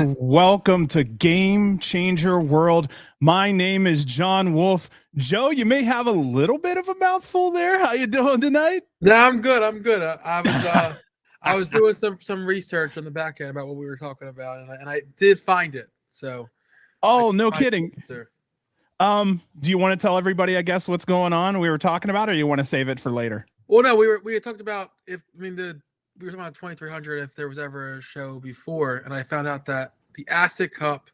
and welcome to Game Changer World. My name is John Wolf. Joe, you may have a little bit of a mouthful there. How you doing tonight? No, I'm good. I was doing some research on the back end about what we were talking about, and I did find it. So, no kidding. Do you want to tell everybody, I guess, what's going on? We were talking about, or you want to save it for later? Well, no, we had talked about we were talking about 2300 if there was ever a show before, and I found out that the Acid Cup,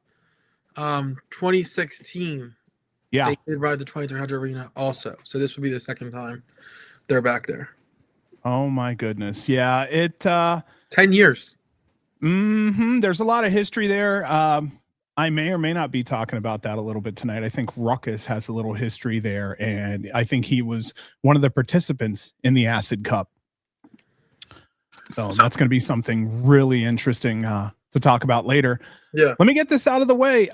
2016, they did ride the 2300 arena also. So this would be the second time they're back there. Oh my goodness. Yeah, 10 years. There's a lot of history there. I may or may not be talking about that a little bit tonight. I think Ruckus has a little history there, and I think he was one of the participants in the Acid Cup. So that's going to be something really interesting to talk about later. Yeah. Let me get this out of the way.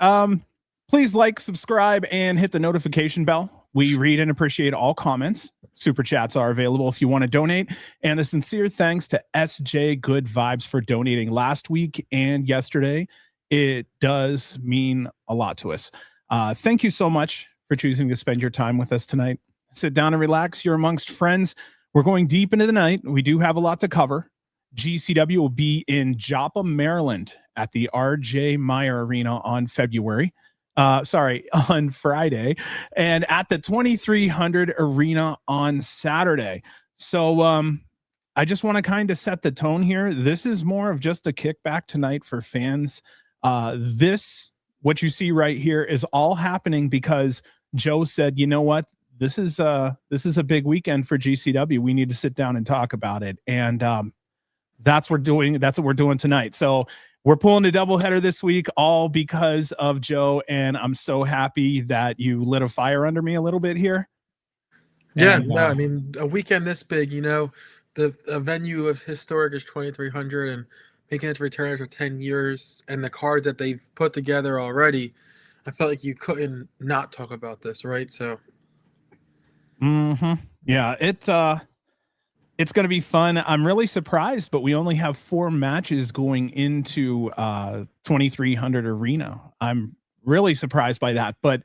Please like, subscribe, and hit the notification bell. We read and appreciate all comments. Super chats are available if you want to donate. And a sincere thanks to SJ Good Vibes for donating last week and yesterday. It does mean a lot to us. Thank you so much for choosing to spend your time with us tonight. Sit down and relax. You're amongst friends. We're going deep into the night. We do have a lot to cover. GCW will be in Joppa, Maryland at the RJ Meyer Arena on Friday, and at the 2300 Arena on Saturday. So I just want to kind of set the tone here. This is more of just a kickback tonight for fans. What you see right here is all happening because Joe said, you know what? This is a big weekend for GCW. We need to sit down and talk about it. And that's what we're doing tonight. So we're pulling a doubleheader this week, all because of Joe. And I'm so happy that you lit a fire under me a little bit here. Yeah, I mean, a weekend this big, the venue of historic is 2300 and making its return after 10 years, and the card that they've put together already, I felt like you couldn't not talk about this, right? So, yeah, it's going to be fun. I'm really surprised, but we only have 4 matches going into 2300 Arena. I'm really surprised by that, but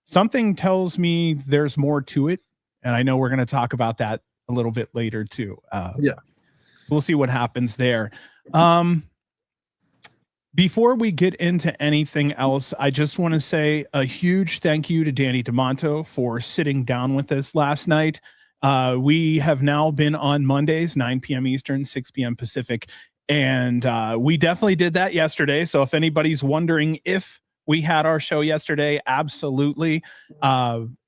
something tells me there's more to it, and I know we're going to talk about that a little bit later too. Yeah. So we'll see what happens there. Before we get into anything else, I just want to say a huge thank you to Danny DeMonto for sitting down with us last night. We have now been on Mondays, 9 p.m. Eastern, 6 p.m. Pacific. And we definitely did that yesterday. So if anybody's wondering if we had our show yesterday, absolutely.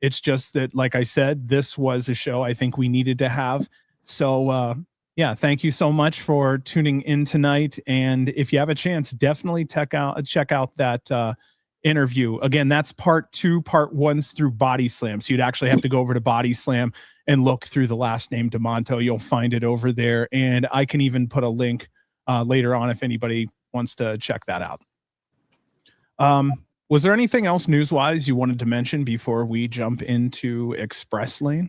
It's just that, like I said, this was a show I think we needed to have. So yeah, thank you so much for tuning in tonight. And if you have a chance, definitely check out that interview. Again, that's part 2. Part 1's through Body Slam. So you'd actually have to go over to Body Slam and look through the last name DeMonto. You'll find it over there. And I can even put a link later on if anybody wants to check that out. Was there anything else news-wise you wanted to mention before we jump into Express Lane?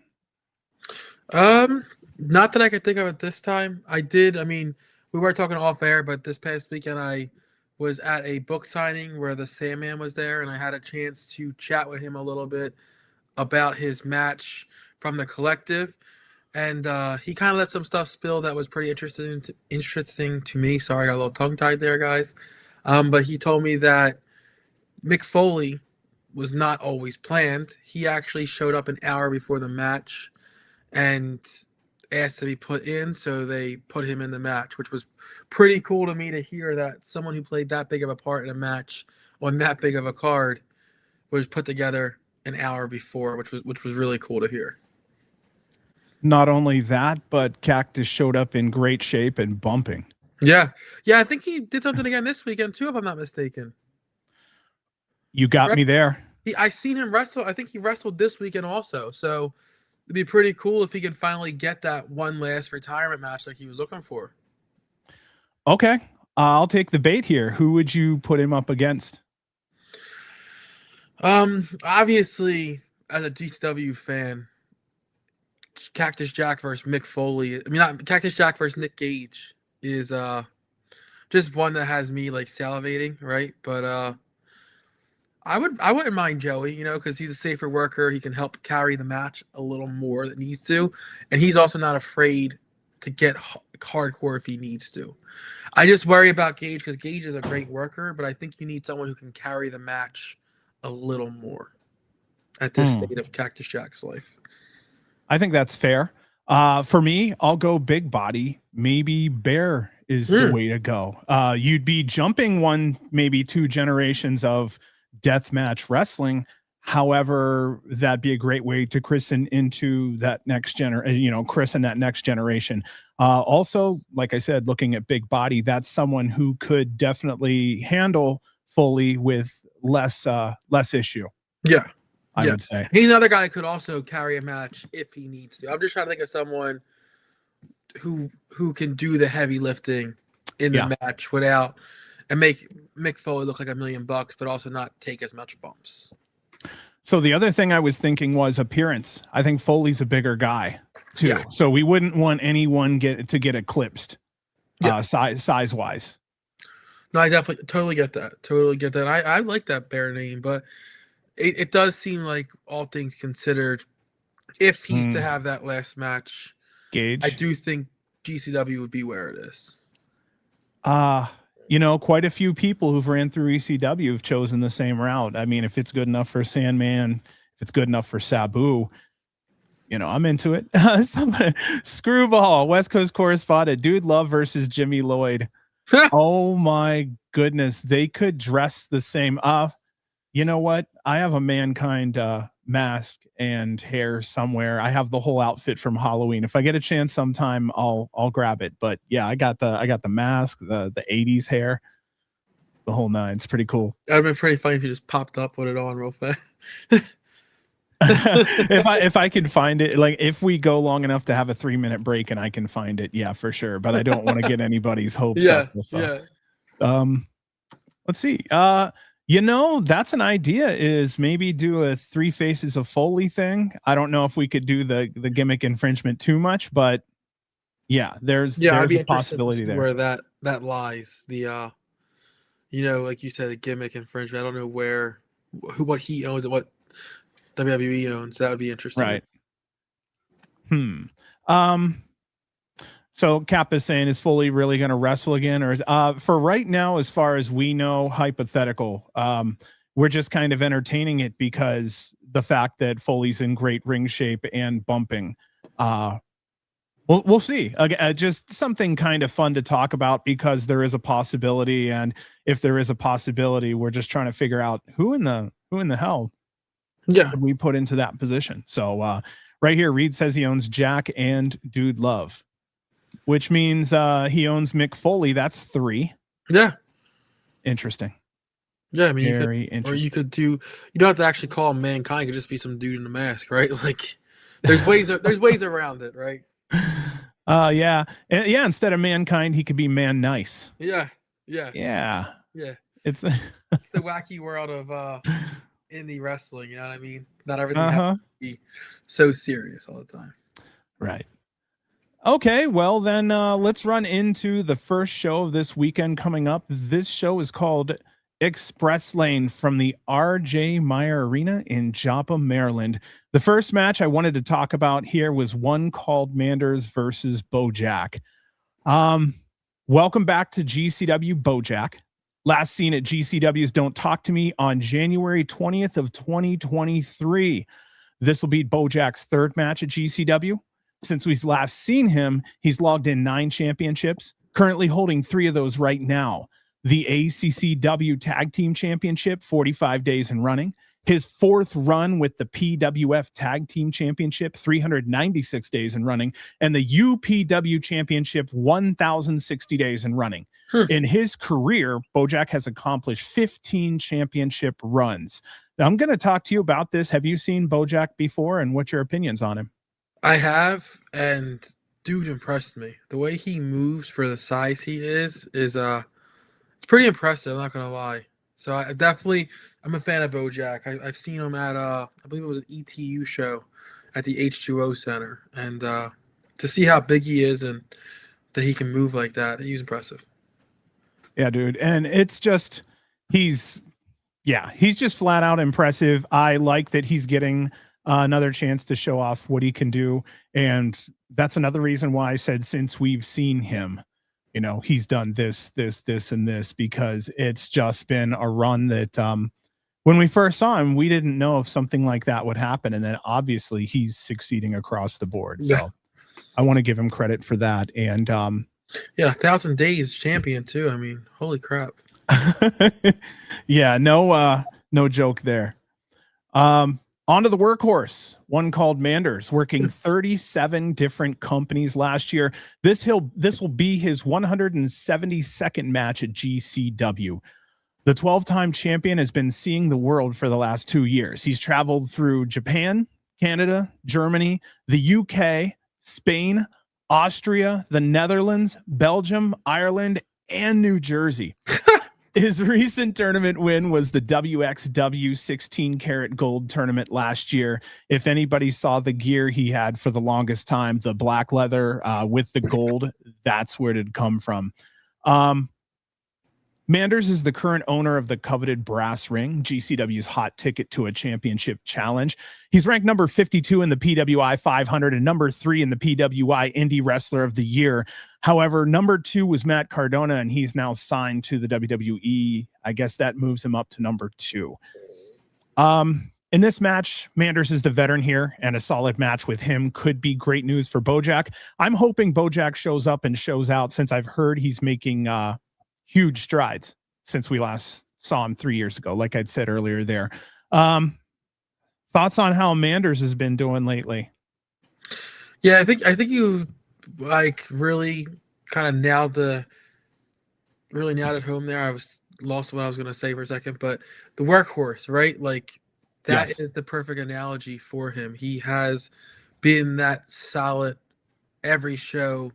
Not that I could think of at this time. We were talking off air, but this past weekend I was at a book signing where the Sandman was there, and I had a chance to chat with him a little bit about his match from the collective. And he kind of let some stuff spill that was pretty interesting to me. Sorry, I got a little tongue-tied there, guys. But he told me that Mick Foley was not always planned. He actually showed up an hour before the match and asked to be put in, so they put him in the match, which was pretty cool to me to hear that someone who played that big of a part in a match on that big of a card was put together an hour before, which was really cool to hear. Not only that, but Cactus showed up in great shape and bumping. Yeah, I think he did something again this weekend too, if I'm not mistaken. You got me there. I seen him wrestle. I think he wrestled this weekend also, so it'd be pretty cool if he can finally get that one last retirement match like he was looking for. Okay. I'll take the bait here. Who would you put him up against? Obviously, as a GCW fan, Cactus Jack versus Mick Foley. Not Cactus Jack versus Nick Gage is just one that has me like salivating, right? But I wouldn't mind Joey, because he's a safer worker. He can help carry the match a little more that needs to, and he's also not afraid to get hardcore if he needs to. I just worry about Gage because Gage is a great worker, but I think you need someone who can carry the match a little more at this state of Cactus Jack's life. I think that's fair. For me, I'll go big body. Maybe Bear is the way to go. You'd be jumping maybe 2 generations of deathmatch wrestling. However, that'd be a great way to christen into that next christen that next generation. Also, like I said, looking at big body, that's someone who could definitely handle Foley with less issue. Yeah. I would say he's another guy that could also carry a match if he needs to. I'm just trying to think of someone who can do the heavy lifting in the match without and make Mick Foley look like $1 million, but also not take as much bumps. So the other thing I was thinking was appearance. I think Foley's a bigger guy too, so we wouldn't want anyone to get eclipsed size wise. No, I definitely totally get that. I like that Bear name, but it does seem like, all things considered, if he's to have that last match, Gage, I do think GCW would be where it is. Quite a few people who've ran through ECW have chosen the same route. I mean, if it's good enough for Sandman, if it's good enough for Sabu, I'm into it. Screwball, West Coast correspondent, Dude Love versus Jimmy Lloyd. Oh my goodness, they could dress the same. You know what? I have a Mankind mask and hair somewhere. I have the whole outfit from Halloween. If I get a chance sometime, I'll grab it. But yeah, I got the mask, the 80s hair, the whole nine. It's pretty cool. That'd been pretty funny if you just popped up with it on real fast. if I can find it, like if we go long enough to have a 3-minute break and I can find it, yeah, for sure. But I don't want to get anybody's hopes up. Let's see. That's an idea, is maybe do a 3 Faces of Foley thing. I don't know if we could do the gimmick infringement too much, but yeah, there's a possibility there. Where that lies. The like you said, the gimmick infringement. I don't know what he owns and what WWE owns. That would be interesting. Right. So Cap is saying, is Foley really going to wrestle again? Or for right now, as far as we know, hypothetical, we're just kind of entertaining it because the fact that Foley's in great ring shape and bumping. We'll see. Just something kind of fun to talk about because there is a possibility. And if there is a possibility, we're just trying to figure out who in the hell we put into that position. So right here, Reed says he owns Jack and Dude Love, which means he owns Mick Foley. That's 3. Yeah. Interesting. Yeah, I mean, you could do. You don't have to actually call him Mankind. It could just be some dude in a mask, right? Like, there's ways around it, right? Yeah. Instead of Mankind, he could be Man Nice. Yeah. It's the wacky world of indie wrestling. You know what I mean? Not everything has to be so serious all the time. Right. Okay, well then let's run into the first show of this weekend coming up. This show is called Express Lane from the R.J. Meyer Arena in Joppa, Maryland. The first match I wanted to talk about here was one called Manders versus Bojack. Welcome back to GCW, Bojack. Last seen at GCW's Don't Talk to Me on January 20th of 2023. This will be Bojack's 3rd match at GCW. Since we've last seen him, he's logged in 9 championships, currently holding 3 of those right now. The ACCW Tag Team Championship, 45 days and running. His 4th run with the PWF Tag Team Championship, 396 days and running. And the UPW Championship, 1,060 days and running. In his career, Bojack has accomplished 15 championship runs. Now, I'm going to talk to you about this. Have you seen Bojack before, and what's your opinions on him? I have, and dude impressed me. The way he moves for the size he is it's pretty impressive, I'm not gonna lie. So I'm a fan of Bojack. I've seen him at I believe it was an ETU show at the H2O Center, and to see how big he is and that he can move like that, he was impressive. Yeah, dude. And it's just, he's just flat out impressive. I like that he's getting another chance to show off what he can do. And that's another reason why I said, since we've seen him, he's done this, and this, because it's just been a run that, when we first saw him, we didn't know if something like that would happen. And then obviously he's succeeding across the board. So Yeah. I want to give him credit for that. And, 1,000 days champion too. I mean, holy crap. yeah, no joke there. On to the workhorse, one called Manders, working 37 different companies last year. This will be his 172nd match at GCW. The 12-time champion has been seeing the world for the last 2 years. He's traveled through Japan, Canada, Germany, the UK, Spain, Austria, the Netherlands, Belgium, Ireland, and New Jersey. His recent tournament win was the WXW 16 karat gold tournament last year. If anybody saw the gear he had for the longest time, the black leather with the gold, that's where it had come from. Manders is the current owner of the coveted brass ring, GCW's hot ticket to a championship challenge. He's ranked number 52 in the PWI 500 and number 3 in the PWI Indie Wrestler of the Year. However, number 2 was Matt Cardona, and he's now signed to the WWE. I guess that moves him up to number 2. In this match, Manders is the veteran here, and a solid match with him could be great news for Bojack. I'm hoping Bojack shows up and shows out, since I've heard he's making huge strides since we last saw him 3 years ago, like I'd said earlier there. Thoughts on how Manders has been doing lately? Yeah, I think you really kind of nailed it home there. I was lost what I was going to say for a second, but the workhorse, right? Like that Yes. is the perfect analogy for him. He has been that solid every show,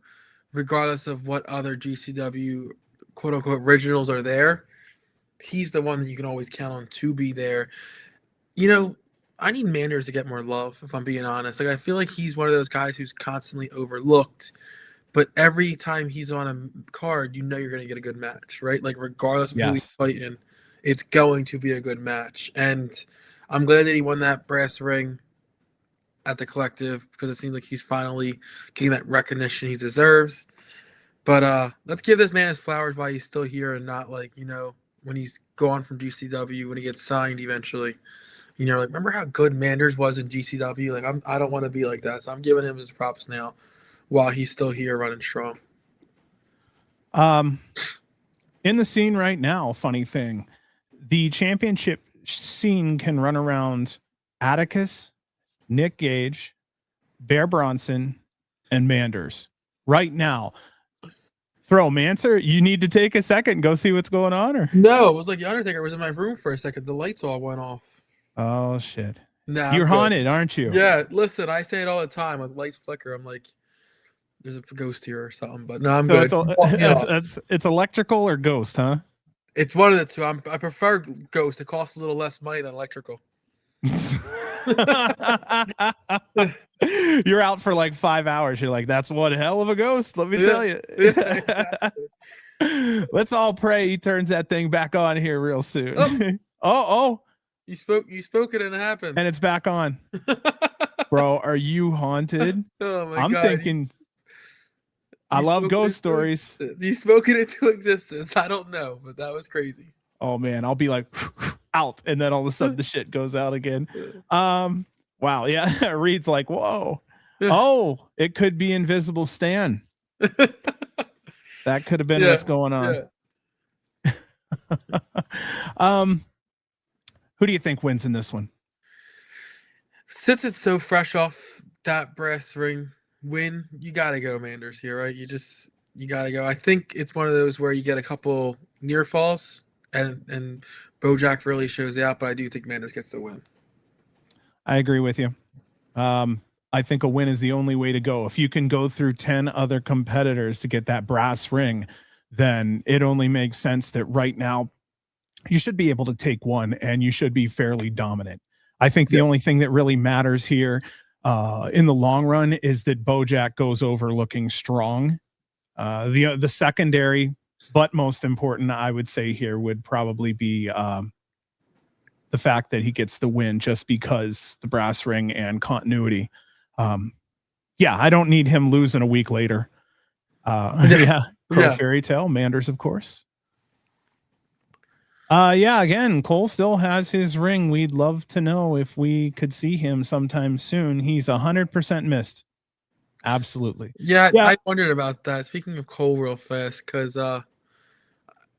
regardless of what other GCW quote unquote originals are there. He's the one that you can always count on to be there. I need Manders to get more love, if I'm being honest. Like, I feel like he's one of those guys who's constantly overlooked, but every time he's on a card, you're going to get a good match, right? Like, regardless of who he's fighting, it's going to be a good match. And I'm glad that he won that brass ring at the Collective, because it seems like he's finally getting that recognition he deserves. But let's give this man his flowers while he's still here, and not when he's gone from GCW, when he gets signed eventually. Remember how good Manders was in GCW? Like, I don't want to be like that, so I'm giving him his props now while he's still here running strong. In the scene right now, funny thing, the championship scene can run around Atticus, Nick Gage, Bear Bronson, and Manders right now. Manser, you need to take a second and go see what's going on, or no? It was like the Undertaker was in my room for a second. The lights all went off. Oh shit! Nah, you're haunted, aren't you? Yeah. Listen, I say it all the time. Like, lights flicker, I'm like, there's a ghost here or something. But no, I'm good. It's electrical or ghost, huh? It's one of the two. I prefer ghost. It costs a little less money than electrical. You're out for like 5 hours. You're like, that's one hell of a ghost, let me tell you. Yeah, exactly. Let's all pray he turns that thing back on here real soon. Oh. You spoke it and it happened. And it's back on. Bro, are you haunted? Oh my I'm God. thinking I love ghost stories. You spoke it into existence. I don't know, but that was crazy. Oh man, I'll be like out, and then all of a sudden the shit goes out again. Wow, yeah. Reed's like, whoa. Oh, it could be Invisible Stan. That could have been what's going on. Yeah. Who do you think wins in this one? Since it's so fresh off that brass ring win, you gotta go Manders here, right? You gotta go. I think it's one of those where you get a couple near falls and Bojack really shows out, but I do think Manders gets the win. I agree with you. I think a win is the only way to go. If you can go through 10 other competitors to get that brass ring, then it only makes sense that right now you should be able to take one, and you should be fairly dominant. I think the only thing that really matters here in the long run is that Bojack goes over looking strong. The secondary, But most important, I would say here would probably be the fact that he gets the win just because the brass ring and continuity. Yeah, I don't need him losing a week later. Yeah, Crow Yeah. Fairy Tale, Manders, of course. Yeah, again, Cole still has his ring. We'd love to know if we could see him sometime soon. He's 100% missed. Absolutely. Yeah, Yeah. I wondered about that. Speaking of Cole real fast, because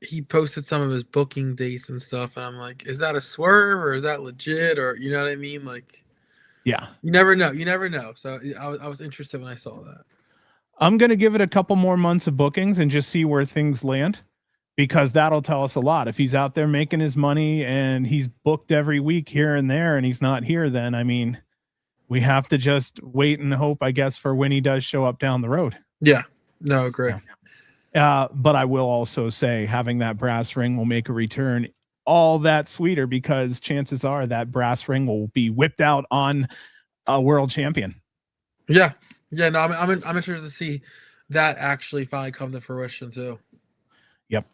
he posted some of his booking dates and stuff, and I'm like, is that a swerve or is that legit, or you know what I mean? Like, Yeah. you never know. You never know. So I was interested when I saw that. I'm going to give it a couple more months of bookings and just see where things land, because that'll tell us a lot. If he's out there making his money and he's booked every week here and there and he's not here, then I mean, we have to just wait and hope, I guess, for when he does show up down the road. Yeah. No, agree. But I will also say having that brass ring will make a return all that sweeter, because chances are that brass ring will be whipped out on a world champion. Yeah. Yeah. No, I'm interested to see that actually finally come to fruition too. Yep.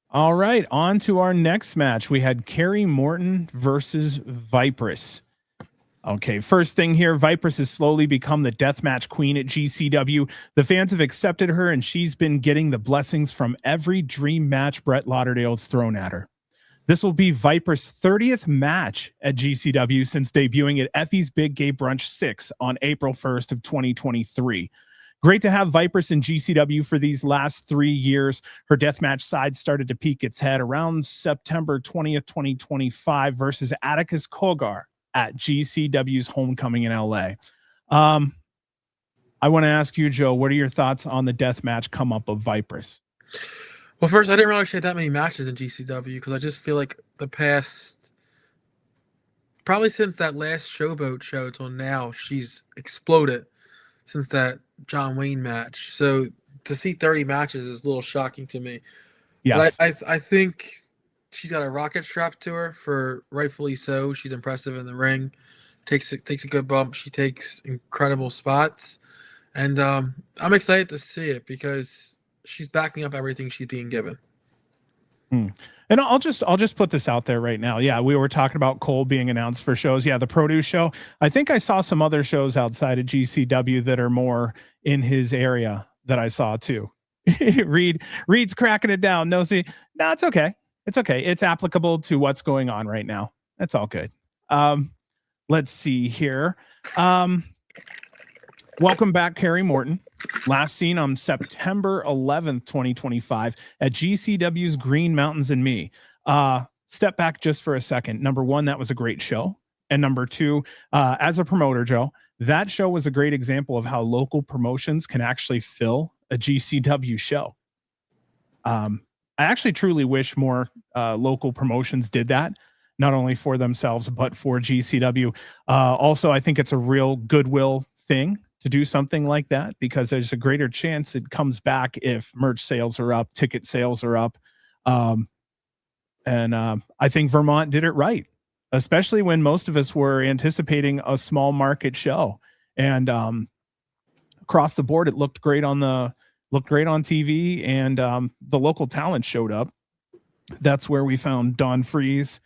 All right, on to our next match. We had Kerry Morton versus Vipress. Okay, first thing here, Vipress has slowly become the deathmatch queen at GCW. The fans have accepted her, and she's been getting the blessings from every dream match Brett Lauderdale's thrown at her. This will be Vipress' 30th match at GCW since debuting at Effie's Big Gay Brunch 6 on April 1st of 2023. Great to have Vipress in GCW for these last 3 years. Her deathmatch side started to peek its head around September 20th, 2025 versus Atticus Kogar at GCW's homecoming in LA. I want to ask you, Joe, what are your thoughts on the deathmatch come up of Vipress? Well, first, I didn't realize she had that many matches in GCW, because I just feel like the past, probably since that last Showboat show till now, she's exploded since that John Wayne match. So to see 30 matches is a little shocking to me. Yes. But I think she's got a rocket strap to her, for rightfully so. She's impressive in the ring, takes a good bump. She takes incredible spots, and I'm excited to see it because she's backing up everything she's being given. And I'll just put this out there right now. Yeah, we were talking about Cole being announced for shows. Yeah, the produce show. I think I saw some other shows outside of GCW that are more in his area that I saw too. Reed's cracking it down. No, it's okay. It's okay. It's applicable to what's going on right now. That's all good. Let's see here. Welcome back, Kerry Morton. Last seen on September 11th, 2025 at GCW's Green Mountains and Me. Step back just for a second. Number one, that was a great show. And number two, as a promoter, Joe, that show was a great example of how local promotions can actually fill a GCW show. I actually truly wish more local promotions did that, not only for themselves, but for GCW. Also, I think it's a real goodwill thing to do something like that, because there's a greater chance it comes back if merch sales are up, ticket sales are up. And I think Vermont did it right, especially when most of us were anticipating a small market show. And across the board, it looked great on TV, and the local talent showed up. That's where we found Don Freeze.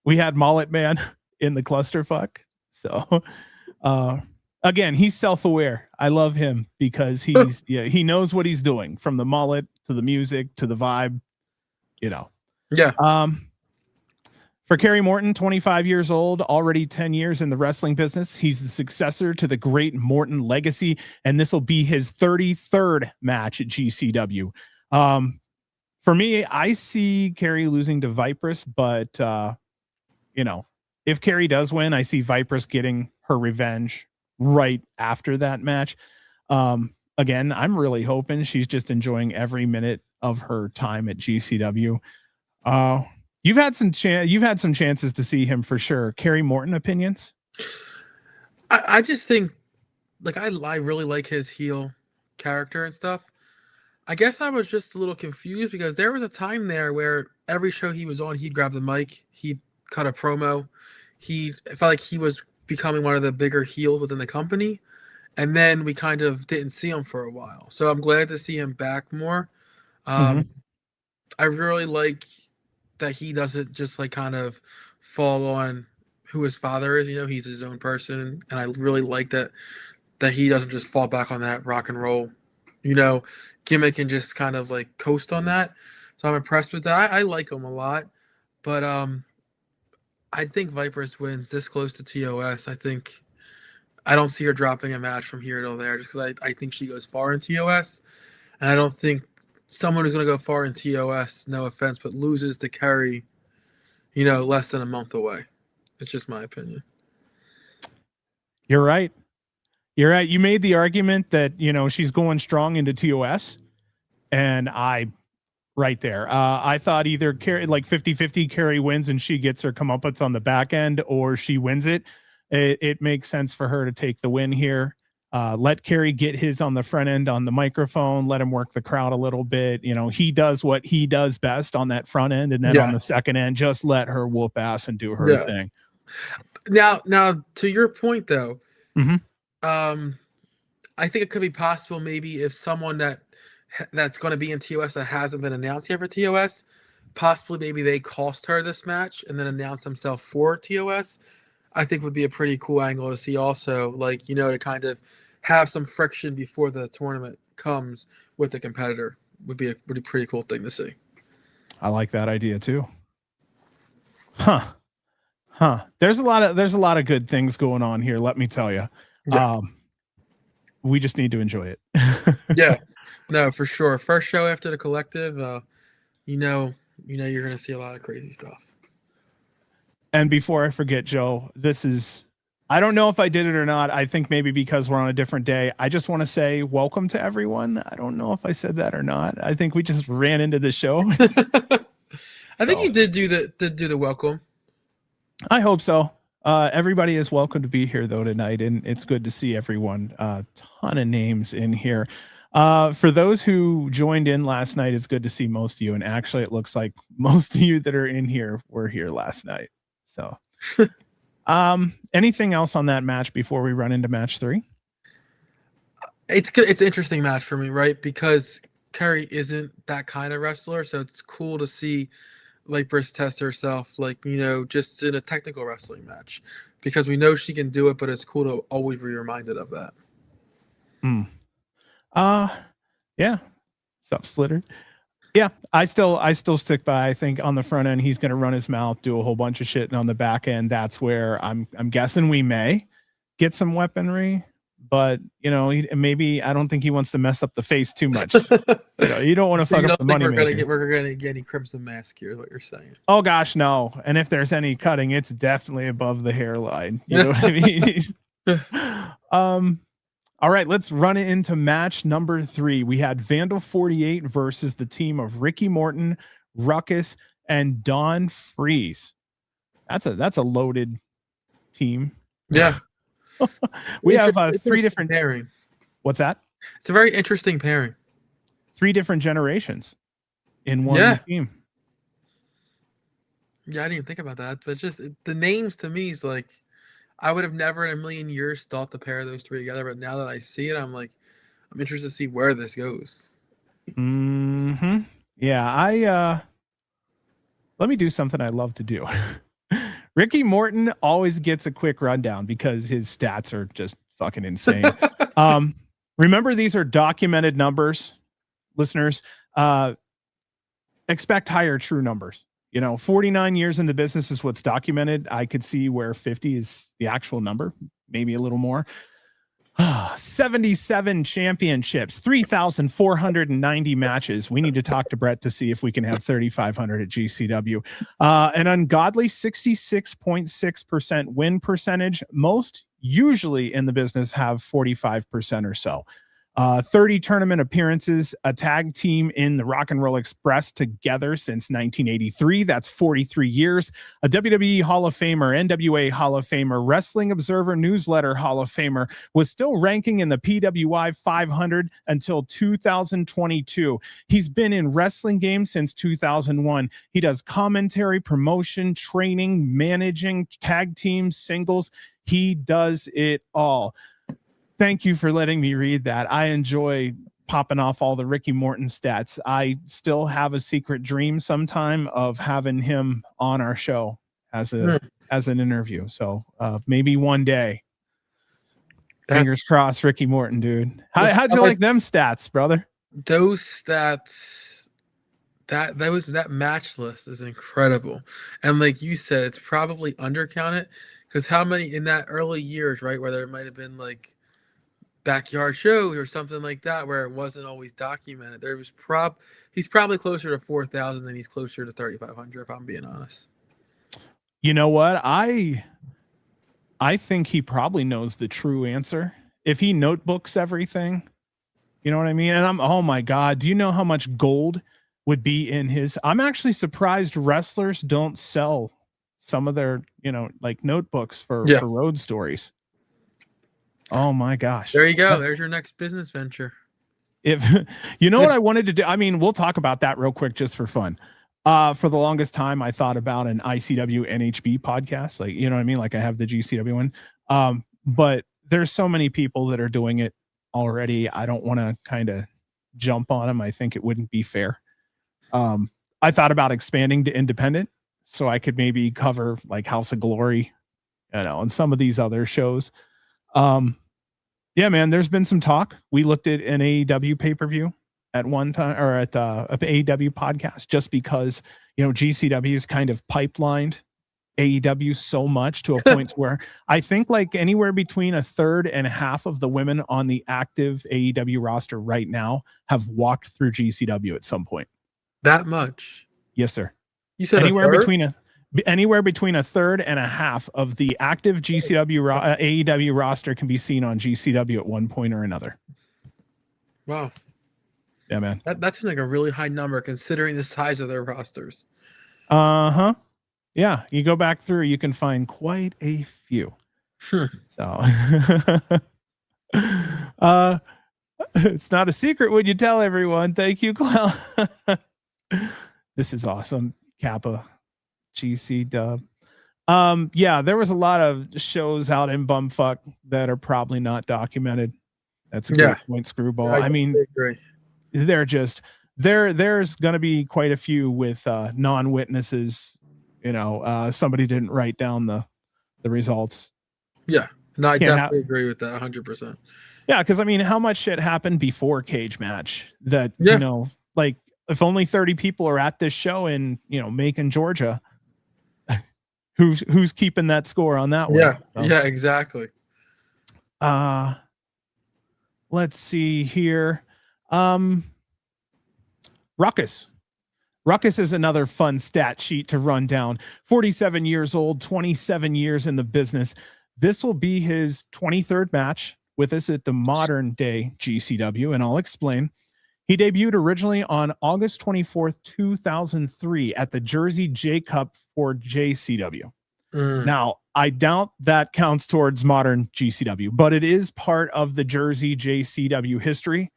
We had Mullet Man in the clusterfuck. So again, he's self-aware. I love him because he knows what he's doing, from the mullet to the music to the vibe, Yeah. For Kerry Morton, 25 years old, already 10 years in the wrestling business. He's the successor to the great Morton legacy, and this will be his 33rd match at GCW. For me, I see Kerry losing to Vipress, but if Kerry does win, I see Vipress getting her revenge right after that match. Again, I'm really hoping she's just enjoying every minute of her time at GCW. You've had some chances to see him for sure. Kerry Morton opinions? I just think, like, I really like his heel character and stuff. I guess I was just a little confused because there was a time there where every show he was on, he'd grab the mic, he'd cut a promo. It felt like he was becoming one of the bigger heels within the company. And then we kind of didn't see him for a while. So I'm glad to see him back more. Mhm. I really like that he doesn't just like kind of fall on who his father is. You know, he's his own person, and I really like that he doesn't just fall back on that rock and roll, you know, gimmick and just kind of like coast on that. So I'm impressed with that. I like him a lot, but I think Vipress wins this close to TOS. I don't see her dropping a match from here till there, just because I think she goes far in TOS, and I don't think someone who's going to go far in TOS, no offense, but loses to Kerry, you know, less than a month away. It's just my opinion. You're right. You're right. You made the argument that, you know, she's going strong into TOS, and right there. I thought either Kerry, like 50-50, Kerry wins and she gets her comeuppance on the back end, or she wins it. It makes sense for her to take the win here. Let Kerry get his on the front end on the microphone. Let him work the crowd a little bit. You know, he does what he does best on that front end, and then on the second end, just let her whoop ass and do her thing. Now, to your point though, Mm-hmm. I think it could be possible maybe if someone that's going to be in TOS that hasn't been announced yet for TOS, possibly maybe they cost her this match and then announce themselves for TOS. I think would be a pretty cool angle to see also, like, you know, to kind of have some friction before the tournament comes with the competitor would be a pretty cool thing to see. I like that idea too. Huh. There's a lot of good things going on here, let me tell you. Yeah. We just need to enjoy it. Yeah. No, for sure. First show after the collective, you know you're going to see a lot of crazy stuff. And before I forget, Joe, I don't know if I did it or not. I think maybe because we're on a different day. I just want to say welcome to everyone. I don't know if I said that or not. I think we just ran into the show. I think you did do the welcome. I hope so. Everybody is welcome to be here though tonight, and it's good to see everyone. Ton of names in here. For those who joined in last night, it's good to see most of you. And actually, it looks like most of you that are in here were here last night. So, anything else on that match before we run into match 3? It's an interesting match for me, right? Because Kerry isn't that kind of wrestler, so it's cool to see Vipress test herself, like, you know, just in a technical wrestling match, because we know she can do it, but it's cool to always be reminded of that. Yeah. Sup, Splitter? Yeah, I still stick by. I think on the front end he's going to run his mouth, do a whole bunch of shit, and on the back end that's where I'm guessing we may get some weaponry, but you know, maybe I don't think he wants to mess up the face too much. You know, you don't want to fuck up the money. We're gonna get any Crimson Mask here, is what you're saying? Oh gosh, no. And if there's any cutting, it's definitely above the hairline. You know what I mean? All right, let's run it into match number 3. We had Vandal 48 versus the team of Ricky Morton, Ruckus, and Don Freeze. That's a loaded team. Yeah. We have 3 different pairing. What's that? It's a very interesting pairing. 3 different generations in one team. Yeah, I didn't even think about that, but just the names to me is like, I would have never in a million years thought to pair those 3 together, but now that I see it, I'm interested to see where this goes. Yeah, let me do something I love to do. Ricky Morton always gets a quick rundown because his stats are just fucking insane. Remember, these are documented numbers, listeners. Expect higher true numbers. You know, 49 years in the business is what's documented. I could see where 50 is the actual number, maybe a little more. 77 championships, 3,490 matches. We need to talk to Brett to see if we can have 3,500 at GCW. An ungodly 66.6% win percentage. Most usually in the business have 45% or so. 30 tournament appearances, a tag team in the Rock and Roll Express together since 1983. That's 43 years. A WWE Hall of Famer, NWA Hall of Famer, Wrestling Observer Newsletter Hall of Famer, was still ranking in the PWI 500 until 2022. He's been in wrestling games since 2001. He does commentary, promotion, training, managing, tag teams, singles. He does it all. Thank you for letting me read that. I enjoy popping off all the Ricky Morton stats. I still have a secret dream sometime of having him on our show as an interview. So maybe one day. Fingers crossed, Ricky Morton, dude. How'd you like them stats, brother? Those stats, that match list is incredible. And like you said, it's probably undercounted, because how many in that early years, right, where there might have been like backyard shows or something like that where it wasn't always documented. There was he's probably closer to 4,000 than he's closer to 3,500, if I'm being honest. You know what? I think he probably knows the true answer. If he notebooks everything, you know what I mean? And oh my God, do you know how much gold would be in his? I'm actually surprised wrestlers don't sell some of their, like notebooks for road stories. Oh my gosh. There you go. There's your next business venture. If you know what I wanted to do, I mean, we'll talk about that real quick just for fun. For the longest time, I thought about an ICW NHB podcast, like, you know what I mean? Like I have the GCW one. But there's so many people that are doing it already. I don't want to kind of jump on them. I think it wouldn't be fair. I thought about expanding to independent so I could maybe cover like House of Glory, and some of these other shows. Yeah, man, there's been some talk. We looked at an AEW pay-per-view at one time, or at an AEW podcast, just because, GCW's kind of pipelined AEW so much to a point where I think like anywhere between a third and half of the women on the active AEW roster right now have walked through GCW at some point. That much? Yes, sir. You said anywhere between a third and a half of the active GCW AEW roster can be seen on GCW at one point or another. Wow. Yeah, man. That's like a really high number considering the size of their rosters. Uh-huh. Yeah, you go back through, you can find quite a few. So it's not a secret when you tell everyone. Thank you, Clown. This is awesome. Kappa. GC dub. Yeah, there was a lot of shows out in bumfuck that are probably not documented. That's a great point, Screwball. Yeah, I mean, they're just there's gonna be quite a few with non-witnesses. Somebody didn't write down the results. Yeah, no, I definitely agree with that 100%. Yeah, because I mean, how much shit happened before Cage Match that like if only 30 people are at this show in Macon, Georgia. Who's keeping that score on that one? Yeah, exactly. Let's see here. Ruckus. Ruckus is another fun stat sheet to run down. 47 years old, 27 years in the business. This will be his 23rd match with us at the modern day GCW, and I'll explain. He debuted originally on August 24th, 2003 at the Jersey J Cup for JCW. Now, I doubt that counts towards modern GCW, but it is part of the Jersey JCW history,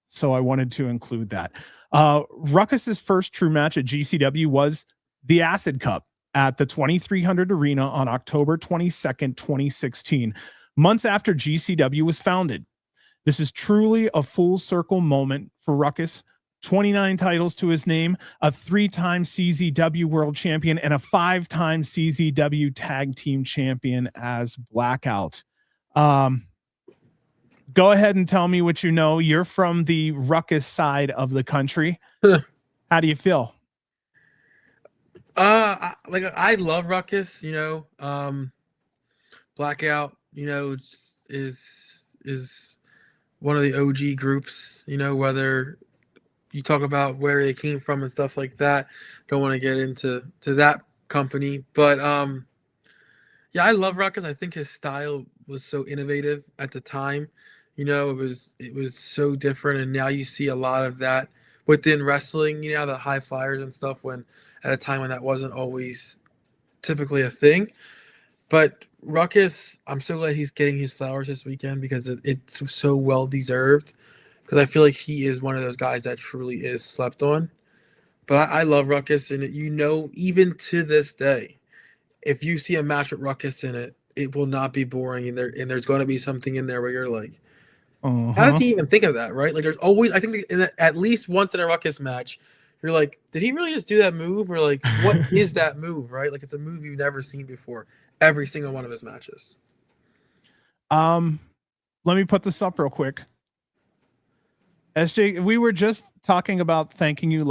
so I wanted to include that. Ruckus's first true match at GCW was the Acid Cup at the 2300 Arena on October 22nd, 2016, months after GCW was founded. This is truly a full circle moment for Ruckus. 29 titles to his name, a 3-time CZW World Champion, and a 5-time CZW Tag Team Champion as Blackout. Go ahead and tell me what you know. You're from the Ruckus side of the country. How do you feel? I love Ruckus, Blackout, is one of the OG groups, whether you talk about where they came from and stuff like that. Don't want to get into that company, but yeah, I love Ruckus. I think his style was so innovative at the time. It was so different, and now you see a lot of that within wrestling. The high flyers and stuff, when at a time when that wasn't always typically a thing. But Ruckus, I'm so glad he's getting his flowers this weekend, because it's so well deserved. Because I feel like he is one of those guys that truly is slept on. But I love Ruckus, and even to this day, if you see a match with Ruckus in it, it will not be boring, and there's going to be something in there where you're like, How does Uh-huh. he even think of that, right? Like, there's always, I think, at least once in a Ruckus match, you're like, did he really just do that move, or like, what is that move, right? Like, it's a move you've never seen before. Every single one of his matches. Let me put this up real quick. SJ, we were just talking about thanking you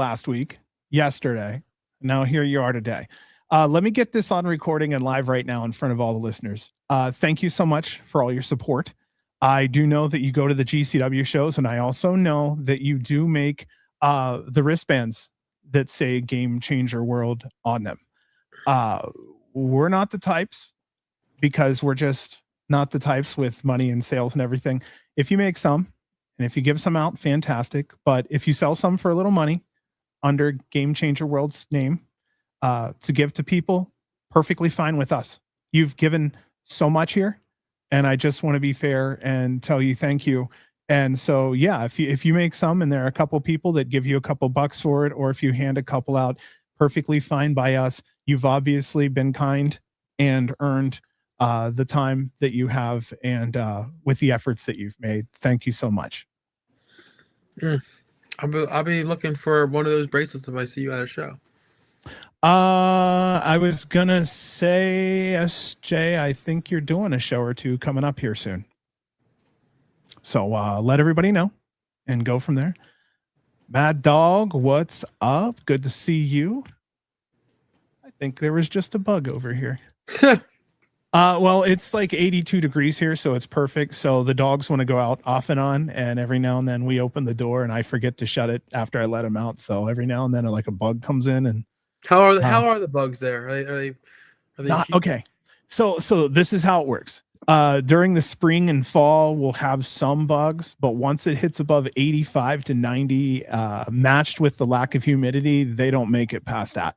yesterday. Now here you are today. Let me get this on recording and live right now in front of all the listeners. Thank you so much for all your support. I do know that you go to the GCW shows, and I also know that you do make the wristbands that say Game Changer World on them. We're not the types, because we're just not the types with money and sales and everything. If you make some, and if you give some out, fantastic. But if you sell some for a little money under Game Changer World's name to give to people, perfectly fine with us. You've given so much here, and I just want to be fair and tell you thank you. And so, yeah, if you make some and there are a couple people that give you a couple bucks for it, or if you hand a couple out, perfectly fine by us. You've obviously been kind and earned the time that you have, and with the efforts that you've made. Thank you so much. I'll be looking for one of those bracelets if I see you at a show. I was gonna say, SJ, I think you're doing a show or two coming up here soon. So let everybody know and go from there. Mad Dog, what's up? Good to see you. I think there was just a bug over here. Well, it's like 82 degrees here, so it's perfect. So the dogs want to go out off and on, and every now and then we open the door and I forget to shut it after I let them out. So every now and then like a bug comes in. And how are the bugs there? Are they not okay? So this is how it works. During the spring and fall, we'll have some bugs, but once it hits above 85 to 90, matched with the lack of humidity, they don't make it past that.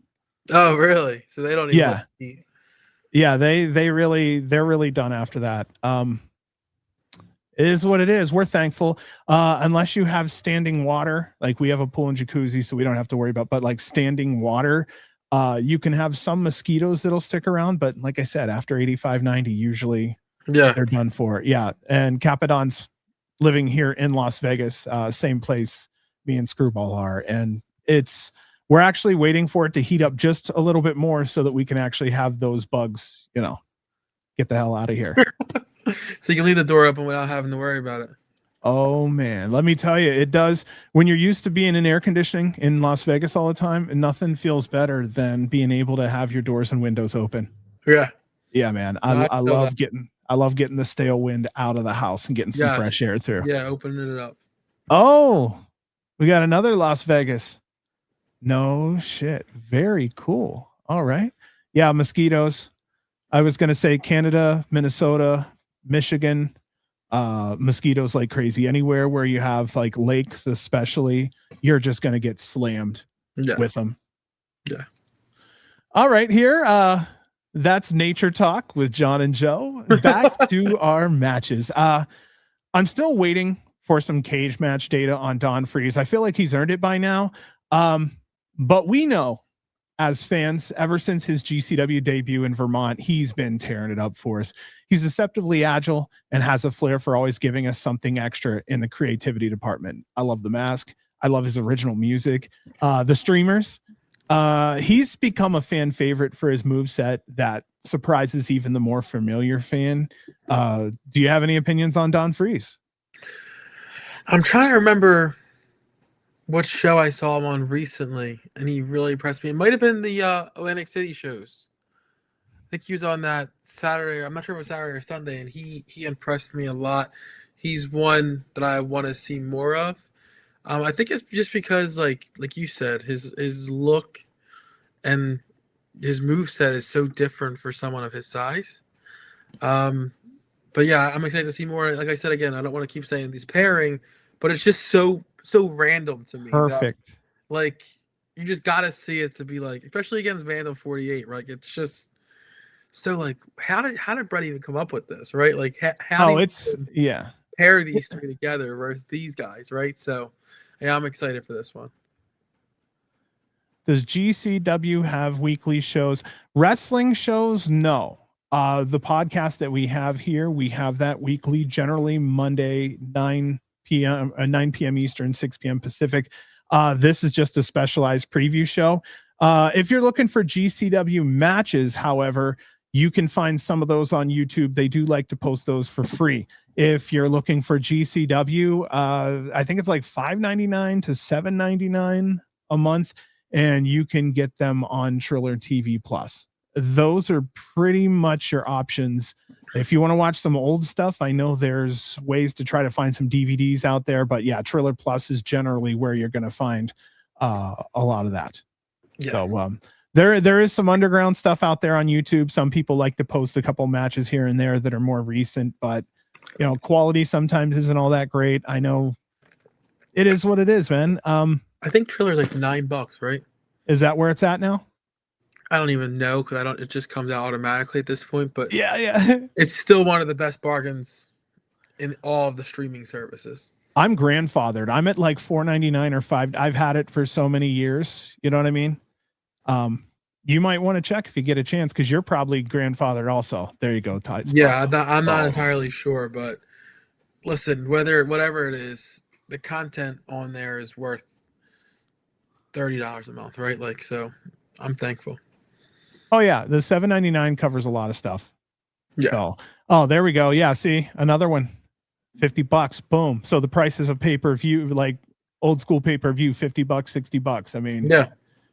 Oh, really? So they don't even. Yeah. Yeah, they're really done after that. It is what it is. We're thankful. Unless you have standing water, like we have a pool and jacuzzi, so we don't have to worry about, but like standing water, you can have some mosquitoes that'll stick around, but like I said, after 85, 90, usually they're done for. Yeah. And Capadon's living here in Las Vegas, same place me and Screwball are. And we're actually waiting for it to heat up just a little bit more so that we can actually have those bugs, get the hell out of here. So you can leave the door open without having to worry about it. Oh man, let me tell you, it does. When you're used to being in air conditioning in Las Vegas all the time, and nothing feels better than being able to have your doors and windows open. Yeah, man. I love getting the stale wind out of the house and getting some fresh air through. Yeah, opening it up. Oh, we got another Las Vegas. No shit. Very cool. All right. Yeah, mosquitoes. I was going to say Canada, Minnesota, Michigan, mosquitoes like crazy. Anywhere where you have like lakes, especially, you're just going to get slammed with them. Yeah. All right. Here, that's Nature Talk with John and Joe. Back to our matches. I'm still waiting for some cage match data on Don Freeze. I feel like he's earned it by now. But we know as fans, ever since his GCW debut in Vermont, he's been tearing it up for us. He's deceptively agile and has a flair for always giving us something extra in the creativity department. I love the mask. I love his original music. The streamers. He's become a fan favorite for his moveset that surprises even the more familiar fan. Do you have any opinions on Don Freeze? I'm trying to remember what show I saw him on recently, and he really impressed me. It might have been the Atlantic City shows. I think he was on that Saturday. I'm not sure if it was Saturday or Sunday, and he impressed me a lot. He's one that I want to see more of. I think it's just because, like you said, his look and his moveset is so different for someone of his size. But yeah, I'm excited to see more. Like I said again, I don't want to keep saying these pairing, but it's just so random to me. Perfect. Like you just gotta see it to be like, especially against Vandal 48, right? It's just so like, how did Brett even come up with this, right? Like how pair these three together versus these guys, right? So yeah, I'm excited for this one. Does GCW have weekly shows? Wrestling shows? No. The podcast that we have here, we have that weekly, generally Monday, 9 p.m. Eastern, 6 p.m. Pacific. This is just a specialized preview show. If you're looking for GCW matches, however, you can find some of those on YouTube. They do like to post those for free. If you're looking for GCW, I think it's like $5.99 to $7.99 a month, and you can get them on Triller TV Plus. Those are pretty much your options. If you want to watch some old stuff, I know there's ways to try to find some DVDs out there, but yeah, Triller Plus is generally where you're going to find a lot of that. Yeah. So there is some underground stuff out there on YouTube. Some people like to post a couple matches here and there that are more recent, but you know, quality sometimes isn't all that great. I know it is what it is, man. I think Triller's like $9, right? Is that where it's at now? I don't even know because it just comes out automatically at this point. But yeah, it's still one of the best bargains in all of the streaming services. I'm grandfathered. I'm at like $4.99 or $5. I've had it for so many years. You know what I mean? You might want to check if you get a chance because you're probably grandfathered also. There you go, Ty. Yeah, I'm not entirely sure, but listen, whatever it is, the content on there is worth $30 a month, right? Like, so I'm thankful. Oh yeah, the $7.99 covers a lot of stuff. Yeah. So, oh, there we go. Yeah, see, another one, $50. Boom. So the prices of pay-per-view, like old school pay-per-view, $50, $60. I mean,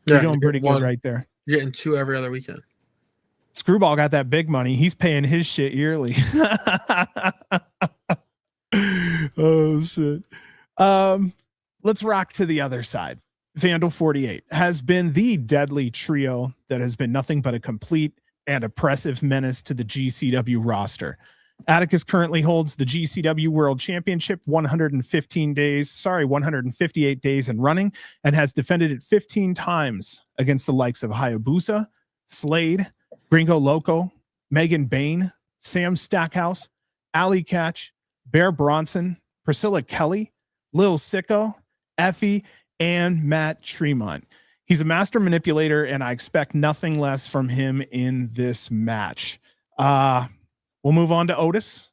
you're doing pretty good right there. You're getting 2 every other weekend. Screwball got that big money. He's paying his shit yearly. Oh shit. Let's rock to the other side. Vandal 48 has been the deadly trio that has been nothing but a complete and oppressive menace to the GCW roster. Atticus currently holds the GCW World Championship 158 days and running, and has defended it 15 times against the likes of Hayabusa, Slade, Gringo Loco, Megan Bain, Sam Stackhouse, Alley Catch, Bear Bronson, Priscilla Kelly, Lil Sicko, Effie, and Matt Tremont. He's a master manipulator, and I expect nothing less from him in this match. We'll move on to Otis.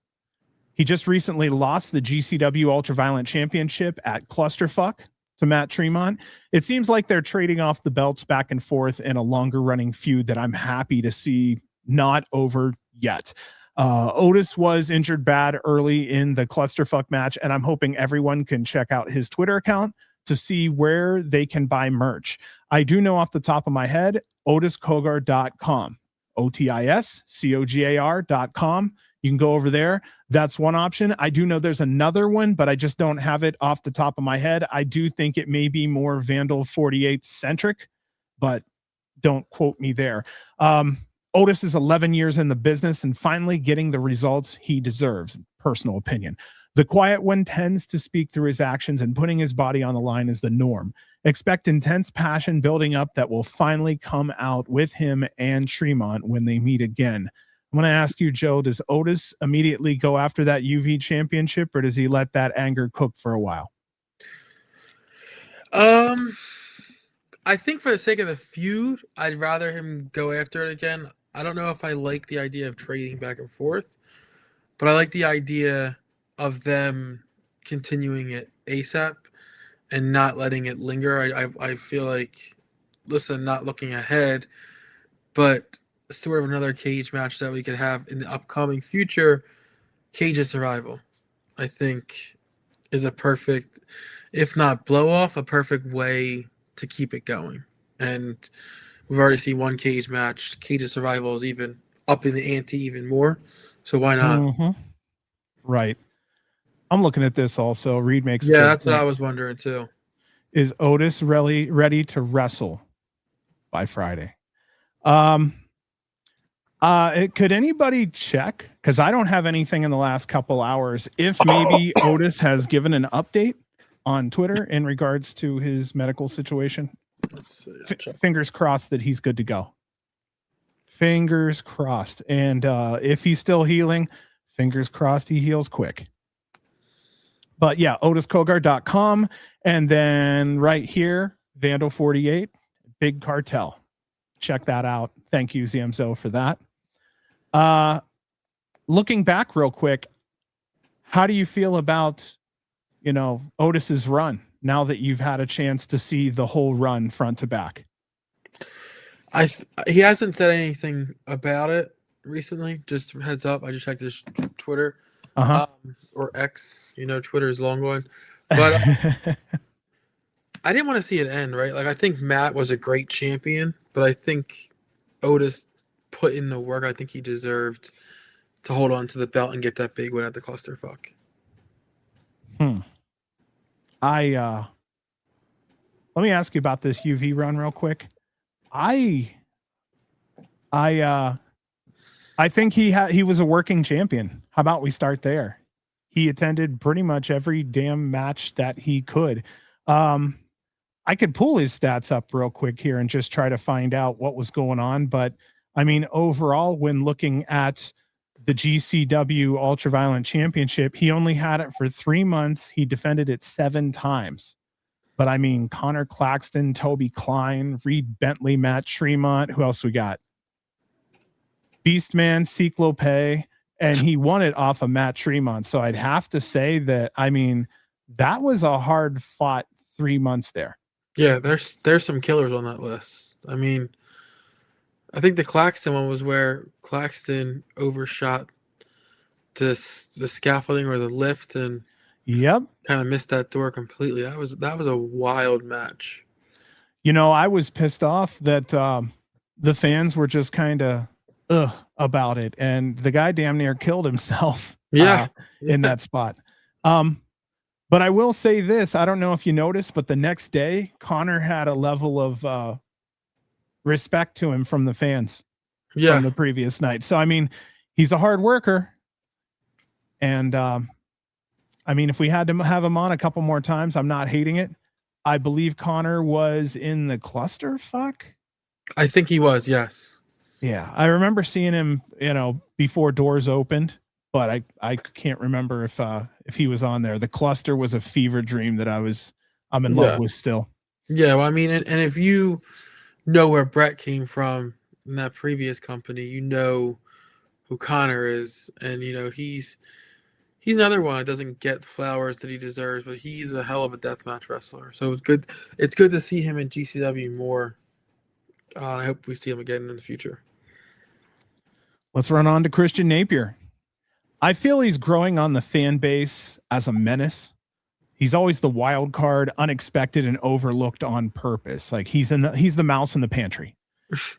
He just recently lost the GCW Ultraviolent Championship at Clusterfuck to Matt Tremont. It seems like they're trading off the belts back and forth in a longer running feud that I'm happy to see not over yet. Otis was injured bad early in the Clusterfuck match, and I'm hoping everyone can check out his Twitter account to see where they can buy merch. I do know off the top of my head, otiscogar.com. OTISCOGAR.com. You can go over there. That's one option. I do know there's another one, but I just don't have it off the top of my head. I do think it may be more Vandal 48 centric, but don't quote me there. Otis is 11 years in the business and finally getting the results he deserves. Personal opinion. The quiet one tends to speak through his actions, and putting his body on the line is the norm. Expect intense passion building up that will finally come out with him and Tremont when they meet again. I'm going to ask you, Joe, does Otis immediately go after that UV championship, or does he let that anger cook for a while? I think for the sake of the feud, I'd rather him go after it again. I don't know if I like the idea of trading back and forth, but I like the idea of them continuing it ASAP and not letting it linger. I feel like, listen, not looking ahead, but sort of another cage match that we could have in the upcoming future, Cage of Survival, I think is a perfect, if not blow off, a perfect way to keep it going. And we've already seen one cage match. Cage of Survival is even up in the ante even more. So why not? Mm-hmm. Right. I'm looking at this also. Reed makes that's what I was wondering too. Is Otis really ready to wrestle by Friday? Could anybody check? Because I don't have anything in the last couple hours. If maybe Otis has given an update on Twitter in regards to his medical situation. Let's see. Fingers crossed that he's good to go. Fingers crossed. And if he's still healing, fingers crossed he heals quick. But yeah, otiscogar.com. And then right here, Vandal 48, Big Cartel. Check that out. Thank you, ZMZO, for that. Looking back real quick, how do you feel about, Otis's run now that you've had a chance to see the whole run front to back? He hasn't said anything about it recently. Just heads up, I just checked his Twitter, or X. Twitter is long gone, but I didn't want to see it end. Right, like I think Matt was a great champion, but I think Otis put in the work. I think he deserved to hold on to the belt and get that big win at the clusterfuck. Let me ask you about this UV run real quick. I think he was a working champion. How about we start there? He attended pretty much every damn match that he could. I could pull his stats up real quick here and just try to find out what was going on. But I mean, overall, when looking at the GCW Ultraviolent Championship, he only had it for 3 months. He defended it 7 times. But I mean, Connor Claxton, Toby Klein, Reed Bentley, Matt Tremont. Who else we got? Beastman, Cyclope, and he won it off of Matt Tremont. So I'd have to say that, I mean, that was a hard fought 3 months there. Yeah, there's some killers on that list. I mean, I think the Claxton one was where Claxton overshot the scaffolding or the lift and kind of missed that door completely. That was a wild match. I was pissed off that the fans were just kind of about it, and the guy damn near killed himself in that spot. But I will say this, I don't know if you noticed, but the next day Connor had a level of respect to him from the fans from the previous night. So I mean, he's a hard worker, and I mean, if we had to have him on a couple more times, I'm not hating it. I believe Connor was in the clusterfuck. I think he was, yes. Yeah, I remember seeing him, before doors opened, but I can't remember if he was on there. The cluster was a fever dream that I'm in love with still. Yeah, well, I mean, and if you know where Brett came from in that previous company, you know who Connor is, and he's another one that doesn't get flowers that he deserves, but he's a hell of a deathmatch wrestler. So it's good to see him in GCW more. I hope we see him again in the future. Let's run on to Christian Napier. I feel he's growing on the fan base as a menace. He's always the wild card, unexpected and overlooked on purpose. Like he's the mouse in the pantry.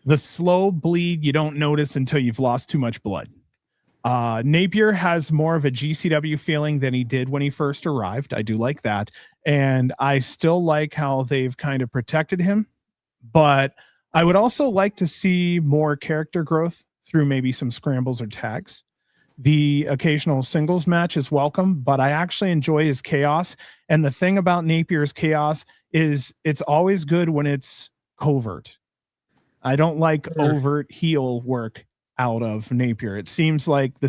The slow bleed you don't notice until you've lost too much blood. Napier has more of a GCW feeling than he did when he first arrived. I do like that. And I still like how they've kind of protected him, but I would also like to see more character growth through maybe some scrambles or tags. The occasional singles match is welcome, but I actually enjoy his chaos. And the thing about Napier's chaos is it's always good when it's covert. I don't like overt heel work out of Napier. It seems like the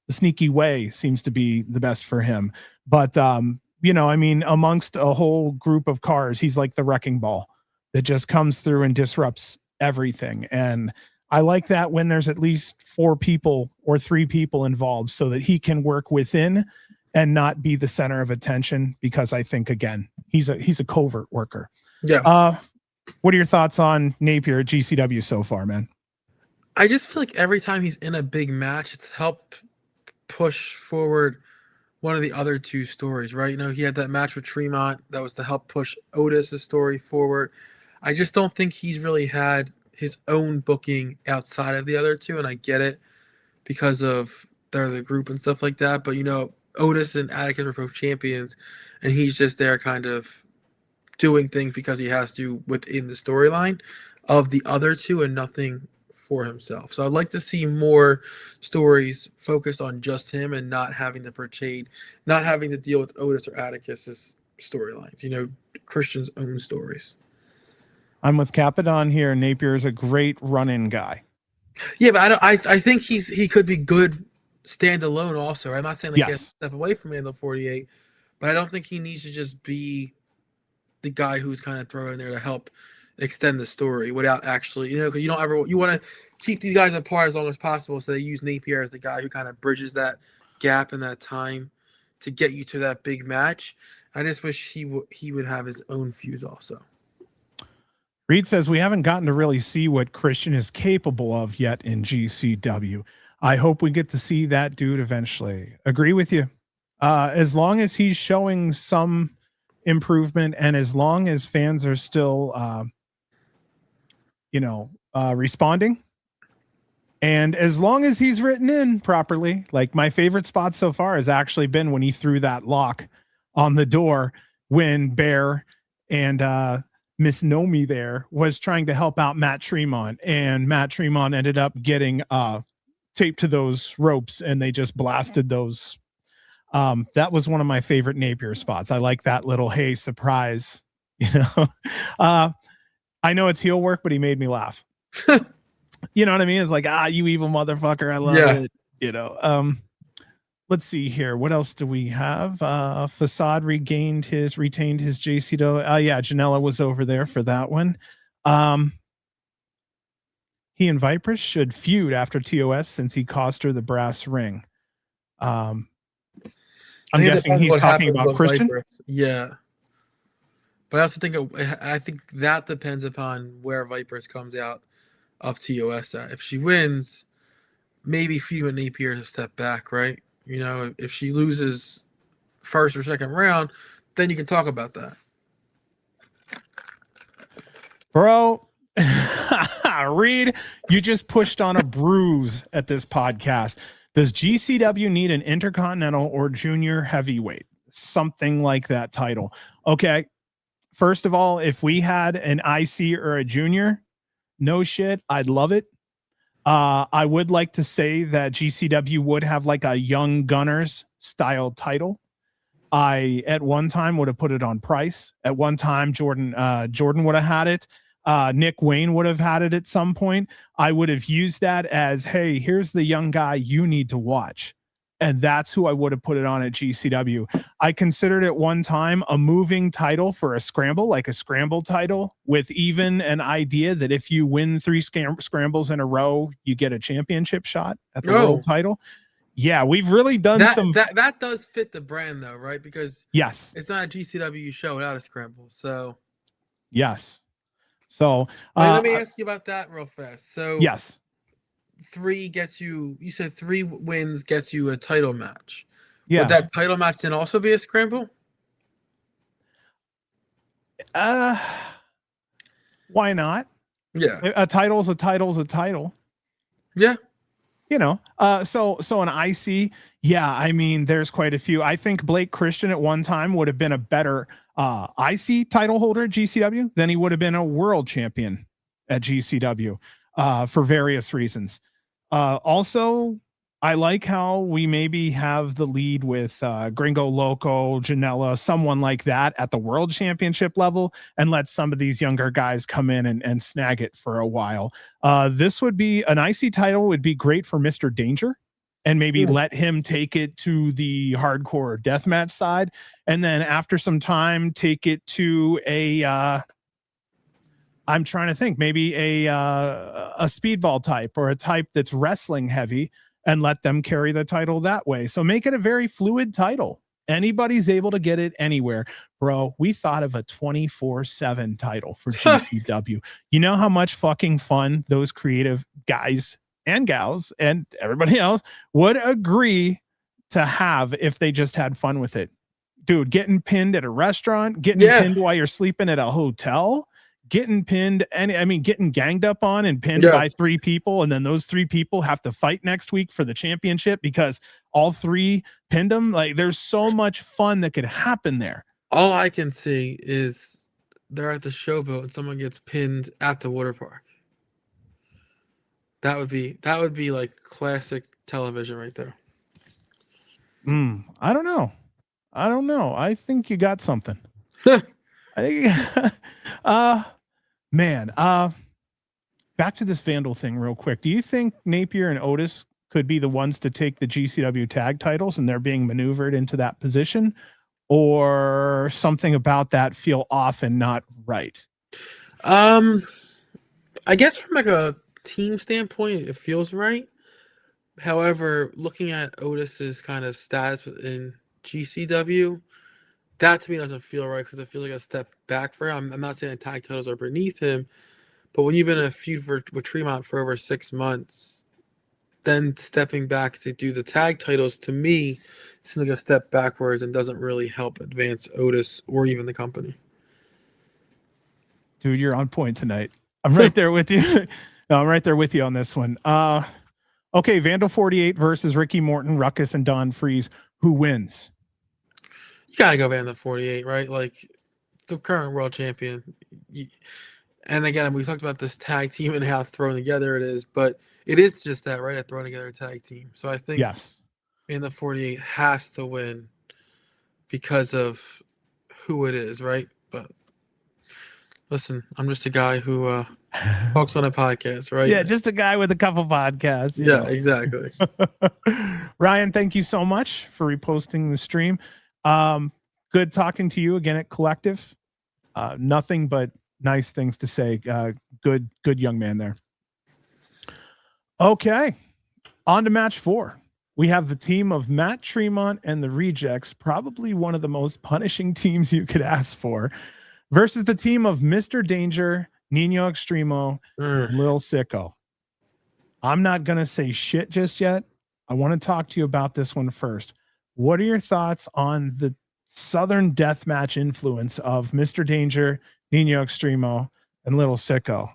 sneaky way seems to be the best for him. But, I mean, amongst a whole group of cars, he's like the wrecking ball that just comes through and disrupts everything. And I like that when there's at least 4 people or 3 people involved so that he can work within and not be the center of attention, because I think, again, he's a covert worker. Yeah. What are your thoughts on Napier at GCW so far, man? I just feel like every time he's in a big match, it's helped push forward one of the other 2 stories, right? He had that match with Tremont that was to help push Otis's story forward. I just don't think he's really had his own booking outside of the other 2, and I get it because of they're the group and stuff like that. But Otis and Atticus are both champions, and he's just there kind of doing things because he has to within the storyline of the other 2 and nothing for himself. So I'd like to see more stories focused on just him and not having to deal with Otis or Atticus's storylines. Christian's own stories. I'm with Capadon here. Napier is a great run-in guy. Yeah, but I think he could be good standalone also. I'm not saying he has to step away from Mandel 48, but I don't think he needs to just be the guy who's kind of thrown in there to help extend the story without actually, because you want to keep these guys apart as long as possible. So they use Napier as the guy who kind of bridges that gap and that time to get you to that big match. I just wish he would have his own feuds also. Reed says we haven't gotten to really see what Christian is capable of yet in GCW. I hope we get to see that dude eventually. Agree with you. As long as he's showing some improvement and as long as fans are still, responding, and as long as he's written in properly, like my favorite spot so far has actually been when he threw that lock on the door when Bear and Miss Nomi there was trying to help out Matt Tremont, and Matt Tremont ended up getting taped to those ropes and they just blasted those. That was one of my favorite Napier spots. I like that little, hey, surprise, I know it's heel work, but he made me laugh. You know what I mean? It's like, you evil motherfucker. I love it. Let's see here. What else do we have? Facade retained his JCW. Janela was over there for that one. He and Vipress should feud after TOS since he cost her the brass ring. I'm guessing he's talking about Christian. Vipress. Yeah. But I also think that depends upon where Vipress comes out of TOS at. If she wins, maybe feud with Napier is a step back, right? If she loses first or second round, then you can talk about that. Bro, Reed, you just pushed on a bruise at this podcast. Does GCW need an intercontinental or junior heavyweight? Something like that title. Okay. First of all, if we had an IC or a junior, no shit, I'd love it. I would like to say that GCW would have like a Young Gunners style title. I at one time would have put it on Price. At one time, Jordan would have had it. Nick Wayne would have had it at some point. I would have used that as, hey, here's the young guy you need to watch. And that's who I would have put it on at GCW. I considered at one time a moving title for a scramble, like a scramble title, with even an idea that if you win 3 scrambles in a row, you get a championship shot at the world title. Yeah, we've really done that does fit the brand though, right? Because yes, it's not a GCW show without a scramble. So yes. So let me ask you about that real fast. So yes. 3 gets you said 3 wins gets you a title match. Yeah. Would that title match then also be a scramble? Why not? Yeah. A title's a title. Yeah. So an IC, yeah, I mean, there's quite a few. I think Blake Christian at one time would have been a better IC title holder at GCW than he would have been a world champion at GCW for various reasons. Also, I like how we maybe have the lead with Gringo, Loco, Janela, someone like that at the world championship level, and let some of these younger guys come in and snag it for a while. This would be an IC title would be great for Mr. Danger, and maybe let him take it to the hardcore deathmatch side. And then after some time, take it to I'm trying to think, maybe a speedball type or a type that's wrestling heavy, and let them carry the title that way. So make it a very fluid title. Anybody's able to get it anywhere. Bro, we thought of a 24/7 title for GCW. You know how much fucking fun those creative guys and gals and everybody else would agree to have if they just had fun with it. Dude, getting pinned at a restaurant, getting pinned while you're sleeping at a hotel, getting pinned, and getting ganged up on and pinned by 3 people, and then those 3 people have to fight next week for the championship because all 3 pinned them. Like, there's so much fun that could happen there. All I can see is they're at the showboat and someone gets pinned at the water park. That would be like classic television right there. I don't know. I think you got something. I think back to this Vandal thing real quick. Do you think Napier and Otis could be the ones to take the GCW tag titles and they're being maneuvered into that position, or something about that feel off and not right? I guess from like a team standpoint, it feels right. However, looking at Otis's kind of status in GCW, that to me doesn't feel right because I feel like a step back for him. I'm not saying the tag titles are beneath him, but when you've been in a feud with Tremont for over 6 months, then stepping back to do the tag titles, to me, seems like a step backwards and doesn't really help advance Otis or even the company. Dude, you're on point tonight. I'm right there with you. No, I'm right there with you on this one. Okay, Vandal 48 versus Ricky Morton, Ruckus, and Don Freeze. Who wins? You gotta go Vandal 48, right? Like the current world champion. And again, we talked about this tag team and how thrown together it is, but it is just that, right? A thrown together tag team. So I think Yes. Vandal 48 has to win because of who it is, right? But listen, I'm just a guy who talks on a podcast, right? Yeah, just a guy with a couple podcasts. Yeah, exactly. Ryan, thank you so much for reposting the stream. Good talking to you again at Collective. Nothing but nice things to say. Good young man there. Okay, on to match 4. We have the team of Matt Tremont and the Rejects, probably one of the most punishing teams you could ask for, versus the team of Mr. Danger, Nino Extremo, and Lil Sicko. I'm not going to say shit just yet. I want to talk to you about this one first. What are your thoughts on the Southern Deathmatch influence of Mr. Danger, Nino Extremo, and Little Sicko?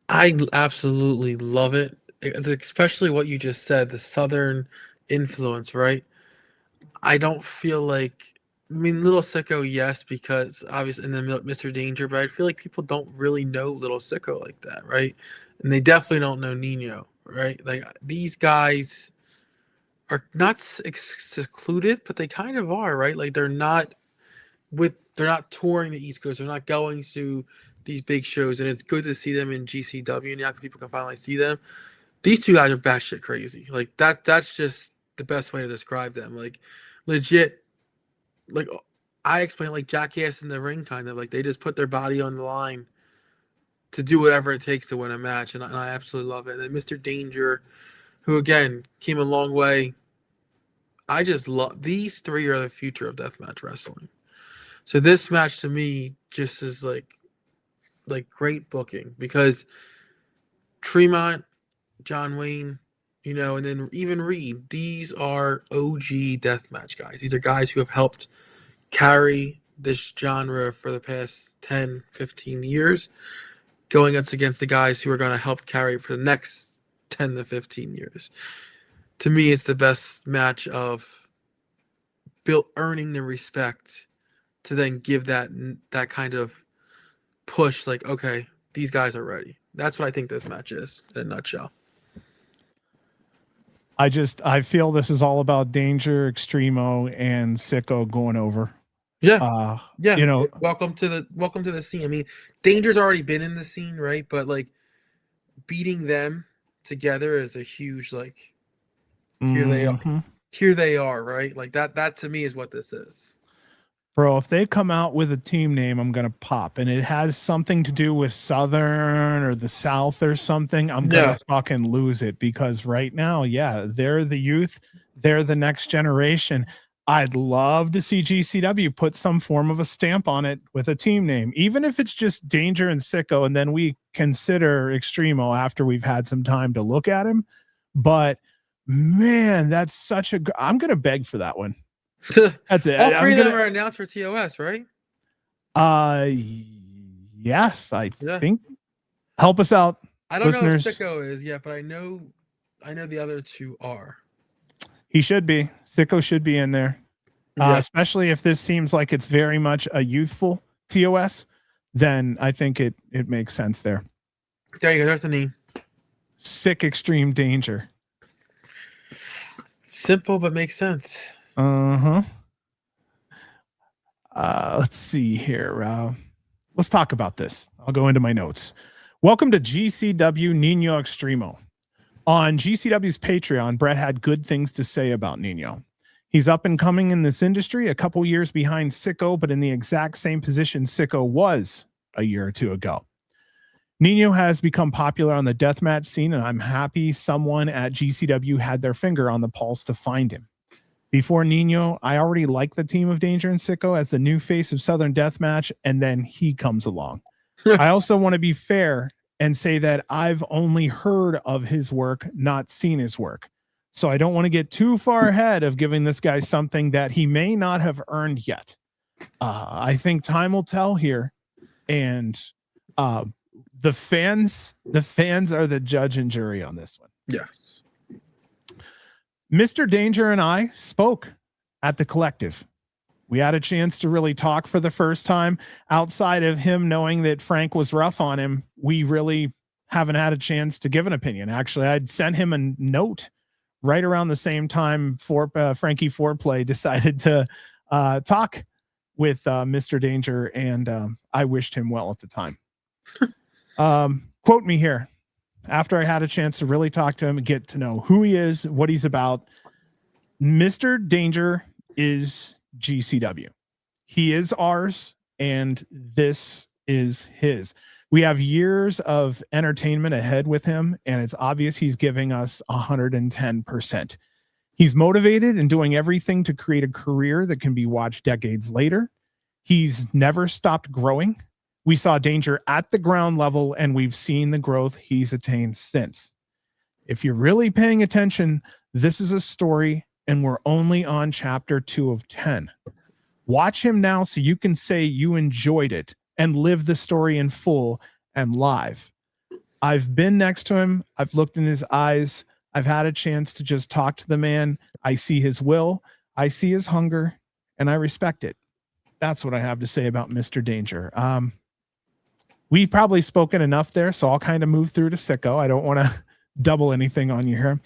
I absolutely love it. It's especially what you just said, the Southern influence, right? I don't feel like, I mean, Little Sicko, yes, because obviously, and then Mr. Danger, but I feel like people don't really know Little Sicko like that, right? And they definitely don't know Nino, right? Like these guys are not secluded, but they kind of are, right? Like they're not touring the East Coast. They're not going to these big shows, and it's good to see them in GCW now because people can finally see them. These two guys are batshit crazy. Like that's just the best way to describe them. Like legit, like I explain, like jackass in the ring, kind of like they just put their body on the line to do whatever it takes to win a match, and I absolutely love it. And Mr. Danger, who again came a long way. I just love these three are the future of deathmatch wrestling. So this match to me just is like great booking because Tremont, John Wayne, you know, and then even Reed, these are OG deathmatch guys. These are guys who have helped carry this genre for the past 10, 15 years, going up against the guys who are going to help carry for the next 10 to 15 years. To me, it's the best match of earning the respect to then give that kind of push, like, okay, these guys are ready. That's what I think this match is in a nutshell. I feel this is all about Danger, Extremo, and Sicko going over. Yeah. Yeah. You know, welcome to the scene. I mean, Danger's already been in the scene, right? But like beating them together is a huge, like, here they are, right? Like that to me is what this is. Bro, if they come out with a team name, I'm gonna pop, and it has something to do with Southern or the South or something. I'm gonna fucking lose it because right now, yeah, they're the youth, they're the next generation. I'd love to see GCW put some form of a stamp on it with a team name, even if it's just Danger and Sicko, and then we consider Extremo after we've had some time to look at him. But man, that's such a. I'm gonna beg for that one. That's it. All three of them are announced for TOS, right? Yes, I think. Help us out. I don't know if Sicko is yet, but I know the other two are. He should be. Sicko should be in there. Especially if this seems like it's very much a youthful TOS, then I think it makes sense there. There you go. There's the name. Sick Extreme Danger. Simple, but makes sense. Let's see here. Let's talk about this. I'll go into my notes. Welcome to GCW Nino Extremo. On GCW's Patreon, Brett had good things to say about Nino. He's up and coming in this industry, a couple years behind Sicko, but in the exact same position Sicko was a year or two ago. Nino has become popular on the deathmatch scene, and I'm happy someone at GCW had their finger on the pulse to find him. Before Nino, I already liked the team of Danger and Sicko as the new face of Southern Deathmatch, and then he comes along. I also want to be fair and say that I've only heard of his work, not seen his work. So I don't want to get too far ahead of giving this guy something that he may not have earned yet. I think time will tell here, and the fans are the judge and jury on this one. Yes. Mr. Danger and I spoke at the Collective. We had a chance to really talk for the first time. Outside of him knowing that Frank was rough on him, we really haven't had a chance to give an opinion. Actually, I'd sent him a note right around the same time Frankie Foreplay decided to talk with Mr. Danger, and I wished him well at the time. Quote me here. After I had a chance to really talk to him and get to know who he is, what he's about, Mr. Danger is GCW. He is ours, and this is his. We have years of entertainment ahead with him, and it's obvious he's giving us 110%. He's motivated and doing everything to create a career that can be watched decades later. He's never stopped growing. We saw Danger at the ground level, and we've seen the growth he's attained since. If you're really paying attention, this is a story, and we're only on chapter 2 of 10. Watch him now so you can say you enjoyed it and live the story in full and live. I've been next to him. I've looked in his eyes. I've had a chance to just talk to the man. I see his will. I see his hunger, and I respect it. That's what I have to say about Mr. Danger. We've probably spoken enough there, so I'll kind of move through to Sicko. I don't want to double anything on you here.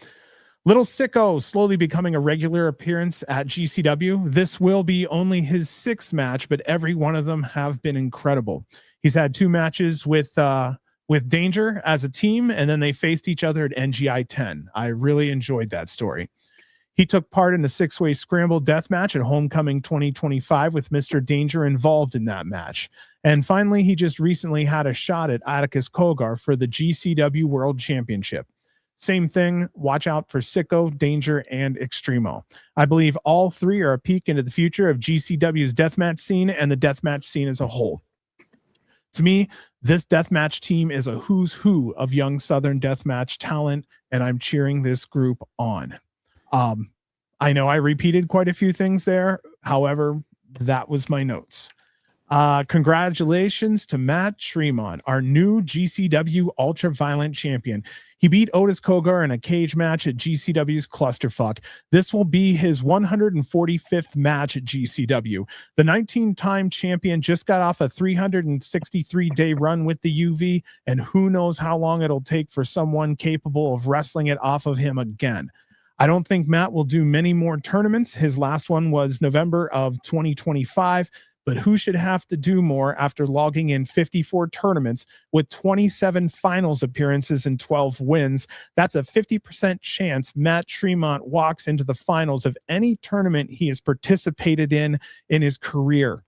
Little Sicko slowly becoming a regular appearance at GCW. This will be only his 6th match, but every one of them have been incredible. He's had 2 matches with Danger as a team, and then they faced each other at NGI 10. I really enjoyed that story. He took part in the 6-way scramble death match at Homecoming 2025 with Mr. Danger involved in that match. And finally, he just recently had a shot at Atticus Kogar for the GCW World Championship. Same thing, watch out for Sicko, Danger, and Extremo. I believe all 3 are a peek into the future of GCW's deathmatch scene and the deathmatch scene as a whole. To me, this deathmatch team is a who's who of young Southern deathmatch talent, and I'm cheering this group on. I know I repeated quite a few things there. However, that was my notes. Congratulations to Matt Tremont, our new GCW Ultra Violent champion. He beat Otis Kogar in a cage match at GCW's Clusterfuck. This will be his 145th match at GCW. The 19-time champion just got off a 363-day run with the UV, and who knows how long it'll take for someone capable of wrestling it off of him again. I don't think Matt will do many more tournaments. His last one was November of 2025. But who should have to do more after logging in 54 tournaments with 27 finals appearances and 12 wins? That's a 50% chance Matt Tremont walks into the finals of any tournament he has participated in his career.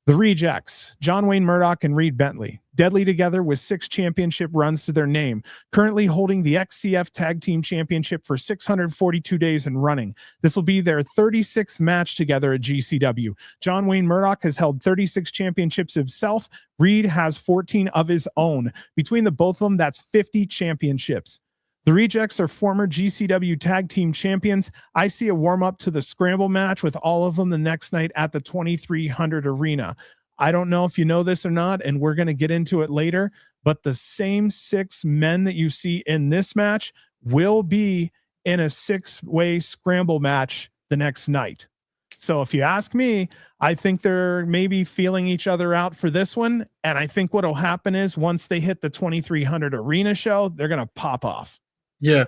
The Rejects, John Wayne Murdoch and Reed Bentley, deadly together with 6 championship runs to their name, currently holding the XCF Tag Team Championship for 642 days and running. This will be their 36th match together at GCW. John Wayne Murdoch has held 36 championships himself. Reed has 14 of his own. Between the both of them, that's 50 championships. The Rejects are former GCW Tag Team Champions. I see a warm-up to the Scramble match with all of them the next night at the 2300 Arena. I don't know if you know this or not, and we're going to get into it later, but the same 6 men that you see in this match will be in a 6-way Scramble match the next night. So if you ask me, I think they're maybe feeling each other out for this one, and I think what will happen is once they hit the 2300 Arena show, they're going to pop off. Yeah.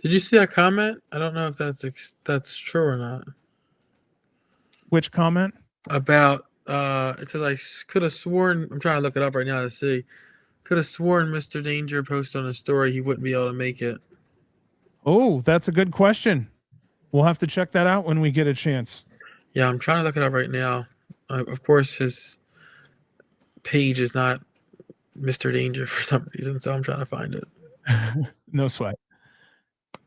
Did you see that comment? I don't know if that's true or not. Which comment? About it says I could have sworn, I'm trying to look it up right now to see. Could have sworn Mr. Danger posted on a story he wouldn't be able to make it. Oh, that's a good question. We'll have to check that out when we get a chance. Yeah, I'm trying to look it up right now. Of course, his page is not Mr. Danger for some reason, so I'm trying to find it. No sweat.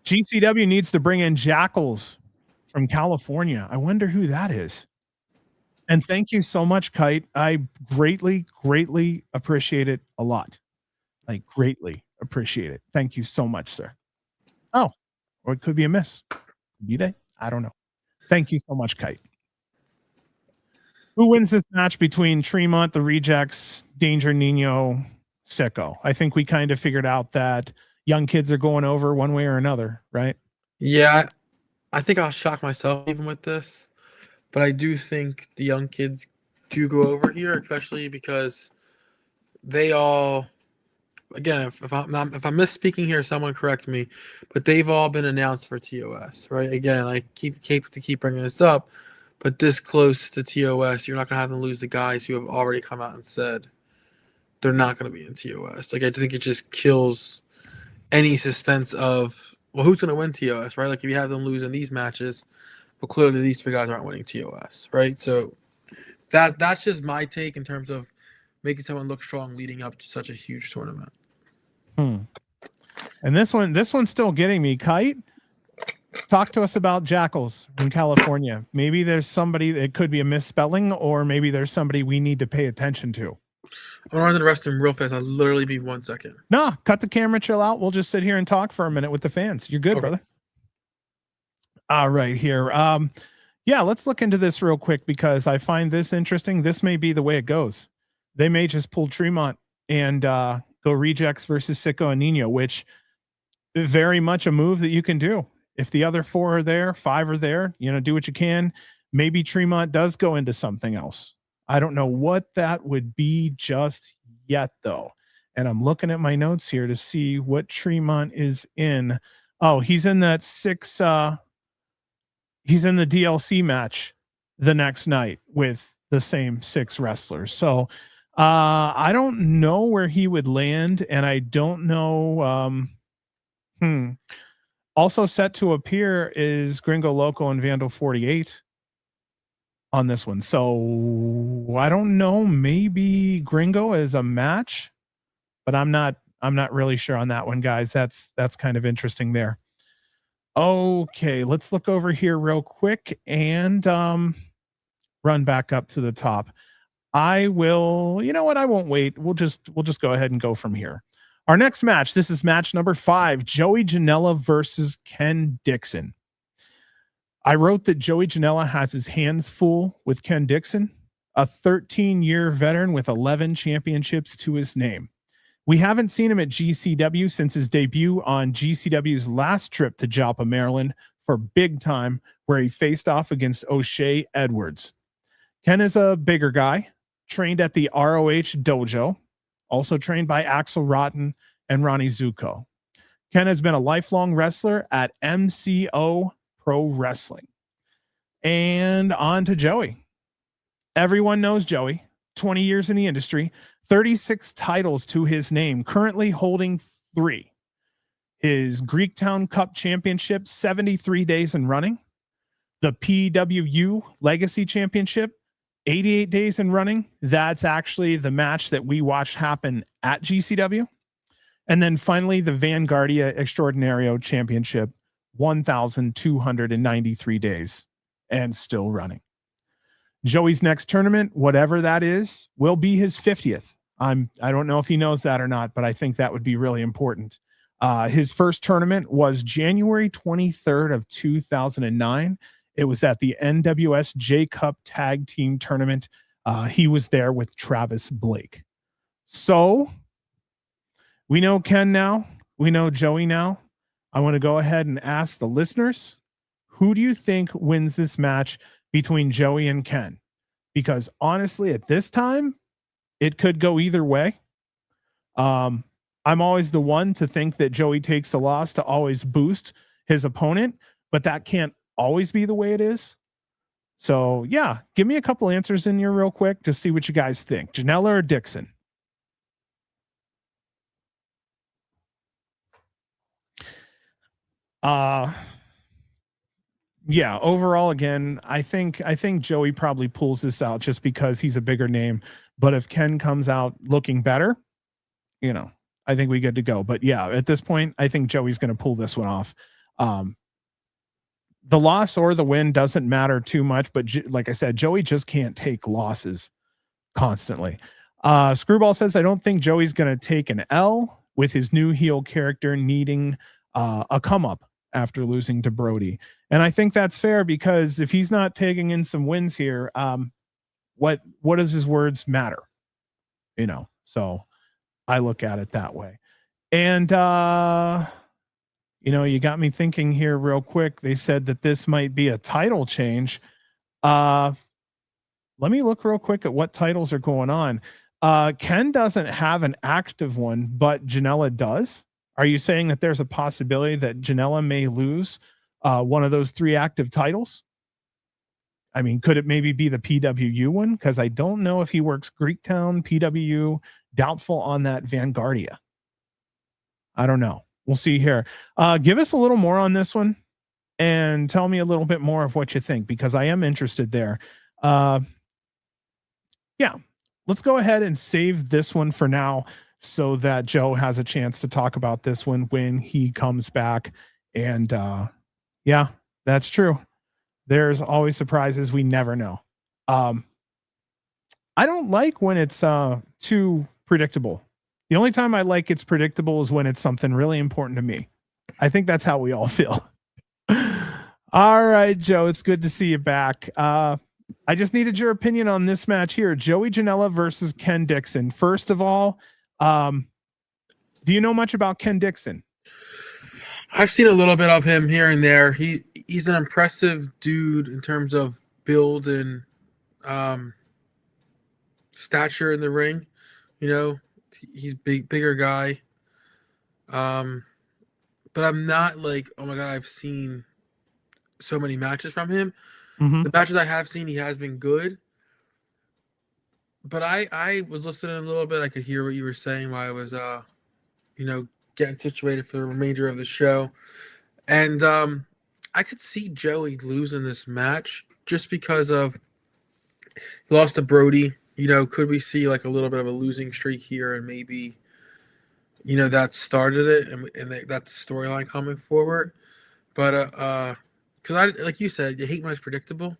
GCW needs to bring in Jackals from California. I wonder who that is. And thank you so much, Kite. I greatly, greatly appreciate it a lot. Like, greatly appreciate it. Thank you so much, sir. Oh, or it could be a miss. Be they? I don't know. Thank you so much, Kite. Who wins this match between Tremont, the Rejects, Danger Nino, Sicko? I think we kind of figured out that young kids are going over one way or another, right? Yeah, I think I'll shock myself even with this, but I do think the young kids do go over here, especially because they all, again, if I'm misspeaking here, someone correct me, but they've all been announced for TOS, right? Again, I keep bringing this up, but this close to TOS, you're not gonna have them lose the guys who have already come out and said they're not gonna be in TOS. Like, I think it just kills any suspense of, well, who's gonna win TOS, right? Like, if you have them losing these matches, well, clearly these three guys aren't winning TOS, right? So that's just my take in terms of making someone look strong leading up to such a huge tournament. And this one's still getting me. Kite, talk to us about Jackals in California. Maybe there's somebody that could be a misspelling, or maybe there's somebody we need to pay attention to. I'm gonna run to the restroom real fast. I'll literally be 1 second. Nah, cut the camera, chill out. We'll just sit here and talk for a minute with the fans. You're good, Okay. brother. All right, here. Yeah, let's look into this real quick because I find this interesting. This may be the way it goes. They may just pull Tremont and go Rejects versus Sicko and Nino, which very much a move that you can do. If the other 4 are there, 5 are there, do what you can. Maybe Tremont does go into something else. I don't know what that would be just yet, though. And I'm looking at my notes here to see what Tremont is in. Oh, he's in that 6. He's in the DLC match the next night with the same 6 wrestlers. So I don't know where he would land, and I don't know. Also set to appear is Gringo, Loco, and Vandal 48 on this one. So I don't know. Maybe Gringo is a match, but I'm not really sure on that one, guys. That's kind of interesting there. Okay, let's look over here real quick and run back up to the top. I will, you know what? I won't wait. We'll just go ahead and go from here. Our next match, this is match number 5, Joey Janela versus Ken Dixon. I wrote that Joey Janela has his hands full with Ken Dixon, a 13-year veteran with 11 championships to his name. We haven't seen him at GCW since his debut on GCW's last trip to Joppa, Maryland for Big Time, where he faced off against O'Shea Edwards. Ken is a bigger guy, trained at the ROH dojo, also trained by Axel Rotten and Ronnie Zuko. Ken has been a lifelong wrestler at MCO Pro Wrestling. And on to Joey. Everyone knows Joey, 20 years in the industry, 36 titles to his name, currently holding 3. His Greektown Cup Championship, 73 days in running. The PWU Legacy Championship, 88 days in running. That's actually the match that we watched happen at GCW. And then finally, the Vanguardia Extraordinario Championship, 1,293 days and still running. Joey's next tournament, whatever that is, will be his 50th. I don't know if he knows that or not, but I think that would be really important. His first tournament was January 23rd of 2009. It was at the NWS J Cup Tag Team Tournament. He was there with Travis Blake. So we know Ken now. We know Joey now. I want to go ahead and ask the listeners, who do you think wins this match between Joey and Ken? Because honestly, at this time, it could go either way. I'm always the one to think that Joey takes the loss to always boost his opponent, but that can't always be the way it is. So yeah, give me a couple answers in here real quick to see what you guys think. Janela or Dixon? Yeah, overall, again, I think Joey probably pulls this out just because he's a bigger name. But if Ken comes out looking better, I think we good to go. But yeah, at this point, I think Joey's going to pull this one off. The loss or the win doesn't matter too much, but like I said, Joey just can't take losses constantly. Screwball says, I don't think Joey's going to take an L with his new heel character needing a come up after losing to Brody. And I think that's fair, because if he's not taking in some wins here, what does his words matter? So I look at it that way. And, you got me thinking here real quick. They said that this might be a title change. Let me look real quick at what titles are going on. Ken doesn't have an active one, but Janela does. Are you saying that there's a possibility that Janela may lose one of those 3 active titles? I mean, could it maybe be the PWU one? Because I don't know if he works Greektown, PWU, doubtful on that Vanguardia. I don't know. We'll see here. Give us a little more on this one and tell me a little bit more of what you think, because I am interested there. Yeah, let's go ahead and save this one for now so that Joe has a chance to talk about this one when he comes back. And yeah, that's true. There's always surprises. We never know. I don't like when it's too predictable. The only time I like it's predictable is when it's something really important to me. I think that's how we all feel. All right, Joe, it's good to see you back. I just needed your opinion on this match here. Joey Janela versus Ken Dixon. First of all, do you know much about Ken Dixon? I've seen a little bit of him here and there. He's an impressive dude in terms of build and stature in the ring. He's bigger guy. But I'm not like, oh my God, I've seen so many matches from him. Mm-hmm. The matches I have seen, he has been good. But I was listening a little bit. I could hear what you were saying while I was, getting situated for the remainder of the show. And I could see Joey losing this match just because of he lost to Brody. Could we see like a little bit of a losing streak here, and maybe, that started it, and that's the storyline coming forward. But because I, like you said, you hate when it's predictable,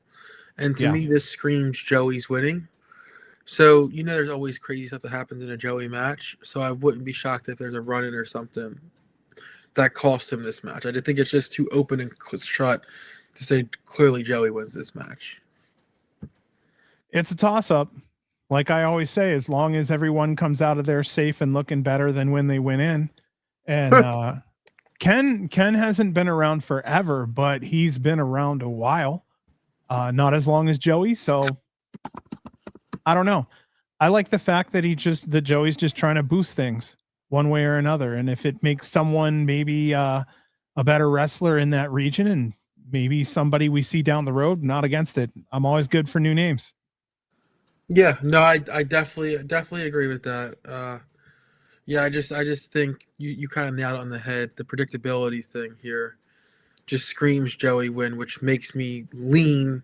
and to me, this screams Joey's winning. So there's always crazy stuff that happens in a Joey match. So I wouldn't be shocked if there's a run-in or something that cost him this match. I think it's just too open and shut to say clearly Joey wins this match. It's a toss-up. Like I always say, as long as everyone comes out of there safe and looking better than when they went in. And Ken hasn't been around forever, but he's been around a while. Not as long as Joey, so I don't know. I like the fact that Joey's just trying to boost things one way or another. And if it makes someone maybe a better wrestler in that region, and maybe somebody we see down the road, not against it. I'm always good for new names. Yeah, no, I definitely agree with that. Yeah, I just think you kind of nailed it on the head. The predictability thing here just screams Joey win, which makes me lean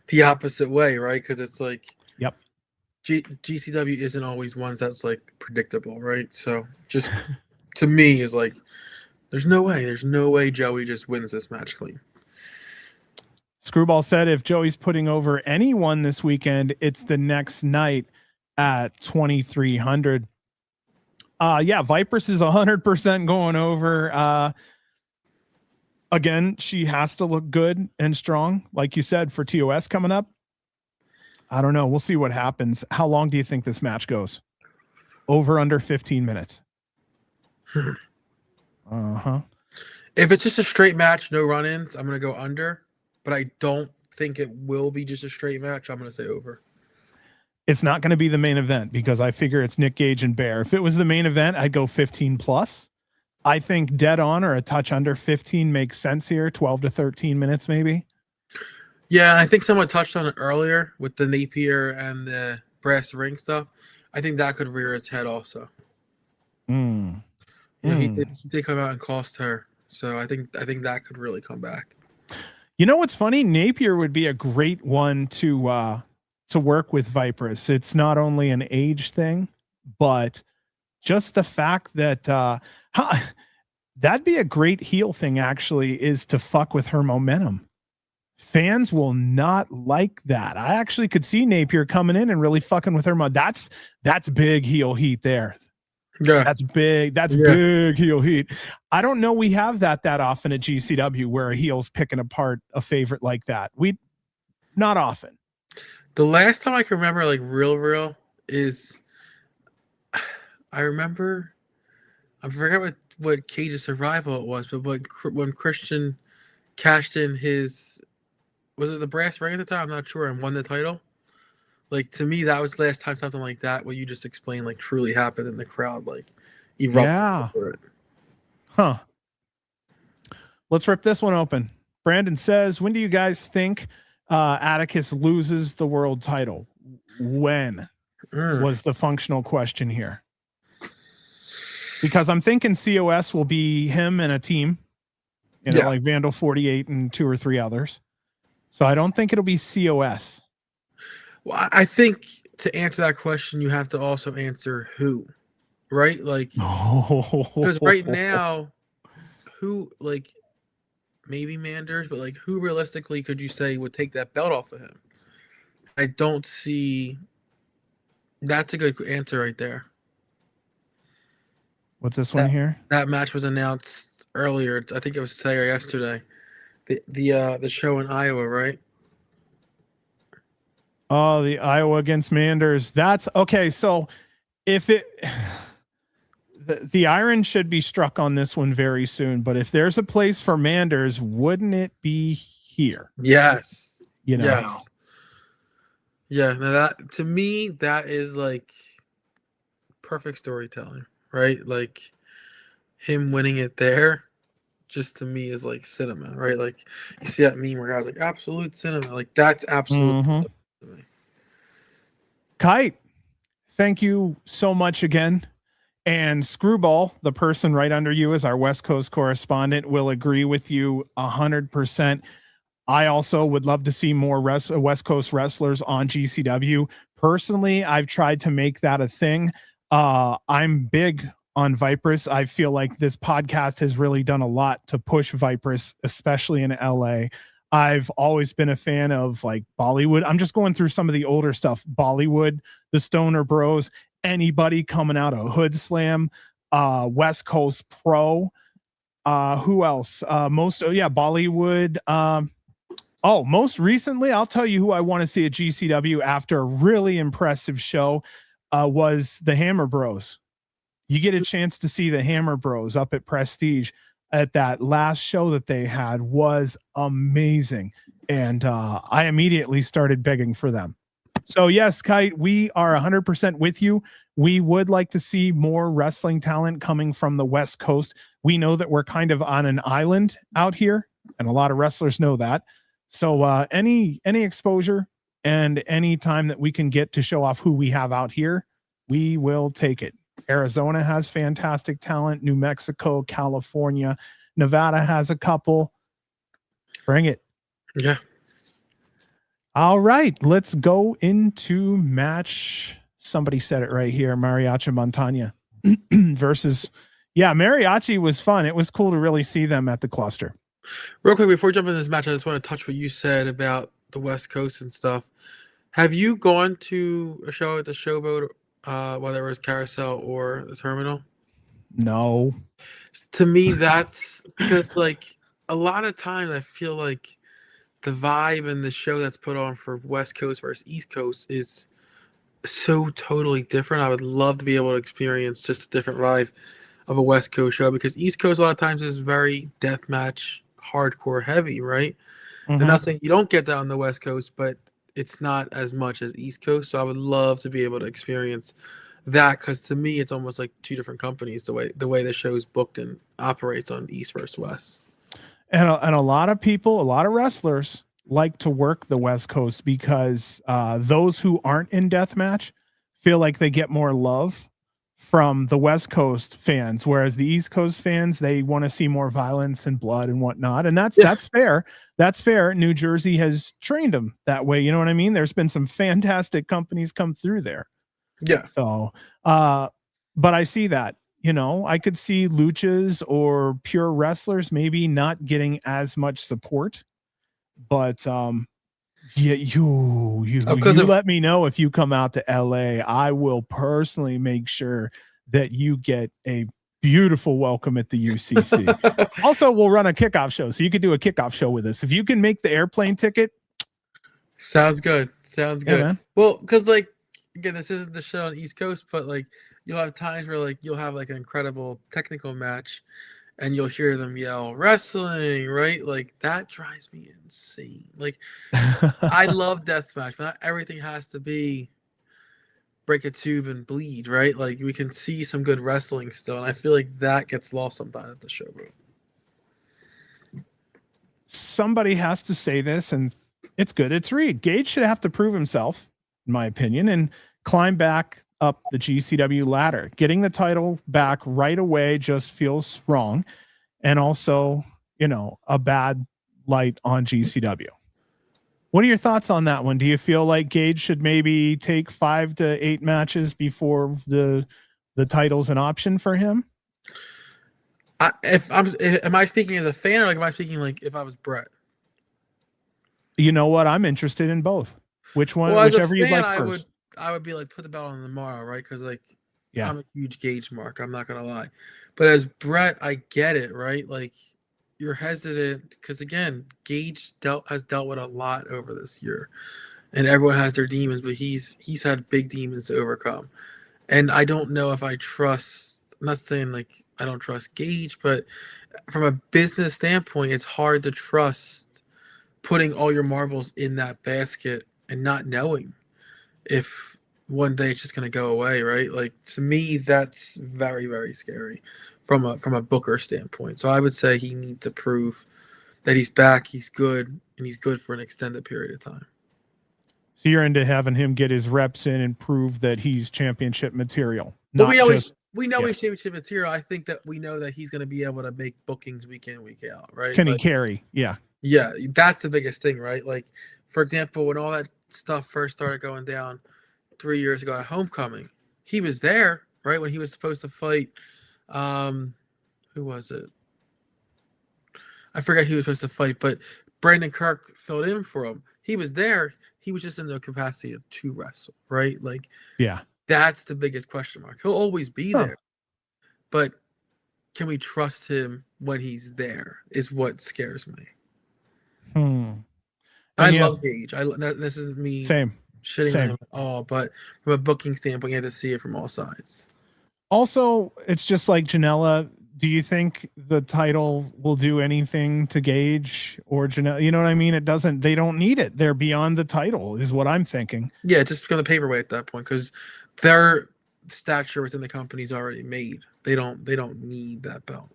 the opposite way, right? Because it's like, yep, GCW isn't always ones that's like predictable, right? So just to me is like, there's no way Joey just wins this match clean. Screwball said if Joey's putting over anyone this weekend, it's the next night at 2,300. Yeah, Vipress is 100% going over. Again, she has to look good and strong, like you said, for TOS coming up. I don't know. We'll see what happens. How long do you think this match goes? Over under 15 minutes. Uh-huh. If it's just a straight match, no run-ins, I'm going to go under. But I don't think it will be just a straight match. I'm going to say over. It's not going to be the main event because I figure it's Nick Gage and Bear. If it was the main event, I'd go 15 plus. I think dead on or a touch under 15 makes sense here. 12 to 13 minutes, maybe. Yeah, I think someone touched on it earlier with the Napier and the brass ring stuff. I think that could rear its head also. He did come out and cost her. So I think that could really come back. You know what's funny? Napier would be a great one to work with Vipress. It's not only an age thing, but just the fact that that'd be a great heel thing, actually, is to fuck with her momentum. Fans will not like that. I actually could see Napier coming in and really fucking with her. That's big heel heat there. Yeah. That's big. That's big heel heat. I don't know we have that often at GCW where a heel's picking apart a favorite like that. Not often. The last time I can remember, like real is I forgot what Cage's survival it was, but when Christian cashed in his, was it the brass ring at the time? I'm not sure, and won the title. Like, to me, that was the last time something like that, what you just explained, like, truly happened in the crowd, like, erupted for it. Huh. Let's rip this one open. Brandon says, when do you guys think Atticus loses the world title? When was the functional question here? Because I'm thinking COS will be him and a team, like Vandal 48 and 2 or 3 others. So I don't think it'll be COS. Well, I think to answer that question, you have to also answer who, right? Like, because right now, who, like, maybe Manders, but like, who realistically could you say would take that belt off of him? I don't see. That's a good answer right there. What's this one here? That match was announced earlier. I think it was today or yesterday. The show in Iowa, right? Oh, the Iowa against Manders. That's okay. So if the iron should be struck on this one very soon, but if there's a place for Manders, wouldn't it be here? Yes. Yes. Yeah. Now that, to me, that is like perfect storytelling, right? Like, him winning it there, just to me is like cinema, right? Like, you see that meme where guys like absolute cinema, like that's absolute cinema to me. Kite, thank you so much again. And Screwball, the person right under you as our West Coast correspondent, will agree with you 100%. I also would love to see more West Coast wrestlers on GCW. Personally, I've tried to make that a thing. I'm big on Vipress. I feel like this podcast has really done a lot to push Vipress, especially in LA. I've always been a fan of like Bollywood. I'm just going through some of the older stuff. Bollywood, the Stoner Bros, anybody coming out of Hood Slam, West Coast Pro. Who else? Bollywood. Most recently, I'll tell you who I want to see at GCW after a really impressive show was the Hammer Bros. You get a chance to see the Hammer Bros up at Prestige at that last show that they had was amazing. And I immediately started begging for them. So yes, Kite, we are 100% with you. We would like to see more wrestling talent coming from the West Coast. We know that we're kind of on an island out here, and a lot of wrestlers know that. So any exposure and any time that we can get to show off who we have out here, we will take it. Arizona has fantastic talent. New Mexico, California, Nevada has a couple. Bring it. Yeah. All right, let's go into match. Somebody said it right here. Mariachi Montana versus, Mariachi was fun. It was cool to really see them at the cluster. Real quick, before we jump into this match, I just want to touch what you said about the West Coast and stuff. Have you gone to a show at the Showboat, whether it was Carousel or the Terminal? No. To me, that's because, like, a lot of times I feel like the vibe and the show that's put on for West Coast versus East Coast is so totally different. I would love to be able to experience just a different vibe of a West Coast show, because East Coast a lot of times is very deathmatch, hardcore heavy, right? Mm-hmm. I'm not saying you don't get that on the West Coast, but it's not as much as East Coast. So I would love to be able to experience that, because to me it's almost like two different companies, the way the show's booked and operates on East versus West. And a lot of people, a lot of wrestlers like to work the West Coast because those who aren't in deathmatch feel like they get more love from the West Coast fans, whereas the East Coast fans, they want to see more violence and blood and whatnot. And that's fair. That's fair. New Jersey has trained them that way. You know what I mean? There's been some fantastic companies come through there. Yeah. So but I see that. You know, I could see luchas or pure wrestlers maybe not getting as much support, but yeah, Oh, because you of let me know if you come out to LA. I will personally make sure that you get a beautiful welcome at the UCC. Also, we'll run a kickoff show, so you could do a kickoff show with us if you can make the airplane ticket. sounds good. Sounds Yeah, good. man. Well, because like again, this isn't the show on the East Coast, but like you'll have times where like you'll have like an incredible technical match, and you'll hear them yell wrestling, right? Like that drives me insane. Like I love deathmatch, but not everything has to be break a tube and bleed, right? Like we can see some good wrestling still, and I feel like that gets lost sometimes at the show, bro. Somebody has to say this, and it's good. It's Reed. Gage should have to prove himself, in my opinion, and climb back up the GCW ladder. Getting the title back right away just feels wrong, and also, you know, a bad light on GCW. What are your thoughts on that one? Do you feel like Gage should maybe take 5 to 8 matches before the title's an option for him? Am I speaking as a fan, or like am I speaking like if I was Brett? You know what? I'm interested in both. Which one? Well, as a Whichever you'd fan, like first. I would be like put the belt on tomorrow, right? Because like Yeah. I'm a huge Gage mark. I'm not gonna lie, but as Brett, I get it, right? Like you're hesitant because again, Gage has dealt with a lot over this year, and everyone has their demons, but he's had big demons to overcome, and I don't know if I trust. I'm not saying like I don't trust Gage, but from a business standpoint, it's hard to trust putting all your marbles in that basket and not knowing if one day it's just going to go away, right? Like to me, that's very, very scary from a booker standpoint. So I would say he needs to prove that he's back, he's good, and he's good for an extended period of time. So you're into having him get his reps in and prove that he's championship material, Well, not just we know he's championship material. I think that we know that he's going to be able to make bookings week in, week out, right? can he Like, carry? Yeah. yeah, that's the biggest thing, right? Like, for example, when all that stuff first started going down 3 years ago at Homecoming, he was there, right? When he was supposed to fight, who was it? I forgot who he was supposed to fight, but Brandon Kirk filled in for him. He was there. He was just in the capacity of to wrestle, right? Like, Yeah. that's the biggest question mark. He'll always be Huh. there, but can we trust him when he's there? Is what scares me. I love Gage. This isn't me shitting on him at all, but from a booking standpoint, you have to see it from all sides. Also, it's just like Janela. Do you think the title will do anything to Gage or Janela? You know what I mean? It doesn't. They don't need it. They're beyond the title, is what I'm thinking. Yeah, just become the paperweight at that point because their stature within the company is already made. They don't need that belt.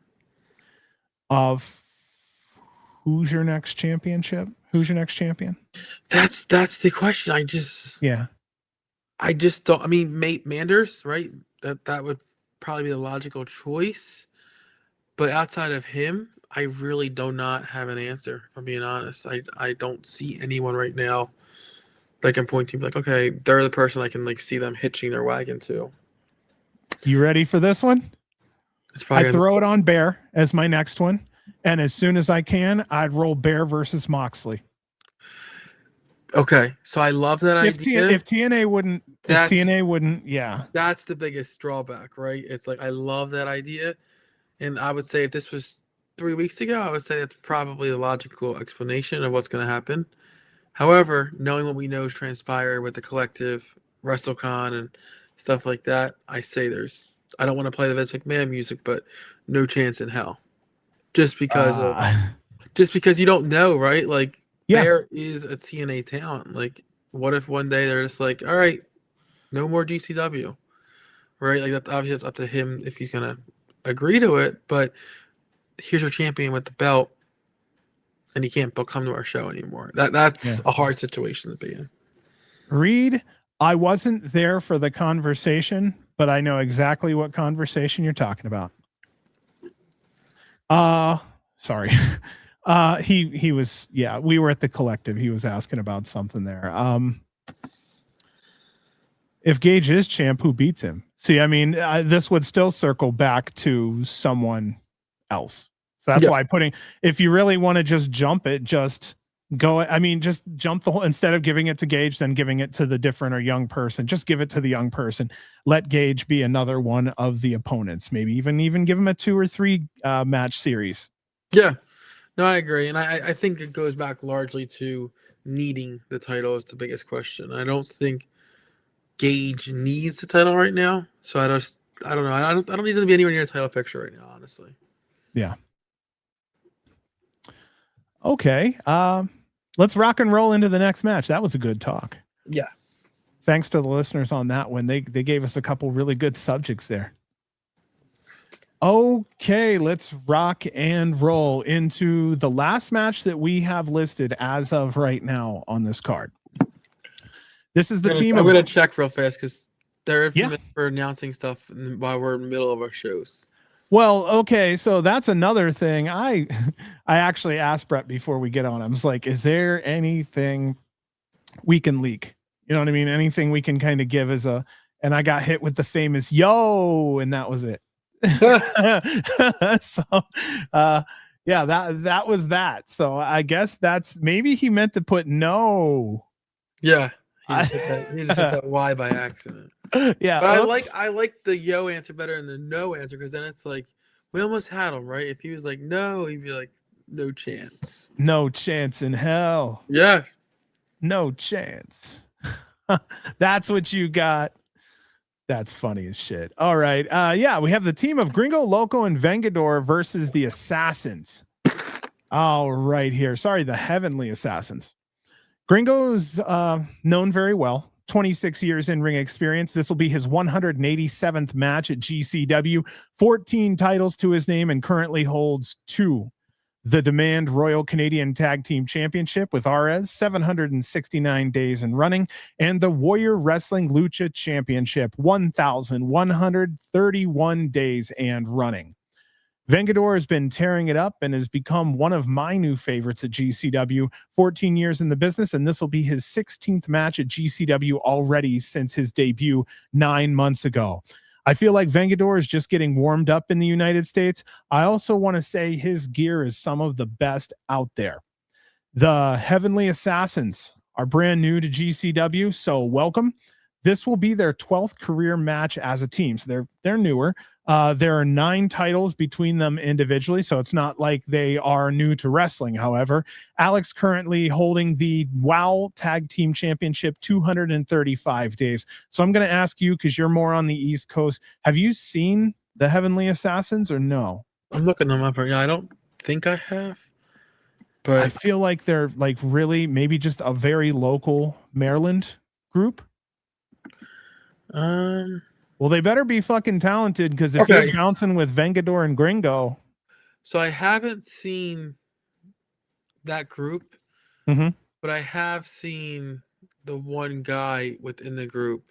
Who's your next championship? Who's your next champion? That's the question. I just don't. I mean, Manders, right? That would probably be the logical choice. But outside of him, I really do not have an answer. If I'm being honest, I don't see anyone right now that I can point to. Like, okay, they're the person I can like see them hitching their wagon to. You ready for this one? I'd throw it on Bear as my next one. And as soon as I can, I'd roll Bear versus Moxley. Okay, so I love that idea. If TNA wouldn't, yeah. That's the biggest drawback, right? It's like I love that idea. And I would say if this was 3 weeks ago, I would say that's probably the logical explanation of what's going to happen. However, knowing what we know has transpired with the collective, WrestleCon, and stuff like that, I say I don't want to play the Vince McMahon music, but no chance in hell. Just because you don't know, right? Like, Bear is a TNA talent. Like, what if one day they're just like, all right, no more GCW, right? Like, obviously it's up to him if he's going to agree to it, but here's your champion with the belt and he can't come to our show anymore. That's a hard situation to be in. Reed, I wasn't there for the conversation, but I know exactly what conversation you're talking about. Sorry. He was, we were at the collective. He was asking about something there. If Gage is champ, who beats him? See, I mean, this would still circle back to someone else. So that's why if you really want to just jump it, just go. I mean, just jump the whole, instead of giving it to Gage, then giving it to the different or young person, just give it to the young person. Let Gage be another one of the opponents. Maybe even give him a 2 or 3 match series. Yeah, no, I agree. And I think it goes back largely to needing the title is the biggest question. I don't think Gage needs the title right now. So I don't know. I don't need to be anywhere near the title picture right now, honestly. Yeah. Okay. Let's rock and roll into the next match. That was a good talk. Yeah. Thanks to the listeners on that one. They gave us a couple really good subjects there. Okay, let's rock and roll into the last match that we have listed as of right now on this card. This is the team. I'm going to check real fast because they're infamous for announcing stuff while we're in the middle of our shows. Well, okay, so that's another thing. I actually asked Brett before we get on. I was like, is there anything we can leak? You know what I mean? Anything we can kind of give as a, and I got hit with the famous yo, and that was it. So yeah, that was that. So I guess that's, maybe he meant to put no. Yeah. He just hit that Y by accident. Yeah, but I like the yo answer better than the no answer, because then it's like we almost had him, right? If he was like no, he'd be like no chance. No chance in hell. Yeah. No chance. That's what you got. That's funny as shit. All right. Yeah, we have the team of Gringo, Loco, and Vengador versus the Assassins. All right here. Sorry, the Heavenly Assassins. Gringo's known very well. 26 years in ring experience. This will be his 187th match at GCW. 14 titles to his name, and currently holds 2. The Demand Royal Canadian Tag Team Championship with RS, 769 days in running, and the Warrior Wrestling Lucha Championship, 1,131 days and running. Vengador has been tearing it up and has become one of my new favorites at GCW. 14 years in the business, and this will be his 16th match at GCW already since his debut 9 months ago. I feel like Vengador is just getting warmed up in the United States. I also want to say his gear is some of the best out there. The Heavenly Assassins are brand new to GCW, so welcome. This will be their 12th career match as a team, so they're newer. There are 9 titles between them individually, so it's not like they are new to wrestling. However, Alex currently holding the WOW Tag Team Championship 235 days. So I'm going to ask you, because you're more on the East Coast, have you seen the Heavenly Assassins or no? I'm looking them up right now. I don't think I have, but I feel like they're like really maybe just a very local Maryland group. Well, they better be fucking talented, because if you're bouncing with Vengador and Gringo. So I haven't seen that group, but I have seen the one guy within the group,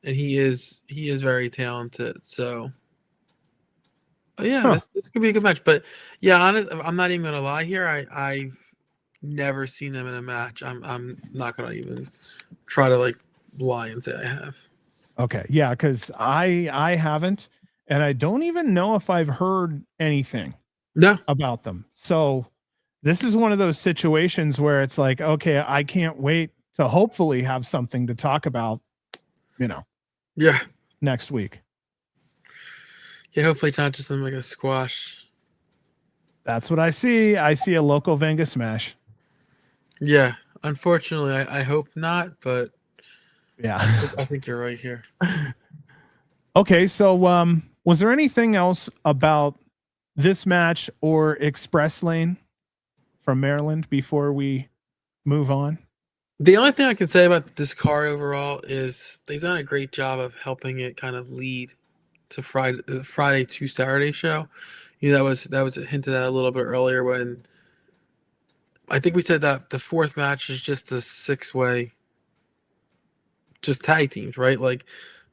and he is very talented. So yeah, this could be a good match. But yeah, I'm not even gonna lie here. I've never seen them in a match. I'm not gonna even try to like lie and say I have. Okay. Yeah. Cause I haven't, and I don't even know if I've heard anything about them. So this is one of those situations where it's like, okay, I can't wait to hopefully have something to talk about, next week. Yeah. Hopefully it's not just something like a squash. That's what I see. I see a local Venga smash. Yeah. Unfortunately, I hope not, but yeah, I think you're right here. Okay, so was there anything else about this match or Express Lane from Maryland before we move on? The only thing I can say about this card overall is they've done a great job of helping it kind of lead to Friday to Saturday show. That was hinted at a little bit earlier when I think we said that the 4th match is just a 6-way. Just tag teams, right? Like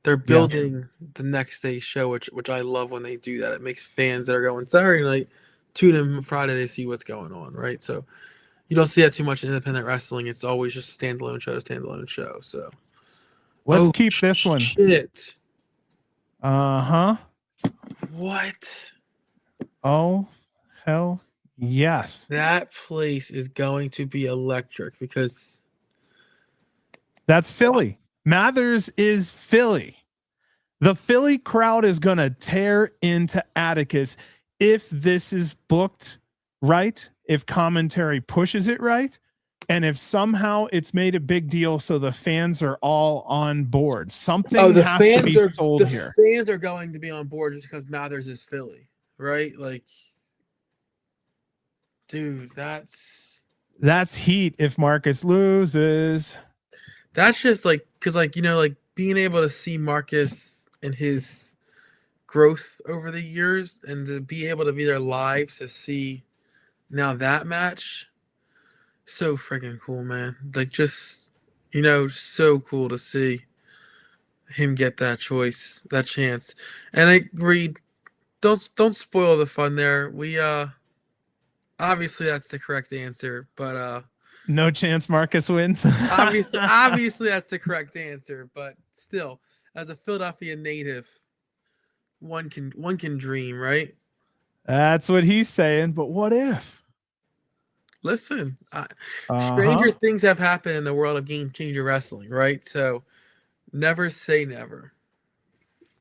they're building the next day show, which I love when they do that. It makes fans that are going Saturday night tune in Friday to see what's going on, right? So you don't see that too much in independent wrestling. It's always just standalone show to standalone show. So let's keep this one. Shit. Uh-huh. What? Oh, hell yes. That place is going to be electric because That's Philly. Mathers is Philly. The Philly crowd is going to tear into Atticus if this is booked right, if commentary pushes it right, and if somehow it's made a big deal so the fans are all on board. Something the has to fans be are sold here. fans are going to be on board just because Mathers is Philly, right? Like, dude, that's heat if Marcus loses. That's just like because like being able to see Marcus and his growth over the years and to be able to be there live to see now that match, so freaking cool, man. Like just so cool to see him get that choice, that chance. And I agree, don't spoil the fun there. We obviously that's the correct answer, but No chance Marcus wins. obviously that's the correct answer, but still, as a Philadelphia native, one can dream, right? That's what he's saying. But what if? Listen, stranger Uh-huh. things have happened in the world of game changer wrestling, right? So never say never.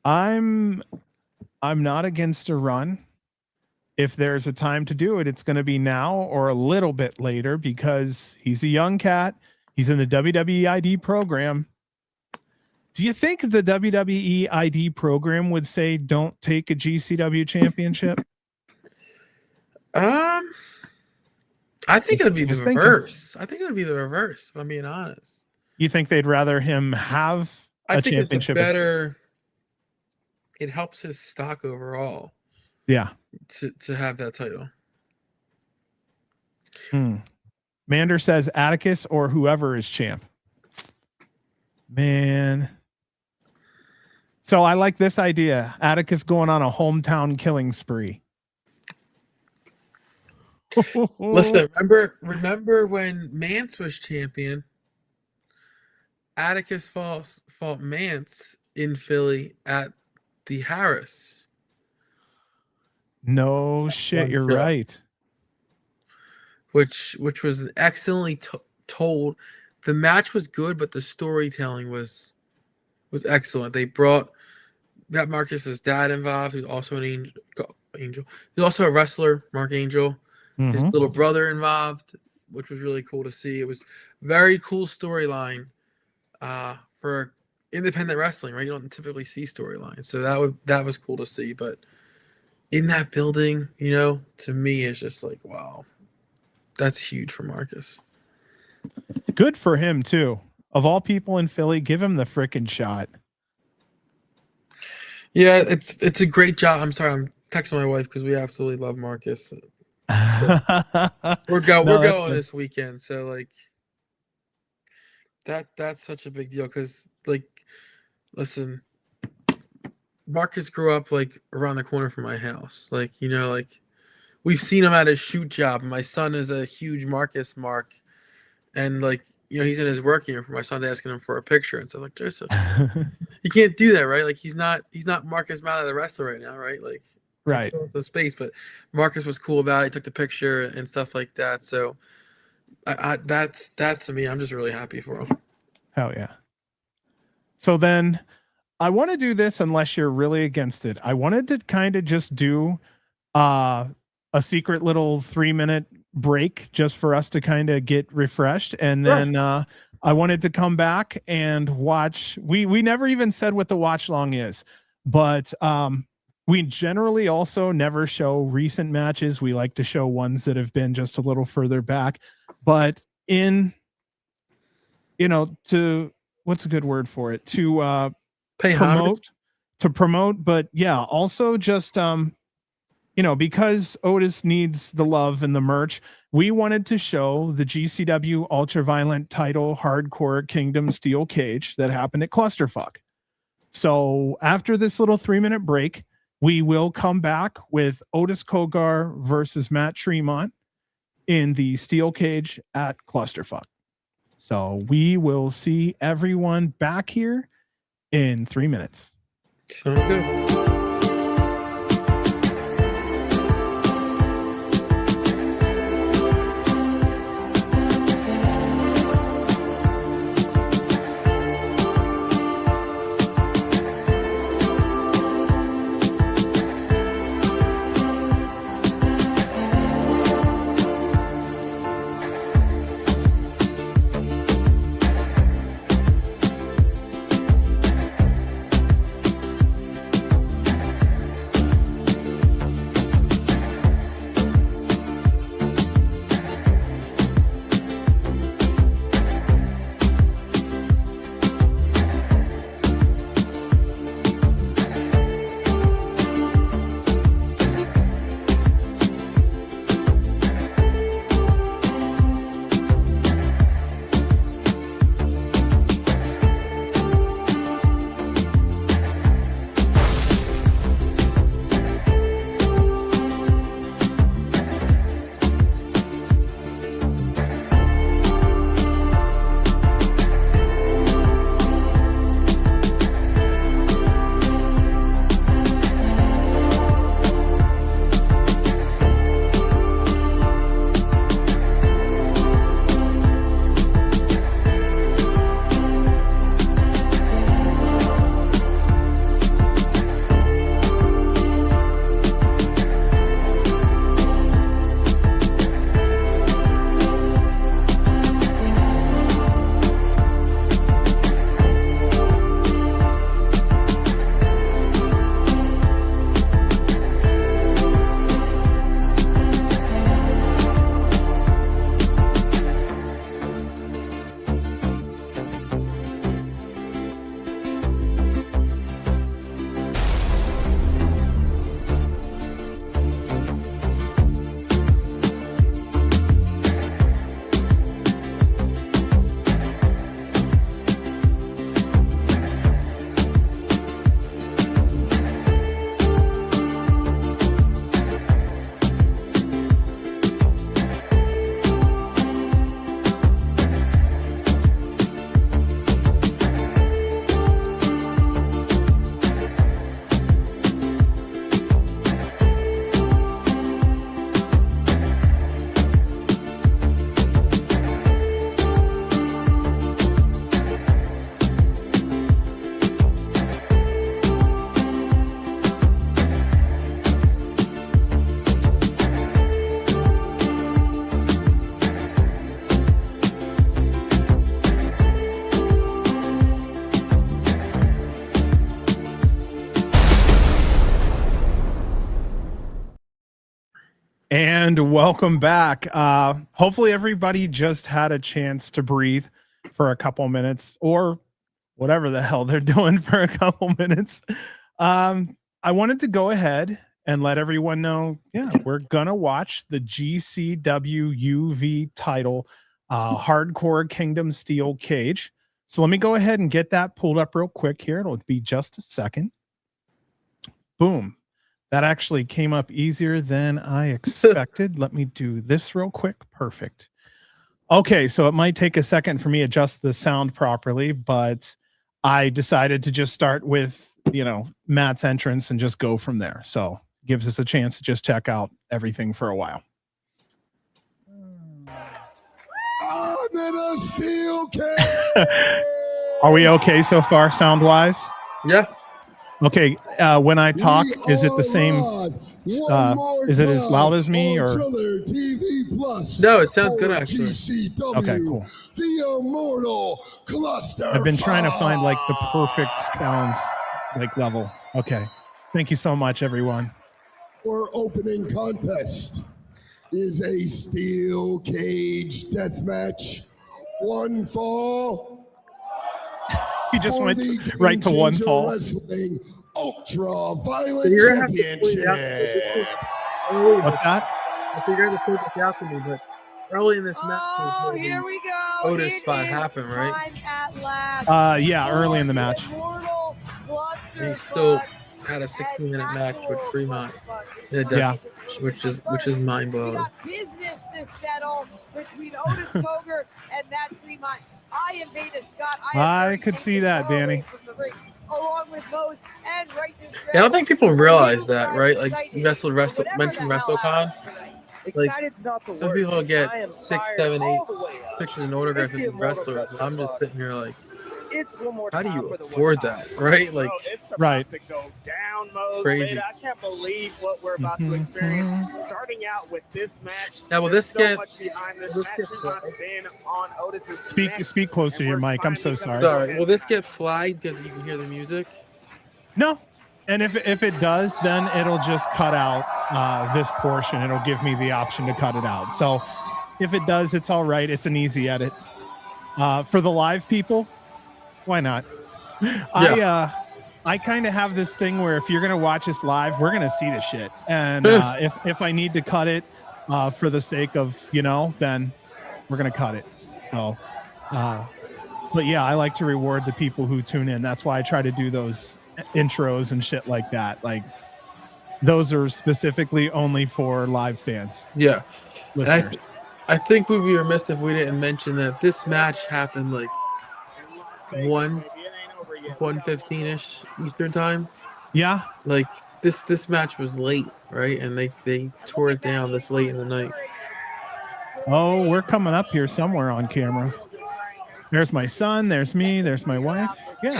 I'm not against a run. If there's a time to do it, it's going to be now or a little bit later because he's a young cat. He's in the WWE ID program. Do you think the WWE ID program would say don't take a GCW championship? I think it would be the Just thinking. reverse. I think it would be the reverse, if I'm being honest. You think they'd rather him have I a think it's a championship? better. It helps his stock overall. Yeah. To have that title. Manders says Atticus or whoever is champ. Man. So I like this idea. Atticus going on a hometown killing spree. Listen, remember when Mance was champion? Atticus fought Mance in Philly at the Harris. No shit, you're show. right. Which was an excellently told. The match was good, but the storytelling was excellent. They got Marcus's dad involved, who's also an angel. He's also a wrestler, Mark Angel. His little brother involved, which was really cool to see. It was very cool storyline for independent wrestling, right? You don't typically see storylines, so that was cool to see. But in that building, to me, it's just like, wow, that's huge for Marcus. Good for him too. Of all people in Philly, give him the frickin' shot. Yeah, it's a great job. I'm sorry, I'm texting my wife because we absolutely love Marcus. We're going this weekend, so like that's such a big deal because like, listen, Marcus grew up like around the corner from my house. Like like we've seen him at his shoot job. My son is a huge Marcus mark, and like he's in his work uniform. My son's asking him for a picture and stuff. Like there's you can't do that, right? Like he's not Marcus Malley the wrestler right now, right? Like right. Some space, but Marcus was cool about it. He took the picture and stuff like that. So that's to me. I'm just really happy for him. Hell yeah. So then I want to do this unless you're really against it. I wanted to kind of just do a secret little 3-minute break just for us to kind of get refreshed. And then I wanted to come back and watch. We never even said what the watch long is, but we generally also never show recent matches. We like to show ones that have been just a little further back, but in, to, what's a good word for it? To promote, but yeah, also just, because Otis needs the love and the merch, we wanted to show the GCW Ultraviolent title Hardcore Kingdom Steel Cage that happened at Clusterfuck. So after this little 3-minute break, we will come back with Otis Kogar versus Matt Tremont in the Steel Cage at Clusterfuck. So we will see everyone back here in 3 minutes. Sounds good. And welcome back. Hopefully everybody just had a chance to breathe for a couple minutes or whatever the hell they're doing for a couple minutes. I wanted to go ahead and let everyone know, yeah, we're going to watch the GCW UV title, Hardcore Kingdom Steel Cage. So let me go ahead and get that pulled up real quick here. It'll be just a second. Boom. That actually came up easier than I expected. Let me do this real quick. Perfect. Okay, so it might take a second for me to adjust the sound properly, but I decided to just start with, you know, Matt's entrance and just go from there. So gives us a chance to just check out everything for a while. I'm in a steel cage. Are we okay so far, sound-wise? Yeah. Okay, when I talk, is it the same? Is it as loud as me, or? No, it sounds good actually. Okay, cool. The immortal cluster. I've been trying to find like the perfect sound like level. Okay, thank you so much, everyone. Our opening contest is a steel cage death match. One fall. He just went right to one fall. Wrestling Ultra Violent So Championship. What's that? I figured to take this out to me, but early in this match, here we go. Otis spot happened, right? Yeah, early in the match. And he still had a 16-minute match with Tremont. Yeah, which is mind blowing. Business to settle between Otis Coger and Matt Tremont. I am Beta Scott. I could see that, Danny. along with Mose and Righteous. Yeah, I don't think people realize that, right? Like mentioned WrestleCon. Excited's not the Some word. people get I am 6, fired 7, 8 all the way up. pictures and autographs Let's of give wrestlers. Mortal I'm just Kombat. sitting here like, It's one more how do time you for the afford one that, time. right? Like, Bro, it's about Right. to go down, Mose. Crazy. Man, I can't believe what we're about to experience. Starting out with this match. Now, will there's this so get- much behind this will this match. get Tremont's been on Otis's neck, Speak closer to and your we're mic. I'm so finally sorry. sorry, will this get flagged because you can hear the music? No. And if it does, then it'll just cut out this portion. It'll give me the option to cut it out. So if it does, it's all right. It's an easy edit. For the live people, why not? I kind of have this thing where if you're gonna watch us live, we're gonna see the shit. And if I need to cut it for the sake of then we're gonna cut it. So, but yeah, I like to reward the people who tune in. That's why I try to do those intros and shit like that. Like those are specifically only for live fans. Yeah. Listeners. I think we'd be remiss if we didn't mention that this match happened like 1:15-ish Eastern time. Yeah. Like this match was late, right? And they tore it down this late in the night. Oh, we're coming up here somewhere on camera. There's my son. There's me. There's my wife. Yeah.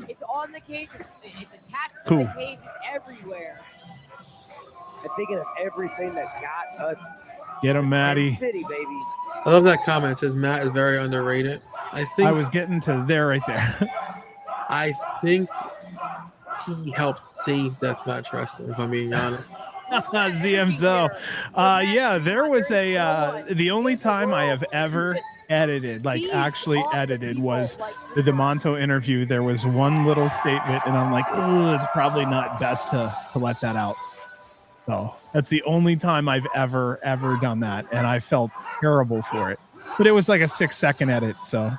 It's on the cage. It's attached to Cool. the cage. It's everywhere. I'm thinking of everything that got us. Get him, Maddie. City, baby. I love that comment. It says Matt is very underrated. I was getting to there right there. I think he helped save Deathmatch Wrestling, if I'm being honest. ZMZO. Yeah, there was the only time I have ever edited, like actually edited, was the DeMonto interview. There was one little statement and I'm like, oh, it's probably not best to let that out. So that's the only time I've ever done that. And I felt terrible for it, but it was like a 6-second edit. So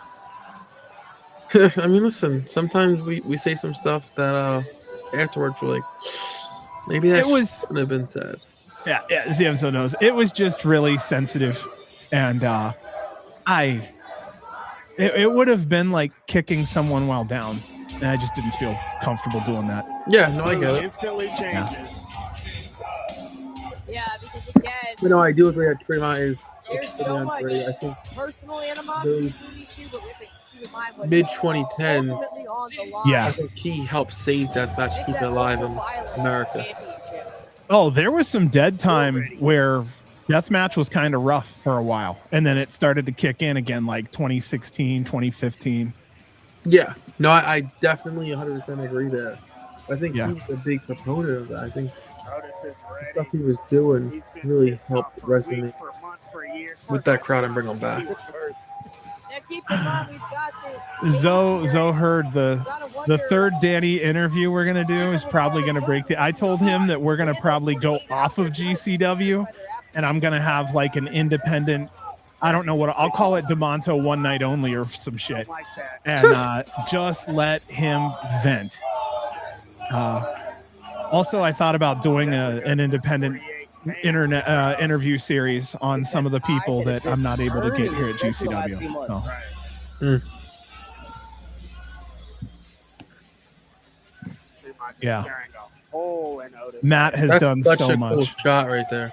I mean, listen, sometimes we say some stuff that afterwards we're like, maybe that shouldn't have been said. Yeah, ZMZO knows. It was just really sensitive. And it would have been like kicking someone while down. And I just didn't feel comfortable doing that. Yeah, no, I get it. Instantly changes. Yeah, because again, But no, I do agree that Tremont is there's so much underrated. I think personal animosity those between these two, but we have to keep in mind what mid-2010s, ultimately on the line. Yeah. I think he helped save Deathmatch, keep it alive in America. Oh, there was some dead time where deathmatch was kind of rough for a while. And then it started to kick in again, like 2016, 2015. Yeah, no, I definitely 100% agree there. I think he's a big proponent of that. I think the stuff he was doing really helped resonate with that crowd and bring them back. Now keep in mind, we've got this. Zoe heard the third Danny interview we're gonna do is probably gonna break the. I told him that we're gonna probably go off of GCW, and I'm gonna have like an independent. I don't know what I'll call it, DeMonto one night only or some shit, and just let him vent. Also, I thought about doing an independent internet interview series on some of the people that I'm not able to get here at GCW. So. Yeah, Matt has done such so a much. cool shot right there.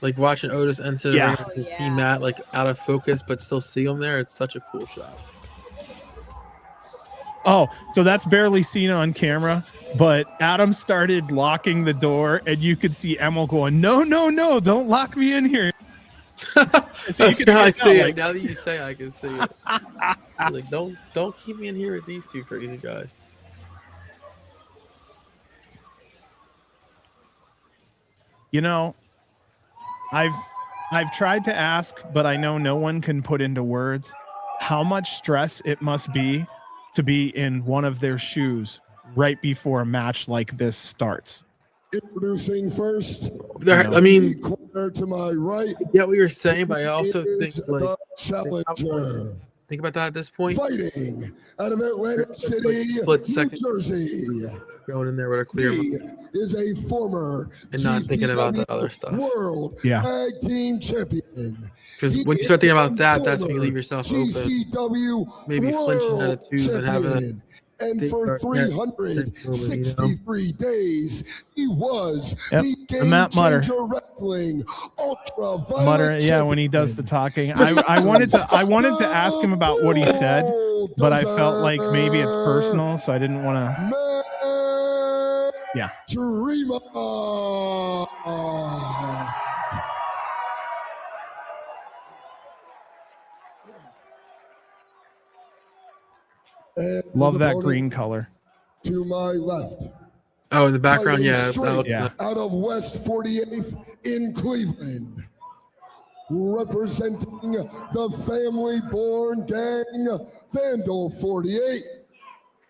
Like watching Otis enter the ring with the team Matt like out of focus, but still see him there. It's such a cool shot. Oh, so that's barely seen on camera, but Adam started locking the door, and you could see Emil going, "No, don't lock me in here." So you can I see it. like, Now that you say it, I can see it. Like, don't keep me in here with these two crazy guys. You know, I've tried to ask, but I know no one can put into words how much stress it must be to be in one of their shoes right before a match like this starts. Introducing first. I mean, corner to my right. I get what you're saying, but I also think like the challenger. think about that at this point. Fighting out of Atlantic City, Split New seconds. Jersey. Going in there with a clear He is a former and not thinking about that other stuff. World Yeah. Tag Team Champion. Because when you start thinking about that, that's when you leave yourself open. GCW Maybe flinching at it too and having And for 363 days, he was the Game Matt Mutter. Changer Wrestling Ultra Mutter, yeah, when he does the talking. I wanted to ask him about what he said, but I felt like maybe it's personal, so I didn't want to. Yeah. Tremont. Love that green color. To my left. Oh, in the background, yeah. Out of West 48th in Cleveland. Representing the family-born gang, Vandal 48.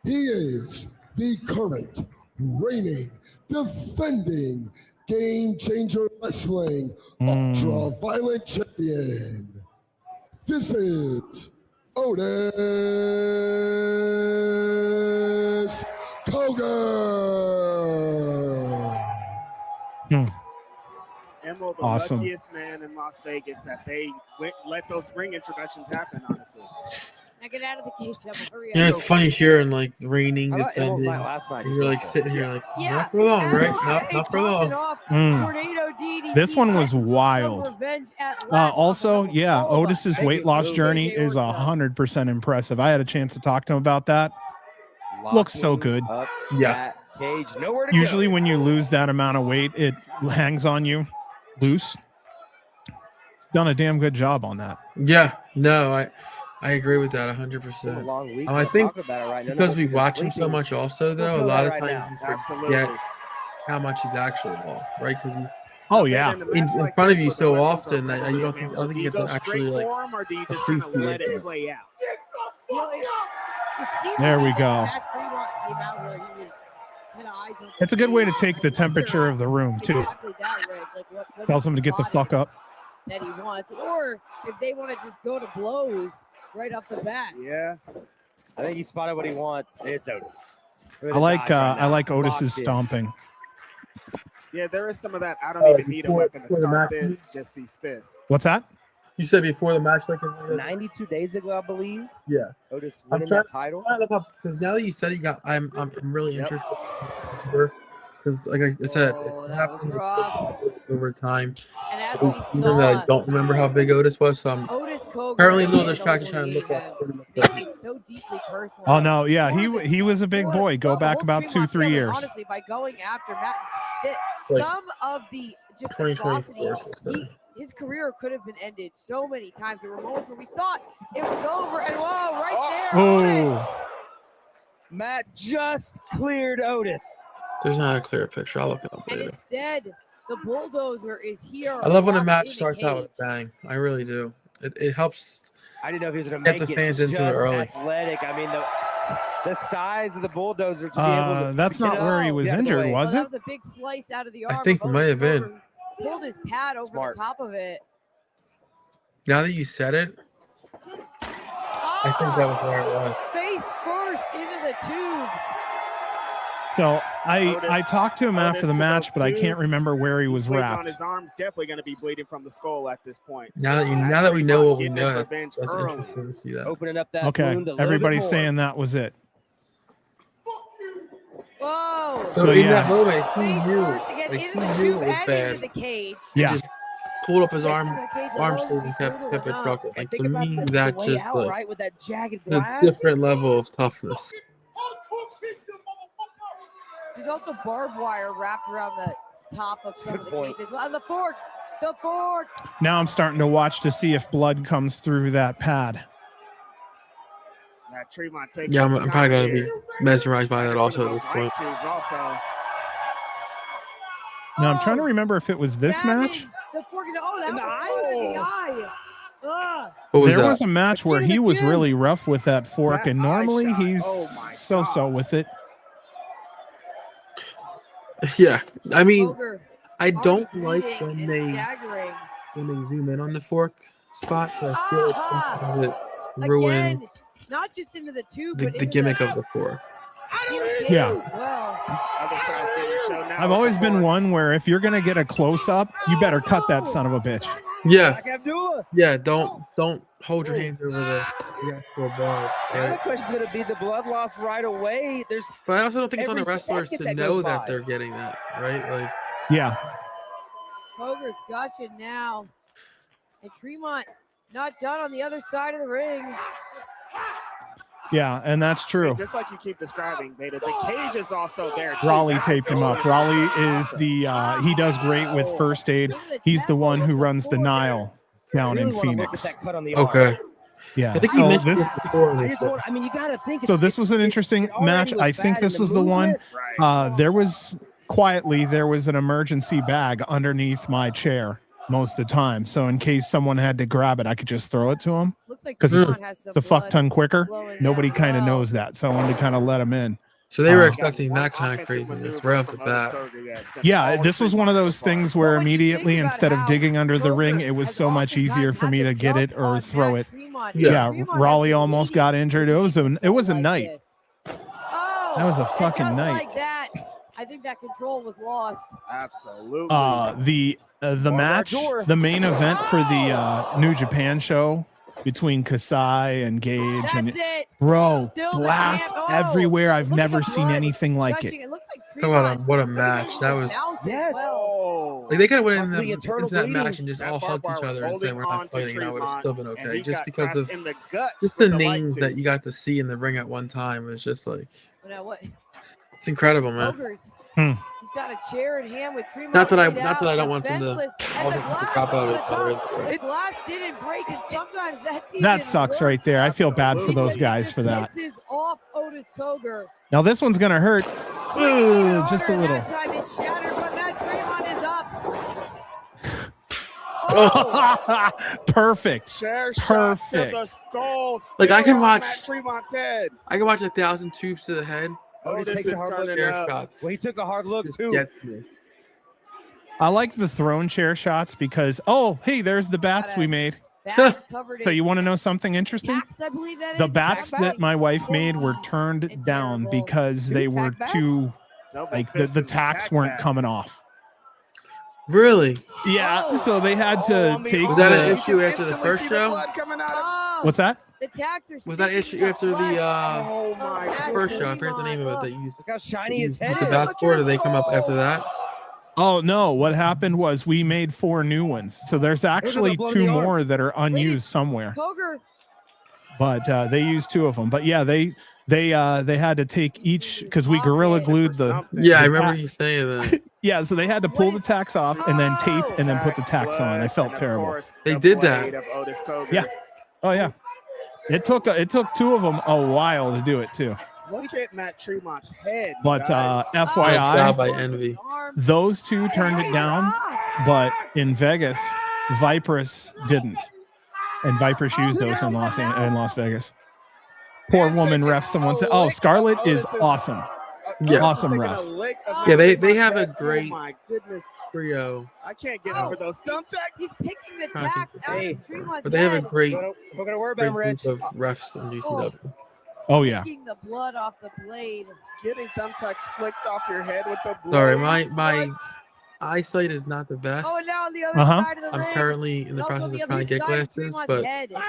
He is the current, reigning, defending, Game Changer Wrestling Ultra-Violent Champion. This is Otis Kogan. Emil, the Awesome. luckiest man in Las Vegas that they let those ring introductions happen, honestly. Now get out of the cage, Joppa. Hurry up. Yeah, it's funny hearing like raining, How about Emil's defending. night last night? You're like sitting here like, Yeah. not for long, right? Hey, Not for long. Tornado DDT. This one was Some wild. revenge at last. Also, yeah, Oh, Otis's my weight loss goodness. journey is 100% impressive. I had a chance to talk to him about that. Looks so good. Up Yeah. that cage. Nowhere to Usually go. when you lose that amount of weight, it hangs on you loose. Done a damn good job on that. Yeah, no, I agree with that It's been a 100%. long week. I We'll think talk about it right now. Because No, we we're watch him so sleeping. much also, though, a feel lot that of right times now. you Absolutely. forget how much he's actually off, right? Because he's Oh, yeah. in front of you so often that I don't think you get to actually like. or do you just kind of appreciate let it. it play out? You know, it seemed There to we me go. that Matt Tremont came out where he was kinda eyes on the It's a good way to cage, take the like, temperature of the room, too. exactly that way. It's like what Tells he him to get the spotted fuck up. that he wants, or if they want to just go to blows right off the bat. Yeah. I think he spotted what he wants. It's Otis. With I his like eyes right now. Otis's Locked in. stomping. Yeah, there is some of that. I don't Oh, even need a before- weapon to before the start match. this, just these fists. What's that? You said before the match, like 92 days ago, I believe. yeah. Otis I'm winning trying- that title. Because now that you said he got, I'm really Yep. interested. Because like I said, Oh, it's that happened was rough. over time. And as we Even though I saw, don't remember how big Otis was, so I'm Otis Kogan apparently a little and distracted the trying to look Whole at League it. have made it so deeply personal. Oh, no. Yeah, For he was a big for boy. Go the back whole about Tremont 2-3 family, years. Honestly, by going after Matt, that Like, some of the just 2024 atrocities, his career could have been ended so many times. There were moments where we thought it was over, and whoa, right there, Otis. Oh, Matt just cleared Otis. There's not a clear picture. I'll look it up And later. instead, the bulldozer is here. I love when a locked match in starts out with a cage. bang. I really do. It helps. I didn't know if he was going Get to the make it. fans He's into it just early. Athletic. I mean, the size of the bulldozer to be able to. that's to not get where he out was the other injured, way. was Oh, that it? was a big slice out of the I arm. think of it might have Otis been. Kogan. Pulled his pad over Smart. the top of it. Now that you said it, I think that was where it was. Face first into the tubes. So I Otis- talked to him after Otis the to match, those but I can't tubes. remember where he He's was bleeding on wrapped. his arms, definitely going to be bleeding from the skull at this point. Now that we know what we Getting know, his that's revenge interesting early. to see that. Opening up that Okay, wound a little everybody's bit more. saying that was it. Whoa. So So, in yeah. that moment, he Face knew, first again like, into he the knew tube it was and bad. into the cage. He Yeah. just pulled up his Gets arm in the cage sleeve alone, and kept brutal it enough. trucking. And Like think to about me, the that way just out, like right, with that jagged a glass. different level of toughness. There's also barbed wire wrapped around the top of some Good of the point. cages. And the fork. The fork. Now I'm starting to watch to see if blood comes through that pad. Now, Tremont taking Yeah, I'm his probably time gonna here. be mesmerized by that also at Those this right point. tubes also. Now I'm trying to remember if it was this Stabbing match. The fork in the, oh, that In the was in the eye. eye. What was There that? was a match where he was really rough with that fork, That and eye normally shot. he's Oh my so God. with it. Yeah, I mean, Ogre I don't already like bleeding when and they staggering. zoom in on the fork spot. 'Cause I feel like sometimes it ruins Again, not just into the tube, the but into gimmick the of the fork. Yeah. as well. Other side didn't show now I've with always the been fork. one where if you're gonna get a close up, you better cut that son of a bitch. Yeah, Black Abdullah. yeah. Don't hold your hands over the The other question is going to be the blood loss right away. But I also don't think it's on the every wrestlers second to that know goes that by. they're getting that, right? Like, Yeah. Coger's gushing now. And Tremont not done on the other side of the ring. Yeah, and that's true. Just like you keep describing, Beta, the cage is also there too. Raleigh That's taped him up. Raleigh is the he does great with first aid. He's the one who runs the Nile down in Phoenix. okay. Yeah. I think So you mentioned this this before. I just want, I mean, you got to think. so this was an interesting match. I think this was the one. There was an emergency bag underneath my chair most of the time. So in case someone had to grab it, I could just throw it to him. Looks like 'Cause Tremont has some It's a fuck blood ton quicker. flowing Nobody down kind of below. knows that. So I wanted to kind of let him in. So they were Uh, expecting that kind of craziness right off the bat. Yeah, this was one of those things where immediately, instead of digging under the ring, it was so much easier for me to get it or throw it. Yeah, Raleigh almost got injured. It was a night. That was a fucking night. Like that, I think that control was lost. Absolutely. The match, the main event for the New Japan show between Kasai and Gage, That's and it. bro, Still the glass champ. Oh, everywhere. I've look at never the seen blood anything like it. gushing. It looks like Talk about Tremont what a looking match. That was mouth as Yes. well. like they could have went Possibly into eternal that bleeding. match and just That all hugged barbed each wire was other and said holding we're on not to fighting, and I would have Tremont, still been and okay. he Just got because crashed of in the guts just with the the light names tube. that you got to see in the ring at one time was just like Now what? it's incredible, man. Ogres. Hmm. He's got a chair in hand with Tremont. Not that I laid out, don't want them to defenseless, and all the have to glass drop out over of the it, top. but The glass didn't break, and sometimes that's even That sucks worse. right there. I feel bad for Absolutely. those guys for that. Pisses off Otis Coger. Now this one's gonna hurt. Even Just a harder little. That time it shattered, but now Tremont is up. Perfect. Chair shot to Perfect. the skull. Like, I still can on watch- Matt Tremont's head. I can watch 1,000 tubes to the head. Otis Otis takes a is hard look. turning Chair up. shots. Well, he took a hard look Just too. gets me. I like the throne chair shots because hey, there's the bats we made. Bat covered So in you want to know something interesting? tacks, I believe that The is. bats that my wife made were turned It's down terrible. because Two they were tack bats? too Double like the fisted tacks tack weren't bats. coming off. Really? Yeah, Oh. so they had to on the take Was that an arm. the, issue You can after the instantly first see show? blood coming out of- Oh, what's that? the tacks are Was that sticking issue to after the flesh. Oh my first show? I goodness. forget the name of it that you used. Look how shiny his head The is. bats for, or did they come up after that? Oh no, what happened was we made 4 new ones. So there's actually blow 2 the arm. more that are unused somewhere. Coger, But they used 2 of them. But yeah, they had to take each because we gorilla glued the Yeah, I remember you saying that. yeah, so they had to pull the tacks off and then tape and then put the tacks on. I felt terrible. They did that. Yeah. Oh yeah. It took 2 of them a while to do it too. Look at Matt Tremont's head. But guys. Good job FYI, by Envy. arm. those 2 turned it down, but in Vegas, Vipress didn't, and Vipress used those in Las Vegas. Poor woman ref. Someone said, "Oh, Scarlett is awesome." Yeah. Awesome Taking ref. a lick of Yeah, Matt they Tremont's have a head. great- Oh my goodness. Trio. I can't get over those thumbtacks. He's picking the Huh. tacks out Hey, of Tremont's But they have a head, great, We're gonna worry about great him, Reg. group of refs in GCW. Oh yeah. picking the blood off the blade. Getting thumbtacks flicked off your head with the blade. Sorry, my What? eyesight is not the best. Oh, and now on the other Uh-huh. side of the I'm ring. currently in and the also process the of other trying to get side of glasses, Tremont's but head. It's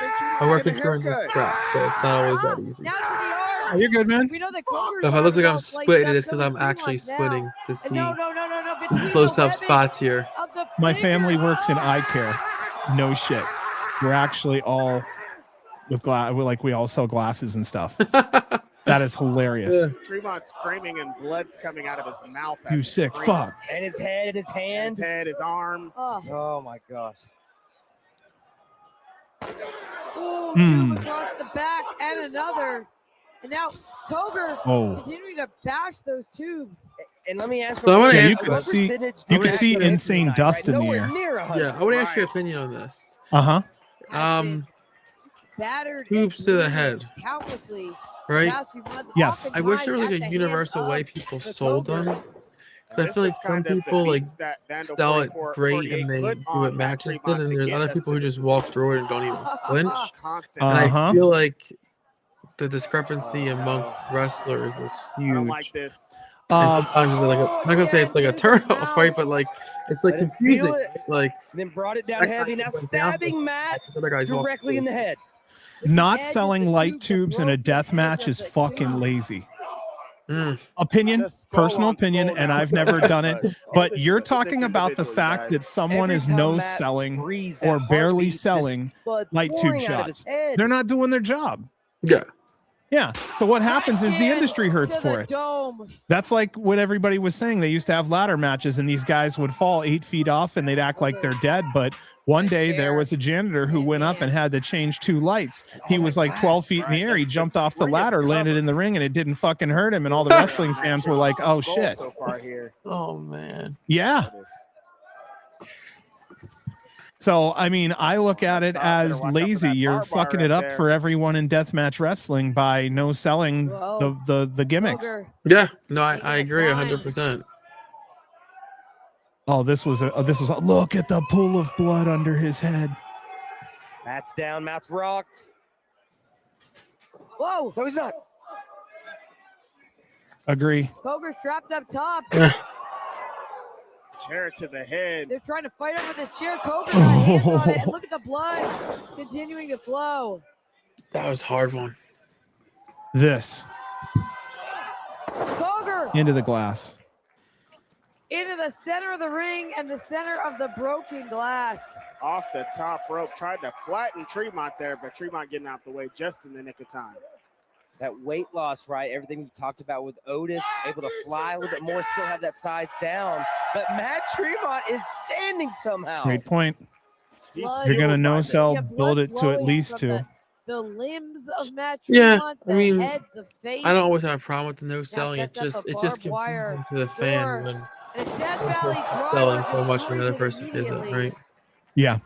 I work Get a insurance is haircut. crap, so it's not always that easy. Now to the arm. Oh, you're good, man. We know that Coger's So if it arm looks like is I'm all sliced splitting, up, it's because so I'm is actually Tremont's now. splitting to And see no, between the close-up webbing spots here. of the My finger. family works in Oh. eye care. No shit. We're actually all with glass. Like we all sell glasses and stuff. That is hilarious. Yeah. Tremont's screaming and blood's coming out of his mouth. as You he's sick screaming. fuck. And his head and his And hand. His head, his arms. Oh. Oh my gosh. Ooh, Hmm. tube across the back and another. And now Coger Oh. continuing to bash those tubes. And let me ask So I wanna Yeah, you ask could you- what see- percentage you do could you see actually insane tonight, dust right? in the Nowhere air. near 100. Yeah, I want to ask your Right. opinion on this. Uh-huh. Has been battered and tubes to the bruised head. countlessly. Right? Past few months. Yes. I wish there was Oftentimes like at a the universal hand way of people the sold Coger. them. 'Cause I This feel like is some kind of the people like beats that Vandal sell it 44 great and they put do on it Matt matches Tremont and to there's get other us people to who this just walk through it and don't even flinch. constant. And I Uh-huh. feel like the discrepancy amongst wrestlers is I don't huge. like this. And sometimes it's like I'm not gonna say it's like a turnoff fight, but like it's like I didn't feel confusing. it. Like Then brought it down that heavy. guy Now went down, stabbing but Matt the other guys walked directly in through. the head. not edge of selling the light tube, the tubes in a broken death edge match of is the fucking tube. lazy. Mm. Opinion, Just skull personal on skull opinion, and now. I've never done it. All But this you're is a sick talking about the individual, you fact guys. that someone Every is time no Matt selling breathes, that or barely heartbeat's just selling blood light tube pouring out of his shots. head. They're not doing their job. Yeah. Yeah. So what happens is the Trash industry can hurts to for the it. dome. That's like what everybody was saying. They used to have ladder matches and these guys would fall 8 feet off and they'd act like they're dead. But one day there was a janitor who went up and had to change 2 lights. He was like 12 feet in the air. He jumped off the ladder, landed in the ring, and it didn't fucking hurt him. And all the wrestling fans were like, oh shit. So far here. Oh man. Yeah. So, I mean, I look at it as lazy. You're fucking it up for everyone in deathmatch wrestling by no selling the gimmicks. Yeah, no, I agree 100%. Oh, this was a look at the pool of blood under his head. Matt's down. Matt's rocked. Whoa. No, he's not. Agree. Poker's trapped up top. Chair to the head. They're trying to fight over this chair. Poker's got hands on it. And look at the blood continuing to flow. That was a hard one. This Poker into the glass. into the center of the ring and the center of the broken glass. Off the top rope. Tried to flatten Tremont there, but Tremont getting out the way just in the nick of time. That weight loss, right? Everything we talked about with Otis, able to fly a little bit more, still have that size down. But Matt Tremont is standing somehow. Great point. Blood- If you're gonna no sell, Yeah, build blood it to at flowing least from 2. The limbs of Matt Yeah, Tremont, I the mean, head, the face. I don't always have a problem with the no selling. It sets up just a it just barbed wire confusing to the fan door. when And a Death one Valley person's driver selling so much destroys and another it person isn't, immediately. right? Yeah.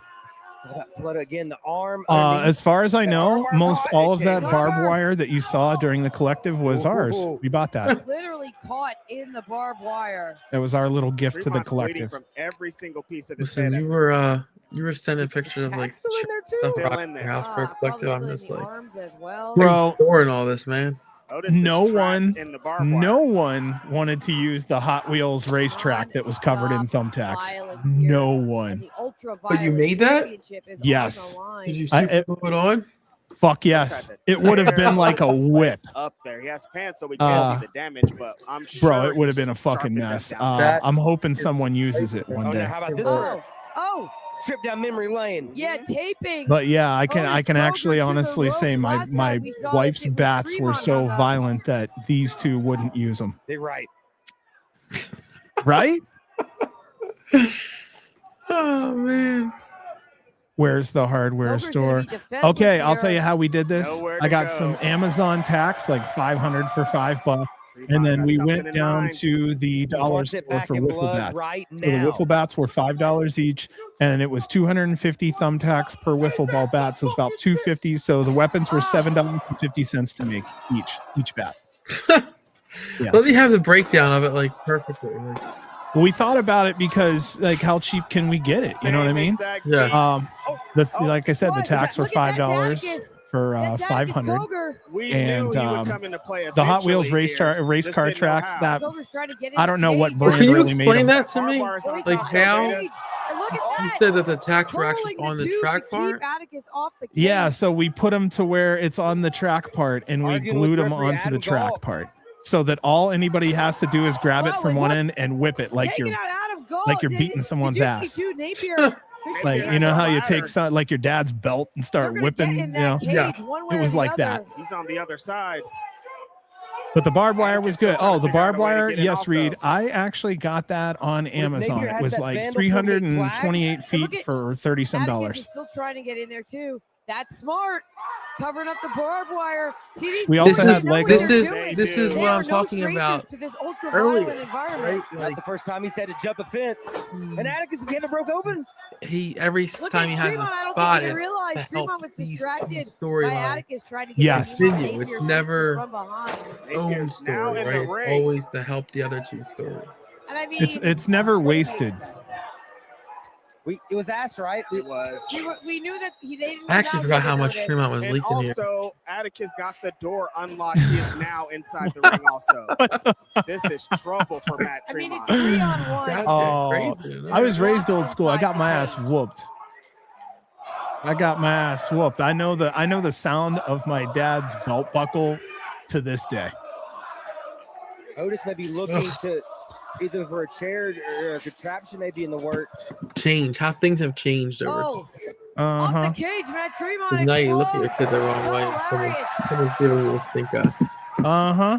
That blood again, the arm. As far as I know, most all of that Cover. barbed wire that you saw during the collective was ours. We bought that. Literally caught in the barbed wire. That was our little gift to the Tremont bleeding collective. from every single piece of his Listen, head. you were sending pictures of like still in there too. stuff Still rock in your there. house for a collective. I'm Probably just the like, arms as well. Bro, storing all this, man. Otis is no trapped one, in the barbed wire. no one wanted to use the Hot Wheels racetrack that was covered in thumbtacks. No one. But you made that? Yes. Did you I- super glue it on? Fuck yes. It would have been like a whip. Up there. He has pants so we can't see the damage, but I'm sure. Bro, it would have he's been a fucking sharpened that mess. down. That I'm hoping someone uses it one Oh, day. now how about this Oh, one? oh, Trip down memory lane. yeah, taping. But yeah, I can Otis actually Kroger to the honestly say ropes. my Last time my we saw wife's this, it was bats were Tremont so hung up. violent that these two wouldn't use them. They're right. Right? Oh man. Where's the hardware Kroger's gonna store? be defenseless Okay, I'll tell here. you how we did this. Nowhere I to got go. some Amazon tax, like 500 for $5. Tremont And then got we something went in down mind. to the dollar Wants it store back for in wiffle blood bats. right So the now. wiffle bats were $5 each, and it was 250 thumbtacks per wiffle ball bat, so it's about 250. So the weapons were $7.50 to make each bat. Yeah. Let me have the breakdown of it like perfectly. Like, We thought about it because, like, how cheap can we get it? You know what I Same mean? exact Yeah. thing. Like I said, the What? tax were Look at that $5 Atticus. for That's Atticus 500. Kroger. We and, knew he would come into play The Hot Wheels eventually race here. race Just car didn't know tracks how. that Kroger's trying to get in I the don't know what cage. brand can you really made explain them. that to me? Barbed wire's Like on how? top. And look at that. You said that the tax were actually Pulling on the tube track to part. keep Atticus off the Yeah, cage. so we put them to where it's on the track part, and we Arguing with glued them referee onto the Adam track Gall. part, so that all anybody has to do is grab it Oh, from and one look, end and whip it like Taking you're out Adam Gall. like you're Did- beating someone's did you ass. See too, Napier. like Napier you know has a how you ladder. take some like your dad's belt and They're start gonna whipping, get you in that know. cage Yeah. one way It was or the like other. that. He's on the other side. But the barbed wire was good. Still trying Oh, to the figure out barbed a way to wire, get in yes, also. Reed. I actually got that on Amazon. Napier It has was that like Vandal 328 flag. Look feet at- for $30-some. Atticus is still trying to get in there too. That's smart. Covering up the barbed wire. See these We people, also they had know what Lego. This they're is doing. this is They what are I'm no talking strangers about to this ultra earlier, violent environment. right? Not Like the first time he's had to jump a fence. And Atticus' hand broke open. he every Look time at he has a Tremont. I don't spot, think it they realized that Tremont helps was these distracted by storyline. Atticus trying to get Yes. in. Continue. It's Napier never from behind. Own Napier's now story, in right? the It's ring. always to help the other two stories. And I mean, It's never wasted. It was asked, right? It was. we knew that they didn't. I actually announce forgot how it, much Otis. Tremont was And leaking here. also, Atticus got the door unlocked. He is now inside the ring also. This is trouble for Matt I mean, it's Tremont. 3-on-1. That's Oh, crazy. I was raised old school. I got my ass whooped. I got my ass whooped. I know the sound of my dad's belt buckle to this day. Otis may be looking to either for a chair or a contraption maybe in the works. Change. How things have changed over. Oh, Uh-huh. off the cage, Matt Tremont. Because now you look at your kid the wrong way. Someone's giving you a stink eye. Uh-huh.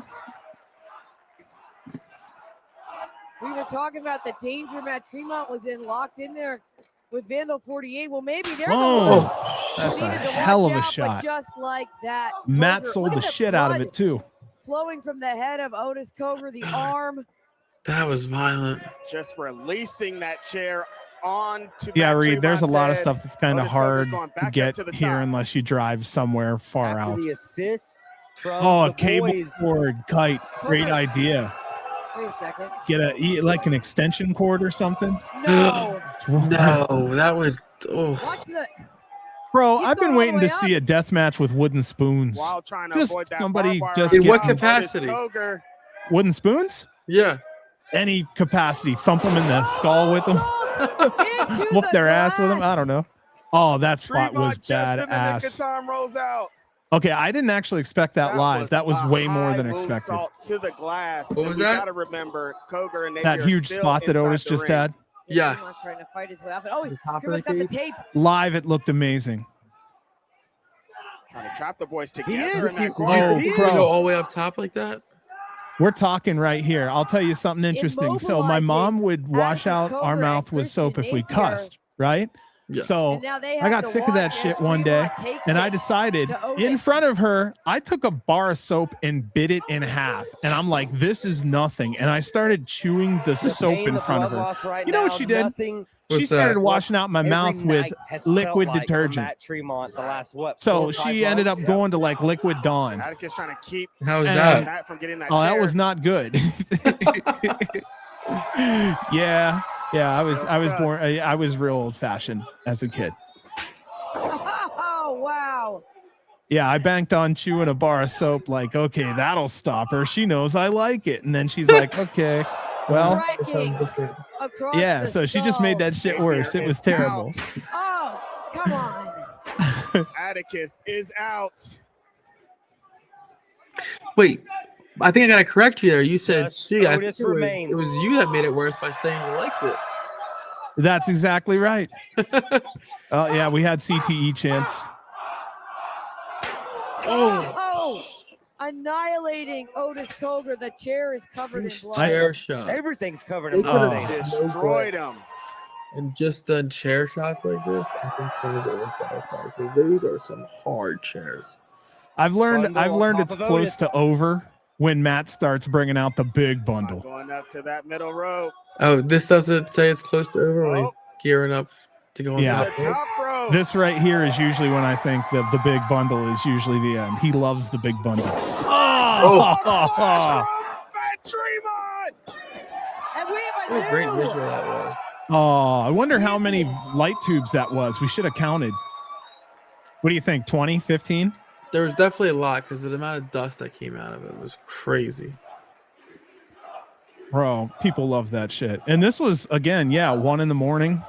We were talking about the danger Matt Tremont was in, locked in there with Vandal 48. Well, maybe they're That's a hell of a shot. Just like that, Matt Coger. sold Look the at shit out of blood it too. flowing from the head of Otis Coger, the arm. That was violent. Just releasing that chair on to Yeah, Matt Reed, there's a Tremont's lot of head. stuff that's kind of Otis Coger's hard going to back up get to the here top. unless you drive somewhere far After out. the assist from Oh, the a cable boys. cord kite. Great idea. Wait a second. Get like an extension cord or something. No. No, that would. Oh. Watch the. Bro, He's I've been going all waiting the to way see a death match with wooden spoons. While trying to Just avoid that somebody barbed just wire In what from Otis capacity? Coger. Wooden spoons? Yeah. Any capacity. Thump them in the skull with them. Into Whoop the their ass with them. glass. I don't know. Oh, that spot Tremont was just in the nick of badass. time rolls out. Okay, I didn't actually expect that live. That was a way more high than moonsault expected. to the glass. What was we that? Got to remember, Coger and Napier That are huge still spot that inside Otis the just ring. had. Yes. Tremont's trying to fight his way off it. Oh, The top of the Tremont's got the cage? tape. Live, it looked amazing. Trying to trap the boys is. together in He- that corner. Oh, You Crow. go all the way up top like that? We're talking right here. I'll tell you something interesting. So my mom would wash out our mouth with soap if we cussed, right? Yeah. So And now they I have got to sick of that watch shit as one day, Tremont takes and I it decided to Otis. in front of her, I took a bar of soap and bit it in half. And I'm like, this is nothing. And I started chewing the soap pain, in the front of blood her. loss right You know what now, she did? nothing She What's started that? washing out my every mouth with night has liquid felt like for detergent. Matt Tremont the last, what, 4 So or 5 she ended up months? going to like Liquid Dawn. Atticus trying to keep How was And- that? that from getting that Oh, chair. that was not good. yeah, I was Still I was stuck. born. I was real old fashioned as a kid. Oh, wow. Yeah, I banked on chewing a bar of soap. Like, okay, that'll stop her. She knows I like it. And then she's like, okay, well, Tracking across yeah. the So she just made skull. that shit worse. It was terrible. Oh, come on. Atticus is out. Wait, I think I got to correct you there. You said Just she. I think Otis it was remains. you that made it worse by saying you liked it. That's exactly right. Oh yeah, we had CTE chance. Oh, annihilating Otis Coger. The chair is covered in blood. Chair shot. Everything's covered They in could've blood. Destroyed him. And just done chair shots like this, I think those are unsatisfying because those are some hard chairs. I've learned Bundle on top it's of close Otis. to over when Matt starts bringing out the big bundle. Going up to that middle rope. Oh, this doesn't say it's close to over when Oh. he's gearing up to go on Yeah. To top. the top rope. This right here is usually when I think the big bundle is usually the end. He loves the big bundle. Splash from Matt Tremont. And we have What a great new visual that was. Oh, I wonder how many light tubes that was. We should have counted. What do you think? 20, 15? There was definitely a lot because the amount of dust that came out of it was crazy. Bro, people love that shit. And this was, again, 1 in the morning.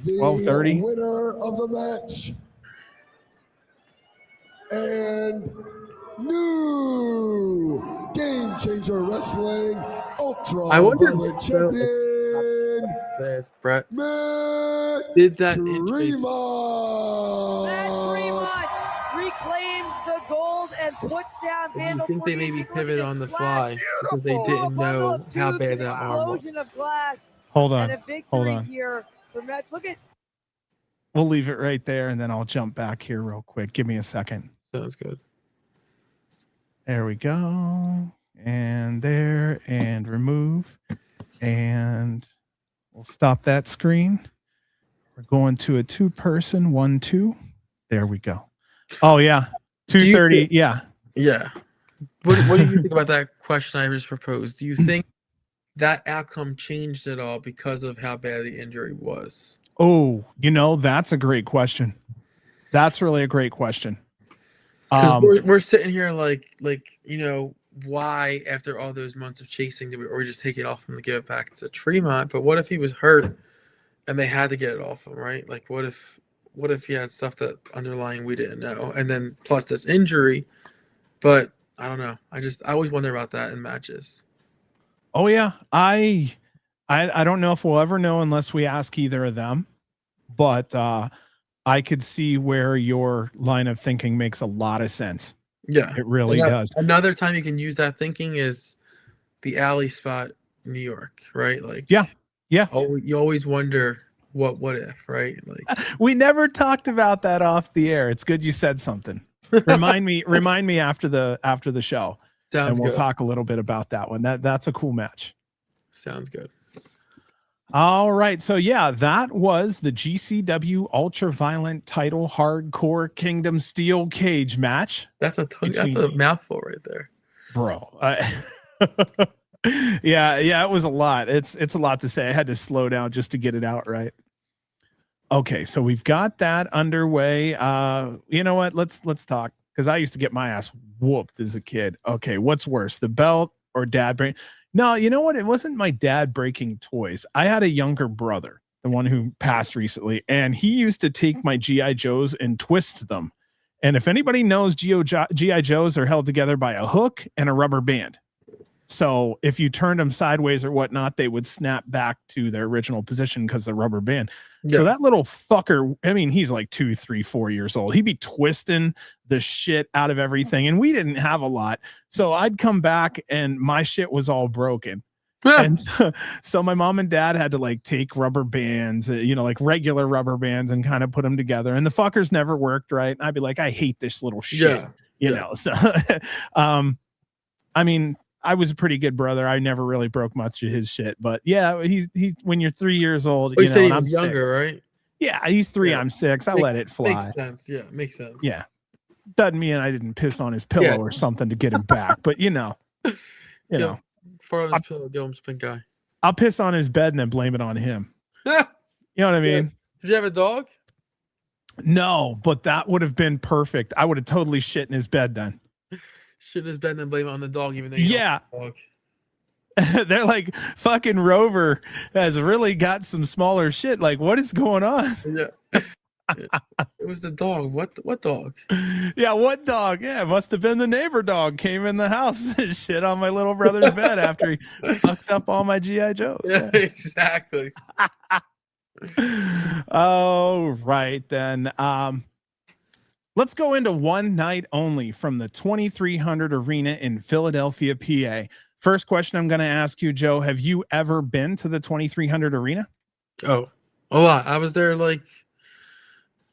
The 12:30. winner of the match and new Game Changer Wrestling Ultra I wonder- Violent Champion This Brett Matt did that injury. Tremont. Matt Tremont reclaims the gold and puts down Do you Vandal think they 48. maybe Look at pivot this on the splash. fly because they didn't know how bad that arm was? Explosion of glass Hold and on. a victory Hold on. here for Matt. Look at We'll leave it right there and then I'll jump back here real quick. Give me a second. Sounds good. There we go. And there and remove. And we'll stop that screen. We're going to a 2-person 1-2. There we go. Oh yeah. 2:30. Yeah. Yeah. What do you think about that question I just proposed? Do you think that outcome changed at all because of how bad the injury was? Oh, that's a great question. That's really a great question. Because we're sitting here like why after all those months of chasing did we just take it off him to give it back to Tremont? But what if he was hurt and they had to get it off him, right? Like what if what if he had stuff that underlying we didn't know, and then plus this injury. But I don't know. I always wonder about that in matches. Oh yeah, I don't know if we'll ever know unless we ask either of them, but I could see where your line of thinking makes a lot of sense. Yeah, it really does. Another time you can use that thinking is the alley spot in New York, right? Like, yeah. You always wonder what if, right? Like, we never talked about that off the air. It's good you said something. remind me after the show. Sounds and we'll good. talk a little bit about that one. That's a cool match. Sounds good. All right. So yeah, that was the GCW Ultraviolent Title Hardcore Kingdom Steel Cage match. That's a mouthful right there, bro. Yeah, it was a lot. It's a lot to say. I had to slow down just to get it out right. Okay, so we've got that underway. You know what? Let's talk, because I used to get my ass whooped as a kid. Okay, what's worse, the belt or dad break? No, you know what? It wasn't my dad breaking toys. I had a younger brother, the one who passed recently, and he used to take my GI Joes and twist them. And if anybody knows, GI Joes are held together by a hook and a rubber band. So if you turned them sideways or whatnot, they would snap back to their original position because the rubber band. Yeah. So that little fucker, I mean, he's like 2, 3, 4 years old. He'd be twisting the shit out of everything. And we didn't have a lot. So I'd come back and my shit was all broken. And so my mom and dad had to like take rubber bands, like regular rubber bands, and kind of put them together. And the fuckers never worked right. And I'd be like, I hate this little shit, you know? So, I mean, I was a pretty good brother. I never really broke much of his shit, but yeah, he's when you're 3 years old, you know, and I'm younger, 6. Right? Yeah, he's 3. Yeah. I'm 6. I let it fly. Makes sense. Yeah, makes sense. Yeah, doesn't mean I didn't piss on his pillow or something to get him back, but you know, far on his pillow, give him pink eye. I'll piss on his bed and then blame it on him. You know what I mean? Yeah. Did you have a dog? No, but that would have been perfect. I would have totally shit in his bed then. Shouldn't have been and blame it on the dog, even though you don't have a dog. They're like, fucking Rover has really got some smaller shit. Like, what is going on? Yeah. It was the dog. What dog? Yeah, what dog? Yeah, it must have been the neighbor dog. Came in the house and shit on my little brother's bed after he fucked up all my GI Joes. Yeah, exactly. Oh, right then. Let's go into one night only from the 2300 Arena in Philadelphia, PA. First question I'm going to ask you, Joe, have you ever been to the 2300 Arena? Oh, a lot. I was there like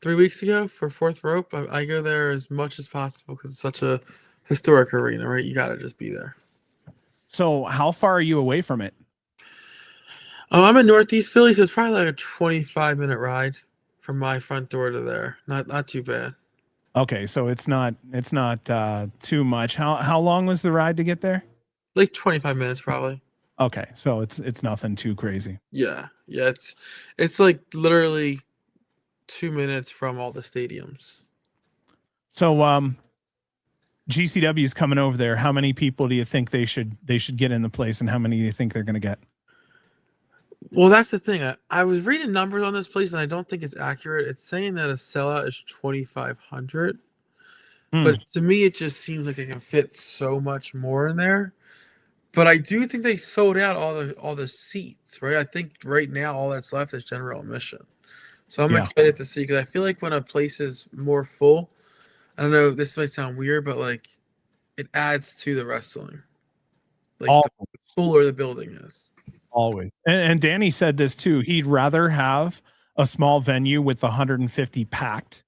3 weeks ago for Fourth Rope. I go there as much as possible because it's such a historic arena, right? You got to just be there. So how far are you away from it? Oh, I'm in Northeast Philly, so it's probably like a 25-minute ride from my front door to there. Not too bad. Okay, so it's not too much. How long was the ride to get there? Like 25 minutes probably. Okay, so it's nothing too crazy. Yeah, it's like literally 2 minutes from all the stadiums. So GCW is coming over there. How many people do you think they should get in the place, and how many do you think they're going to get? Well, that's the thing. I was reading numbers on this place, and I don't think it's accurate. It's saying that a sellout is 2,500, but to me, it just seems like it can fit so much more in there. But I do think they sold out all the seats, right? I think right now all that's left is general admission. So I'm excited to see, because I feel like when a place is more full, I don't know, this might sound weird, but like it adds to the wrestling. Like the fuller the building is. Always. And Danny said this too. He'd rather have a small venue with 150 packed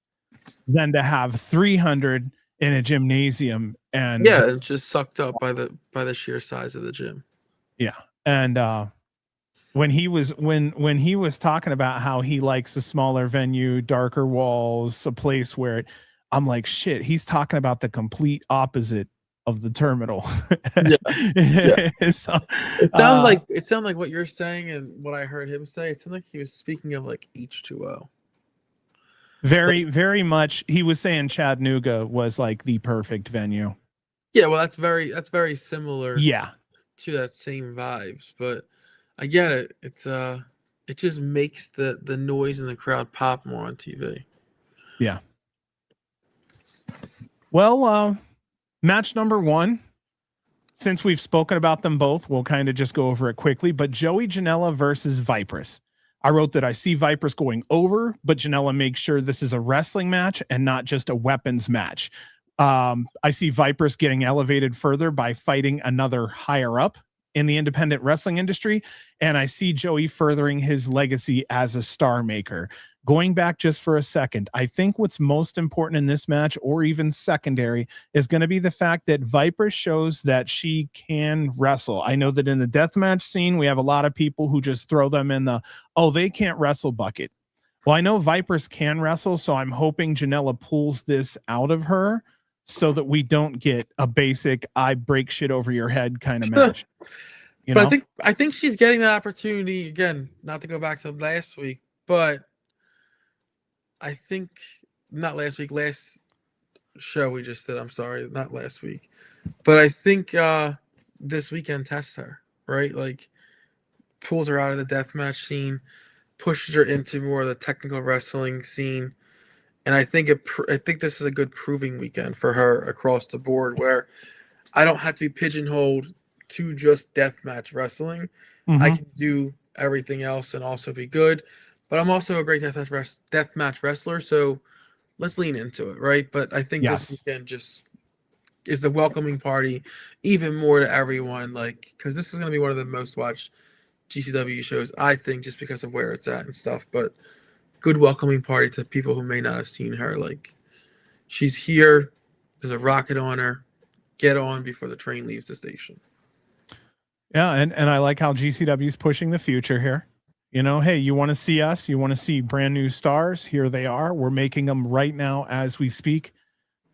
than to have 300 in a gymnasium. And it's just sucked up by the sheer size of the gym. Yeah. And when he was talking about how he likes a smaller venue, darker walls, a place where I'm like, shit, he's talking about the complete opposite of the terminal. So, it sounded like what you're saying and what I heard him say. It sounded like he was speaking of like H2O. Very, very much. He was saying Chattanooga was like the perfect venue. Yeah, well, that's very similar. Yeah, to that same vibes, but I get it. It's it just makes the noise in the crowd pop more on TV. Yeah. Well, match number 1. Since we've spoken about them both, we'll kind of just go over it quickly. But Joey Janela versus Vipress. I wrote that I see Vipress going over, but Janela makes sure this is a wrestling match and not just a weapons match. I see Vipress getting elevated further by fighting another higher up in the independent wrestling industry. And I see Joey furthering his legacy as a star maker. Going back just for a second, I think what's most important in this match, or even secondary, is going to be the fact that Vipress shows that she can wrestle. I know that in the deathmatch scene, we have a lot of people who just throw them in the, oh, they can't wrestle bucket. Well, I know Vipress can wrestle, so I'm hoping Janela pulls this out of her so that we don't get a basic I break shit over your head kind of match. You know? I think she's getting that opportunity again, not to go back to last week, but I think not last week, last show we just did. I'm sorry, not last week, but I think this weekend tests her, right? Like pulls her out of the deathmatch scene, pushes her into more of the technical wrestling scene, and I think this is a good proving weekend for her across the board, where I don't have to be pigeonholed to just deathmatch wrestling. Mm-hmm. I can do everything else and also be good. But I'm also a great deathmatch wrestler, so let's lean into it, right? But I think this weekend just is the welcoming party even more to everyone, like, because this is going to be one of the most watched GCW shows, I think, just because of where it's at and stuff. But good welcoming party to people who may not have seen her. Like, she's here. There's a rocket on her. Get on before the train leaves the station. Yeah, and I like how GCW is pushing the future here. You know, hey, you want to see us? You want to see brand new stars? Here they are. We're making them right now as we speak.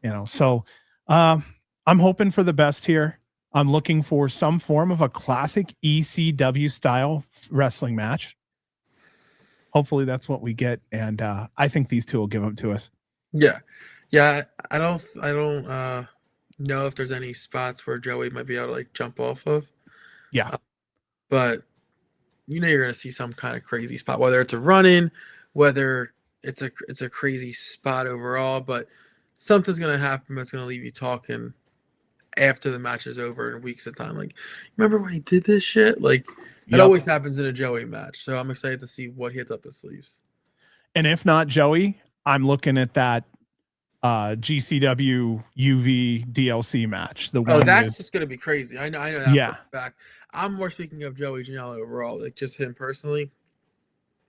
You know, so I'm hoping for the best here. I'm looking for some form of a classic ECW style wrestling match. Hopefully that's what we get, and I think these two will give them to us. Yeah. I don't know if there's any spots where Joey might be able to like jump off of. Yeah, but you know you're going to see some kind of crazy spot, whether it's a run-in, whether it's a crazy spot overall, but something's going to happen that's going to leave you talking after the match is over in weeks of time. Like, remember when he did this shit? Like, it always happens in a Joey match. So I'm excited to see what he hits up his sleeves. And if not Joey, I'm looking at that GCW UV DLC match. That's just going to be crazy. I know that yeah. for a fact. I'm more speaking of Joey Janela overall, like just him personally.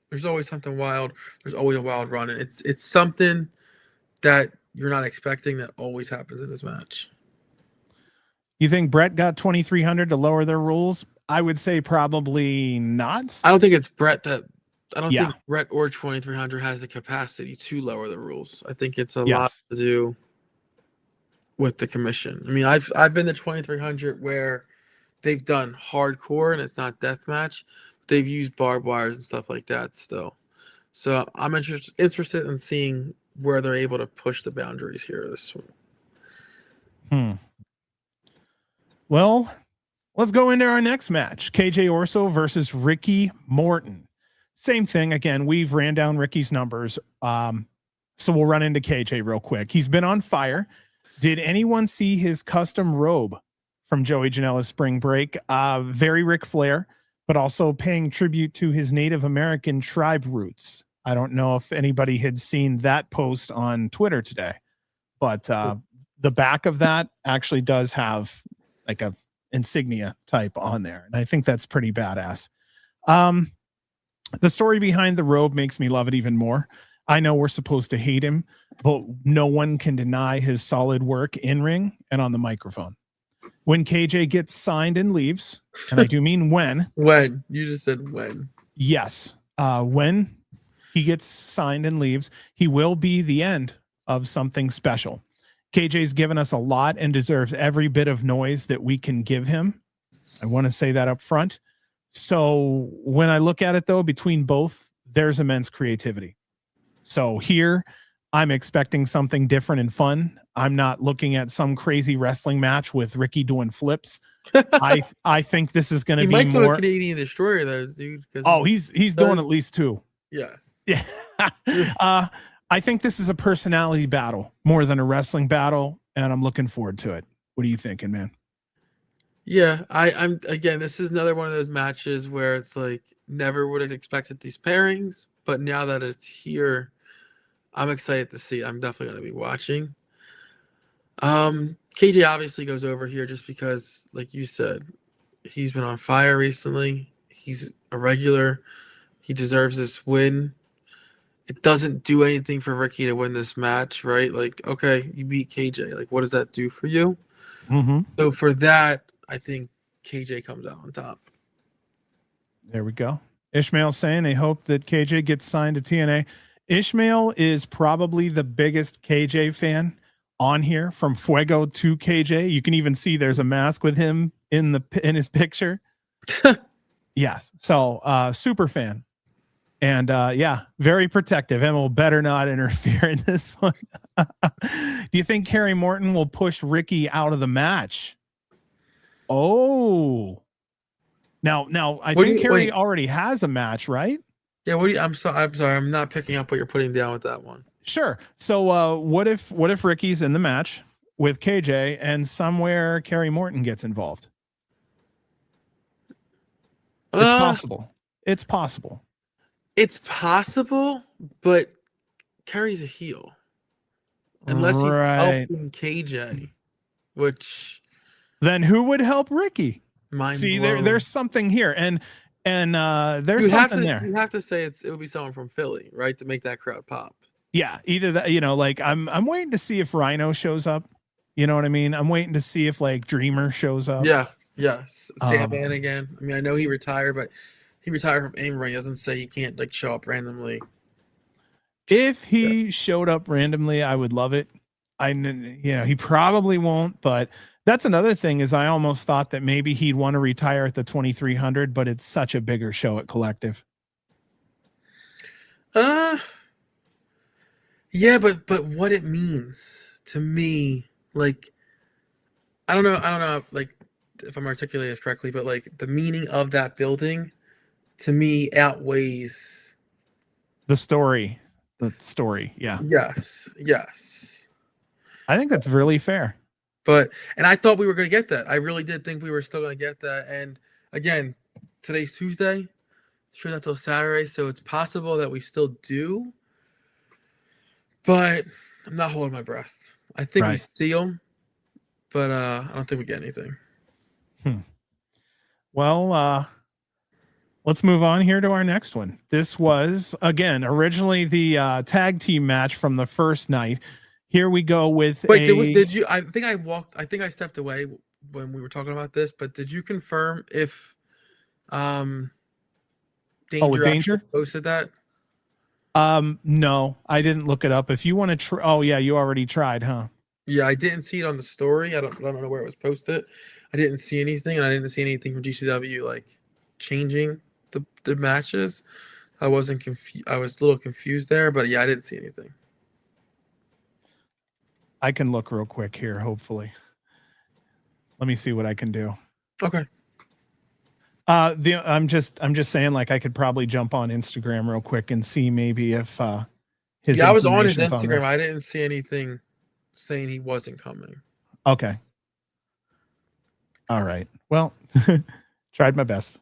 There's always something wild. There's always a wild run, and it's something that you're not expecting that always happens in this match. You think Brett got 2,300 to lower their rules? I would say probably not. I don't think it's Brett that. I don't think Brett or 2,300 has the capacity to lower the rules. I think it's a lot to do with the commission. I mean, I've been to 2,300 where they've done hardcore and it's not deathmatch. They've used barbed wires and stuff like that still. So I'm interested in seeing where they're able to push the boundaries here this one. Well, let's go into our next match. KJ Orso versus Ricky Morton. Same thing. Again, we've ran down Ricky's numbers. So we'll run into KJ real quick. He's been on fire. Did anyone see his custom robe from Joey Janela's spring break? Very Ric Flair, but also paying tribute to his Native American tribe roots. I don't know if anybody had seen that post on Twitter today, but the back of that actually does have like a insignia type on there. And I think that's pretty badass. The story behind the robe makes me love it even more. I know we're supposed to hate him, but no one can deny his solid work in ring and on the microphone. When KJ gets signed and leaves, and I do mean when. When. You just said when. Yes. When he gets signed and leaves, he will be the end of something special. KJ's given us a lot and deserves every bit of noise that we can give him. I want to say that up front. So when I look at it, though, between both, there's immense creativity. So here, I'm expecting something different and fun. I'm not looking at some crazy wrestling match with Ricky doing flips. I think this is going to be more. He might do a Canadian Destroyer, though, dude. Oh, he's doing at least two. Yeah. Yeah. I think this is a personality battle more than a wrestling battle, and I'm looking forward to it. What are you thinking, man? Yeah, I'm again. This is another one of those matches where it's like never would have expected these pairings, but now that it's here, I'm excited to see. I'm definitely going to be watching. KJ obviously goes over here just because, like you said, he's been on fire recently. He's a regular. He deserves this win. It doesn't do anything for Ricky to win this match, right? Like, okay, you beat KJ. Like, what does that do for you? Mm-hmm. So for that, I think KJ comes out on top. There we go. Ishmael saying they hope that KJ gets signed to TNA. Ishmael is probably the biggest KJ fan on here, from Fuego to KJ. You can even see there's a mask with him in his picture. Yes. So super fan. And yeah, very protective. And will better not interfere in this one. Do you think Kerry Morton will push Ricky out of the match? Oh. Now I think Kerry already has a match, right? Yeah, I'm sorry, I'm not picking up what you're putting down with that one. Sure. So what if Ricky's in the match with KJ and somewhere Kerry Morton gets involved? It's possible. It's possible. It's possible, but Kerry's a heel. Unless he's helping KJ, which then who would help Ricky? See, there's something here, and there's something there. You have to say it would be someone from Philly, right, to make that crowd pop. Yeah, either that, like I'm waiting to see if Rhino shows up. You know what I mean? I'm waiting to see if like Dreamer shows up. Yeah, Sandman again. I mean, I know he retired, but he retired from in-ring. He doesn't say he can't like show up randomly. If he showed up randomly, I would love it. He probably won't, but that's another thing is I almost thought that maybe he'd want to retire at the 2300, but it's such a bigger show at Collective. Yeah, but what it means to me, like, I don't know, like, if I'm articulating this correctly, but like the meaning of that building to me outweighs the story. The story, yeah. Yes. I think that's really fair. And I thought we were going to get that. I really did think we were still going to get that. And again, today's Tuesday, sure not till Saturday, so it's possible that we still do. But I'm not holding my breath. I think we see them, but I don't think we get anything. Well, let's move on here to our next one. This was, again, originally the tag team match from the first night. Here we go with did you? I think I stepped away when we were talking about this, but did you confirm if Danger posted that? No, I didn't look it up. If you want to try, oh yeah, you already tried, huh? Yeah, I didn't see it on the story. I don't know where it was posted. I didn't see anything, and I didn't see anything from GCW like changing the matches. I wasn't confused. I was a little confused there, but yeah, I didn't see anything. I can look real quick here, hopefully. Let me see what I can do. Okay. I'm just saying, like, I could probably jump on Instagram real quick and see maybe if his I was on his Instagram. I didn't see anything saying he wasn't coming. Okay. All right. Well, tried my best.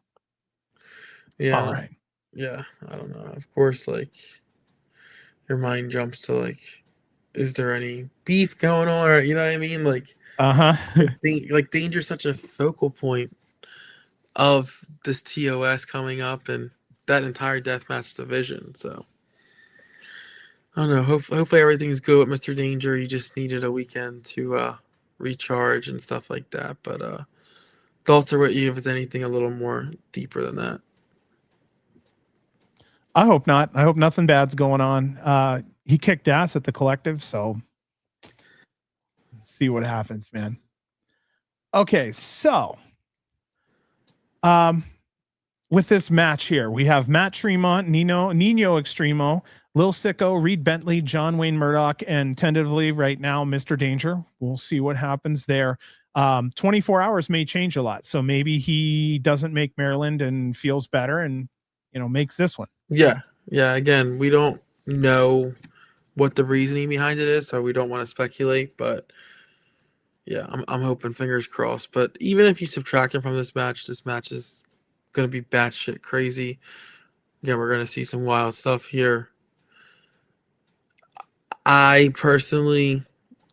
Yeah. All right. Yeah. I don't know. Of course, like, your mind jumps to like, is there any beef going on, or you know what I mean? Like, like Danger's such a focal point of this TOS coming up and that entire deathmatch division. So I don't know. Hopefully everything's good with Mr. Danger. He just needed a weekend to recharge and stuff like that. But thoughts are with you if it's anything a little more deeper than that. I hope not. I hope nothing bad's going on. He kicked ass at the Collective, so see what happens, man. Okay, so with this match here, we have Matt Tremont, Nino Extremo, Lil Sicko, Reed Bentley, John Wayne Murdoch, and tentatively right now, Mr. Danger. We'll see what happens there. 24 hours may change a lot, so maybe he doesn't make Maryland and feels better and makes this one. Yeah. Again, we don't know what the reasoning behind it is, so we don't want to speculate. But yeah, I'm hoping, fingers crossed. But even if you subtract him from this match is gonna be batshit crazy. Yeah, we're gonna see some wild stuff here. I personally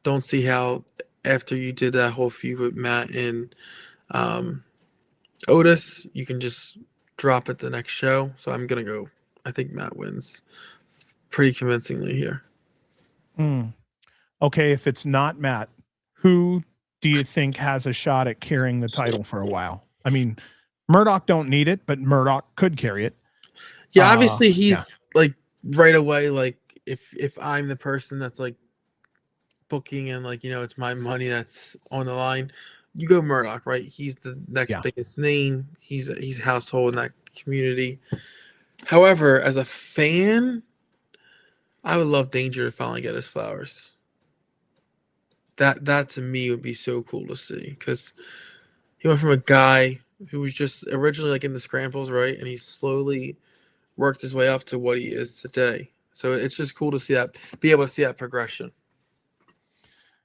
don't see how, after you did that whole feud with Matt and Otis, you can just drop it the next show. So I'm gonna go. I think Matt wins pretty convincingly here. Okay, if it's not Matt, who do you think has a shot at carrying the title for a while? I mean, Murdoch don't need it, but Murdoch could carry it. Yeah, obviously he's yeah. like right away. Like if I'm the person that's like booking and like, you know, it's my money that's on the line, you go Murdoch, right? He's the next biggest name. He's household in that community. However, as a fan, I would love Danger to finally get his flowers. That to me would be so cool to see, because he went from a guy who was just originally like in the scrambles, right? And he slowly worked his way up to what he is today. So it's just cool to see that, be able to see that progression.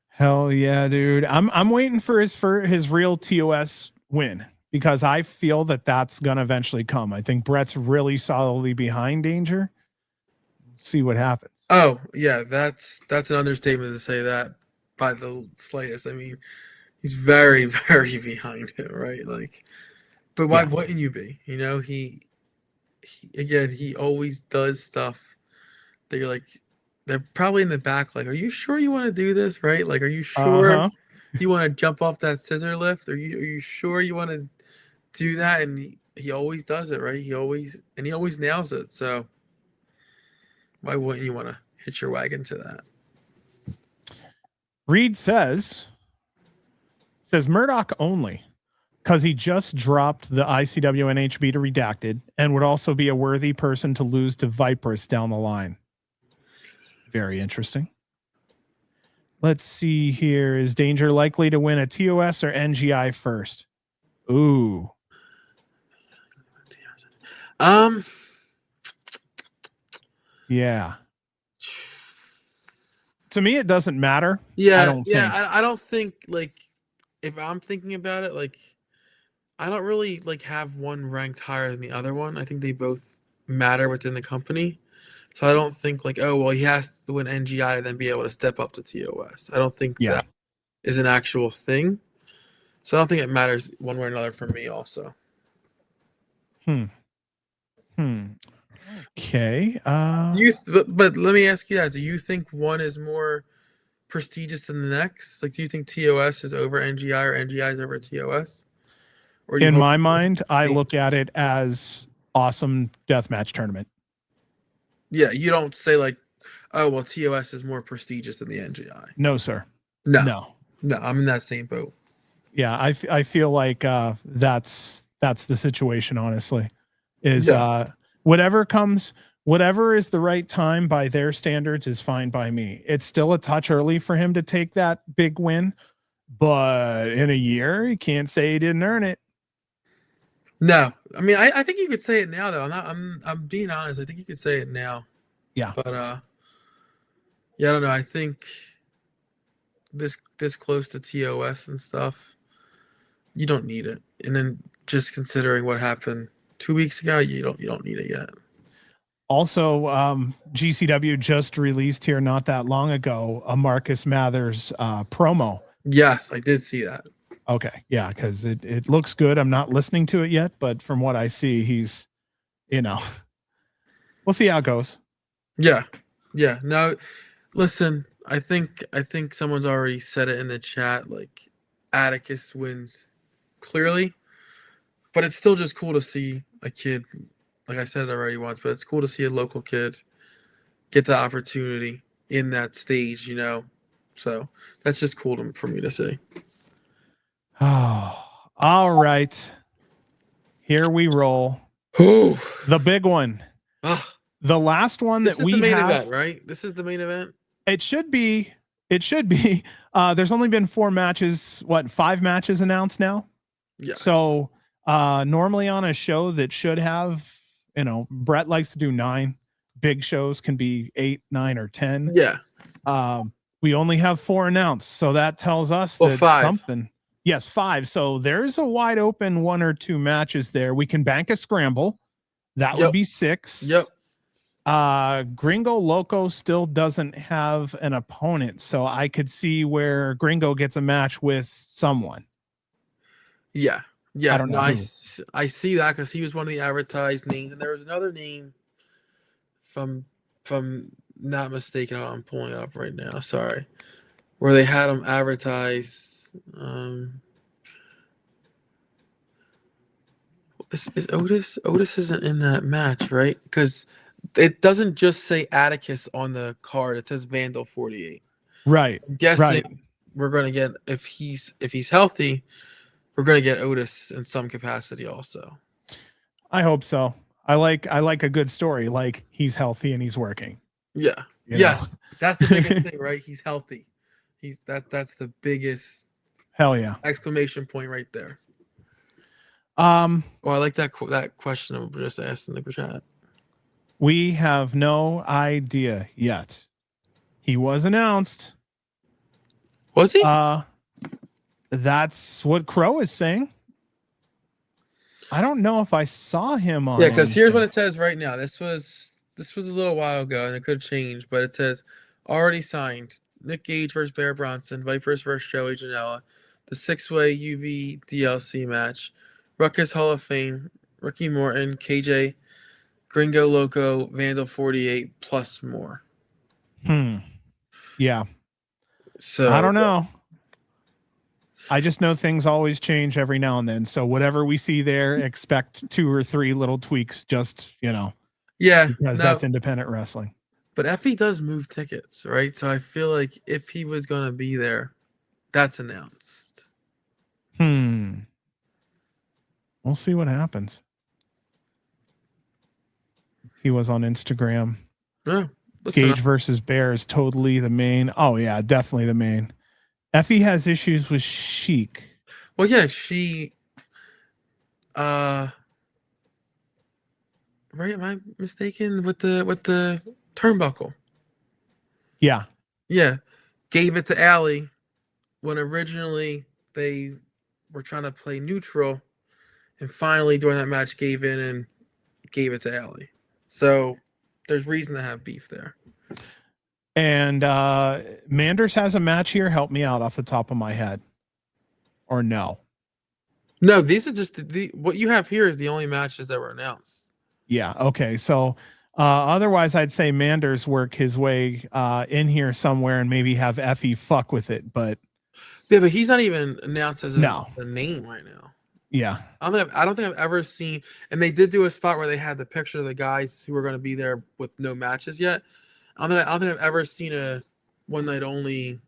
Hell yeah, dude. I'm waiting for his real TOS win, because I feel that that's going to eventually come. I think Brett's really solidly behind Danger. See what happens. Oh, yeah, that's an understatement to say that by the slightest. I mean, he's very, very behind him, right? Like, but why wouldn't you be? You know, he again, he always does stuff that you're like, they're probably in the back, like, are you sure you want to do this, right? Like, are you sure you want to jump off that scissor lift? Are you sure you want to do that? And he always does it, right? He always nails it. So why wouldn't you want to hitch your wagon to that? Reed says Murdoch only, because he just dropped the ICW NHB to Redacted and would also be a worthy person to lose to Vipress down the line. Very interesting. Let's see here. Is Danger likely to win a TOS or NGI first? Ooh. Yeah. To me, it doesn't matter. Yeah, I don't think. I don't think, like, if I'm thinking about it, like, I don't really like have one ranked higher than the other one. I think they both matter within the company. So I don't think like, oh, well, he has to win NGI to then be able to step up to TOS. I don't think that is an actual thing. So I don't think it matters one way or another for me also. Okay. But let me ask you that. Do you think one is more prestigious than the next? Like, do you think TOS is over NGI or NGI is over TOS? Or in my mind, I look at it as awesome deathmatch tournament. Yeah, you don't say like, oh, well, TOS is more prestigious than the NGI. No, sir. No, I'm in that same boat. Yeah, I feel like that's the situation, honestly. Is whatever is the right time by their standards is fine by me. It's still a touch early for him to take that big win, but in a year, you can't say he didn't earn it. No, I mean, I think you could say it now, though. I'm being honest. I think you could say it now. Yeah. But yeah, I don't know. I think this close to TOS and stuff, you don't need it. And then just considering what happened 2 weeks ago, you don't need it yet. Also, GCW just released here not that long ago a Marcus Mathers promo. Yes, I did see that. Okay, yeah, because it looks good. I'm not listening to it yet, but from what I see, he's, we'll see how it goes. Yeah. No, listen, I think someone's already said it in the chat. Like, Atticus wins clearly, but it's still just cool to see a kid. Like I said it already once, but it's cool to see a local kid get the opportunity in that stage. So that's just cool for me to see. Oh, all right. Here we roll. The big one. The last one that we have. This is the main event, right? This is the main event. It should be. There's only been 4 matches. 5 matches announced now? Yeah. So normally on a show that should have, Brett likes to do 9, big shows can be 8, 9, or 10. Yeah. We only have 4 announced, so that tells us Well, that 5. something. Yes, 5. So there's a wide open 1 or 2 matches there. We can bank a scramble. That would be 6. Yep. Gringo Loco still doesn't have an opponent, so I could see where Gringo gets a match with someone. Yeah. Yeah. I don't know. I see that because he was one of the advertised names, and there was another name from not mistaken. I'm pulling it up right now. Sorry, where they had him advertised. Is Otis? Otis isn't in that match, right? Because it doesn't just say Atticus on the card; it says Vandal 48. Right. I'm guessing Right. we're gonna get if he's healthy, we're gonna get Otis in some capacity also. I hope so. I like a good story. Like he's healthy and he's working. Yeah. You Yes. know? That's the biggest thing, right? He's healthy. That's the biggest Hell yeah. exclamation point right there. Oh, I like that question I just asked in the chat. We have no idea yet. He was announced. Was he? That's what Crow is saying. I don't know if I saw him on. Yeah, because here's what anything. it says right now. This was a little while ago, and it could change, but it says already signed. Nick Gage versus Bear Bronson, Vipress versus Joey Janela, the 6-way UV DLC match, Ruckus Hall of Fame, Ricky Morton, KJ, Gringo Loco, Vandal 48, plus more. Yeah. So I don't know. I just know things always change every now and then. So whatever we see there, expect 2 or 3 little tweaks. Just Yeah, because that's independent wrestling. But Effie does move tickets, right? So I feel like if he was going to be there, that's announced. We'll see what happens. He was on Instagram. Yeah, Gage versus Bear is totally the main. Oh yeah, definitely the main. Effie has issues with Chic. Well, yeah, she. Right? Am I mistaken with the turnbuckle? Yeah. Yeah, gave it to Allie when originally they were trying to play neutral, and finally during that match gave in and gave it to Allie. So there's reason to have beef there. And Manders has a match here. Help me out off the top of my head. Or no? No, these are just what you have here is the only matches that were announced. Yeah. Okay. So otherwise, I'd say Manders work his way in here somewhere and maybe have Effie fuck with it. But yeah, but he's not even announced as No. a name right now. yeah. I don't think I've ever seen. And they did do a spot where they had the picture of the guys who were going to be there with no matches yet. I don't think I've ever seen a one night only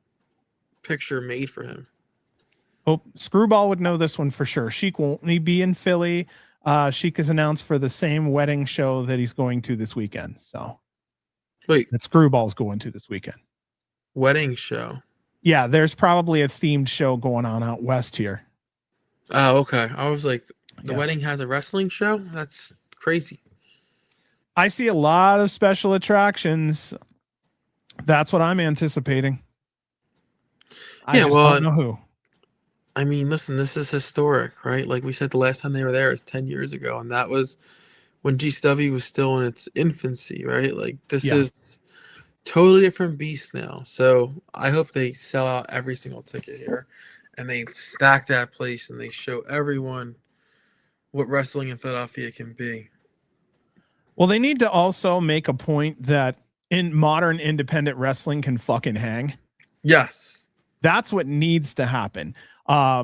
picture made for him. Oh, Screwball would know this one for sure. Sheik won't be in Philly. Sheik is announced for the same wedding show that he's going to this weekend. So Wait, that Screwball's going to this weekend. wedding show? Yeah, there's probably a themed show going on out west here. Oh, okay. I was like, the Yeah. wedding has a wrestling show? That's crazy. I see a lot of special attractions. That's what I'm anticipating. I Yeah, just well, don't know who. I mean, listen, this is historic, right? Like we said, the last time they were there is 10 years ago, and that was when GCW was still in its infancy, right? Like this Yeah. is totally different beast now. So I hope they sell out every single ticket here, and they stack that place, and they show everyone what wrestling in Philadelphia can be. Well, they need to also make a point that in modern independent wrestling can fucking hang. Yes. That's what needs to happen.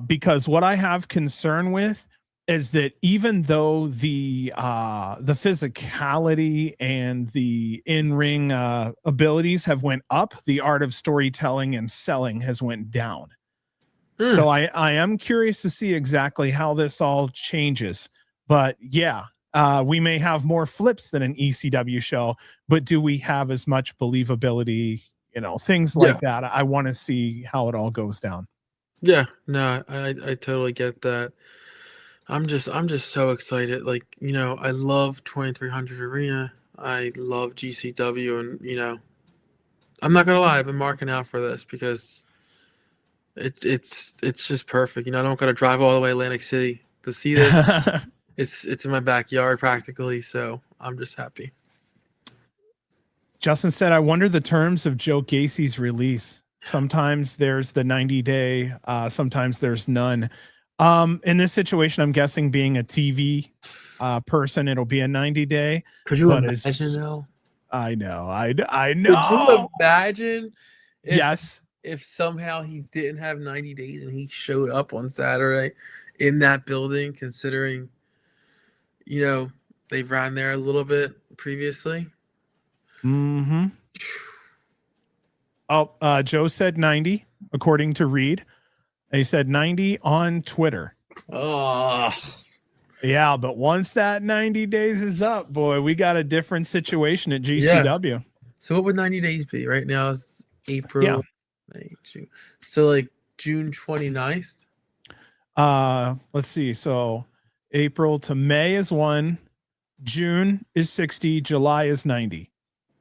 Because what I have concern with is that even though the physicality and the in-ring abilities have went up, the art of storytelling and selling has went down. So I am curious to see exactly how this all changes. But yeah, we may have more flips than an ECW show, but do we have as much believability? You know, things like that. I want to see how it all goes down. Yeah, no, I totally get that. I'm just so excited. Like, you know, I love 2300 Arena. I love GCW, and I'm not gonna lie, I've been marking out for this because it's just perfect. I don't gotta drive all the way to Atlantic City to see this. It's in my backyard practically, so I'm just happy. Justin said, I wonder the terms of Joe Gacy's release. Sometimes there's the 90-day, sometimes there's none. In this situation, I'm guessing being a TV person, it'll be a 90-day. Could you imagine though? I know. I Could know. you imagine if somehow he didn't have 90 days and he showed up on Saturday in that building, considering, they ran there a little bit previously? Mm-hmm. Oh, Joe said 90, according to Reed. He said 90 on Twitter. Oh. Yeah, but once that 90 days is up, boy, we got a different situation at GCW. Yeah. So what would 90 days be? Right now it's April, May, June. So like June 29th? Let's see. So April to May is 1, June is 60, July is 90.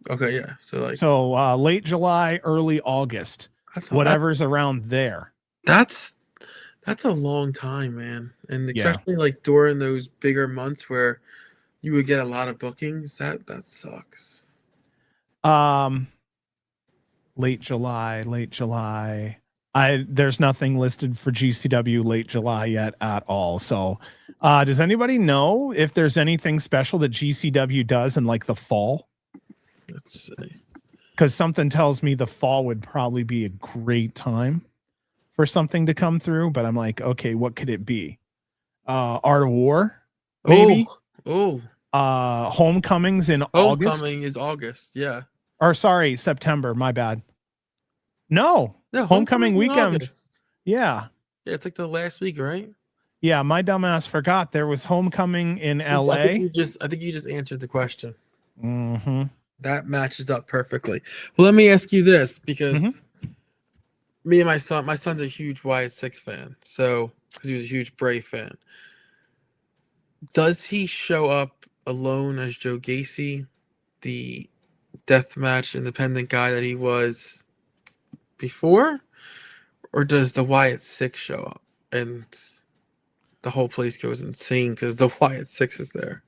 Okay, yeah. So late July, early August. Whatever's around there. That's a long time, man. And especially like during those bigger months where you would get a lot of bookings, that sucks. Late July. There's nothing listed for GCW late July yet at all. So does anybody know if there's anything special that GCW does in like the fall? Let's see. Because something tells me the fall would probably be a great time for something to come through, but I'm like, okay, what could it be? Art of War, maybe. Homecomings in August. Homecoming is August, yeah. Or sorry, September. My bad. No, homecoming weekend. Yeah, it's like the last week, right? Yeah, my dumbass forgot there was homecoming in LA. I think you just answered the question. Mm-hmm. That matches up perfectly. Well, let me ask you this, because me and my son's a huge Wyatt Six fan, so because he was a huge Brave fan. Does he show up alone as Joe Gacy, the deathmatch independent guy that he was before, or does the Wyatt Six show up and the whole place goes insane because the Wyatt Six is there?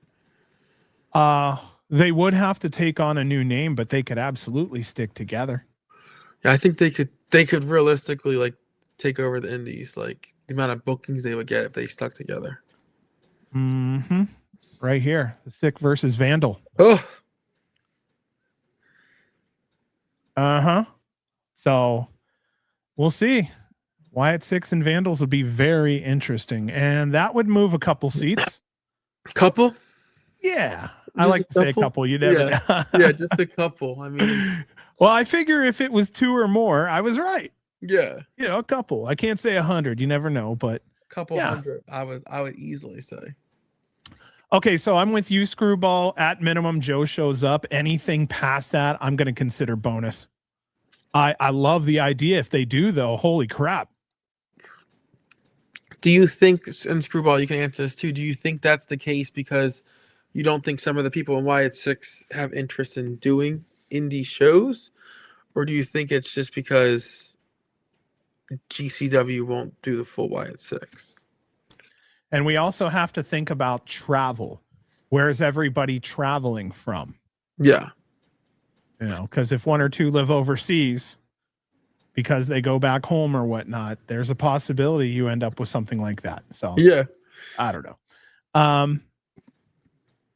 They would have to take on a new name, but they could absolutely stick together. Yeah, I think they could realistically like take over the indies, like the amount of bookings they would get if they stuck together. Mm-hmm. Right here, the Sick versus Vandal. Oh. Uh-huh. So we'll see. Wyatt Six and Vandals would be very interesting, and that would move a couple seats. Couple? Yeah. I like to say a couple. You never know. Yeah, just a couple. I mean, well, I figure if it was 2 or more, I was right. Yeah. A couple. I can't say 100. You never know, but couple hundred. I would easily say. Okay, so I'm with you, Screwball. At minimum, Joe shows up. Anything past that, I'm going to consider bonus. I love the idea. If they do, though, holy crap. Do you think, and Screwball, you can answer this too, do you think that's the case because you don't think some of the people in Wyatt Six have interest in doing indie shows? Or do you think it's just because GCW won't do the full Wyatt Six? And we also have to think about travel. Where's everybody traveling from? Yeah. Because if 1 or 2 live overseas because they go back home or whatnot, there's a possibility you end up with something like that. So yeah, I don't know.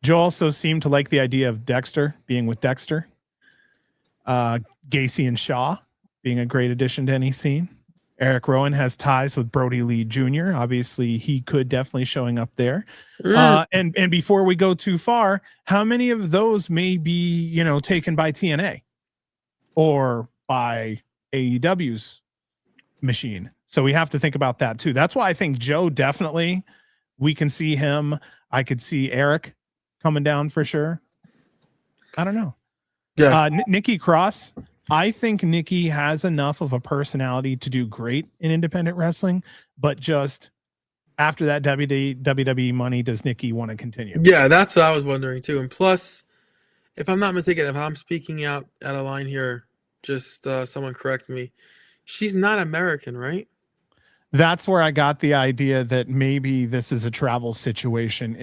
Joe also seemed to like the idea of Dexter being with Dexter. Gacy and Shaw being a great addition to any scene. Eric Rowan has ties with Brody Lee Jr. Obviously, he could definitely showing up there. And before we go too far, how many of those may be, taken by TNA or by AEW's machine? So we have to think about that too. That's why I think Joe definitely, we can see him. I could see Eric coming down for sure. I don't know. Yeah. Nikki Cross. I think Nikki has enough of a personality to do great in independent wrestling, but just after that WWE money, does Nikki want to continue? Yeah, that's what I was wondering too. And plus, If I'm not mistaken, if I'm speaking out of line here, just someone correct me. She's not American, right? That's where I got the idea that maybe this is a travel situation.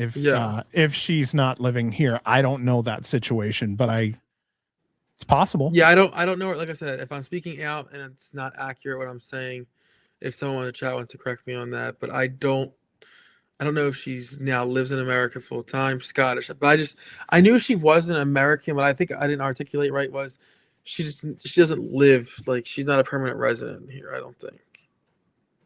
If she's not living here, I don't know that situation, but it's possible. Yeah, I don't know. Like I said, if I'm speaking out and it's not accurate what I'm saying, if someone in the chat wants to correct me on that, but I don't know if she's now lives in America full time, Scottish. But I knew she wasn't American, but I think I didn't articulate right. Was she doesn't live, like, she's not a permanent resident here, I don't think.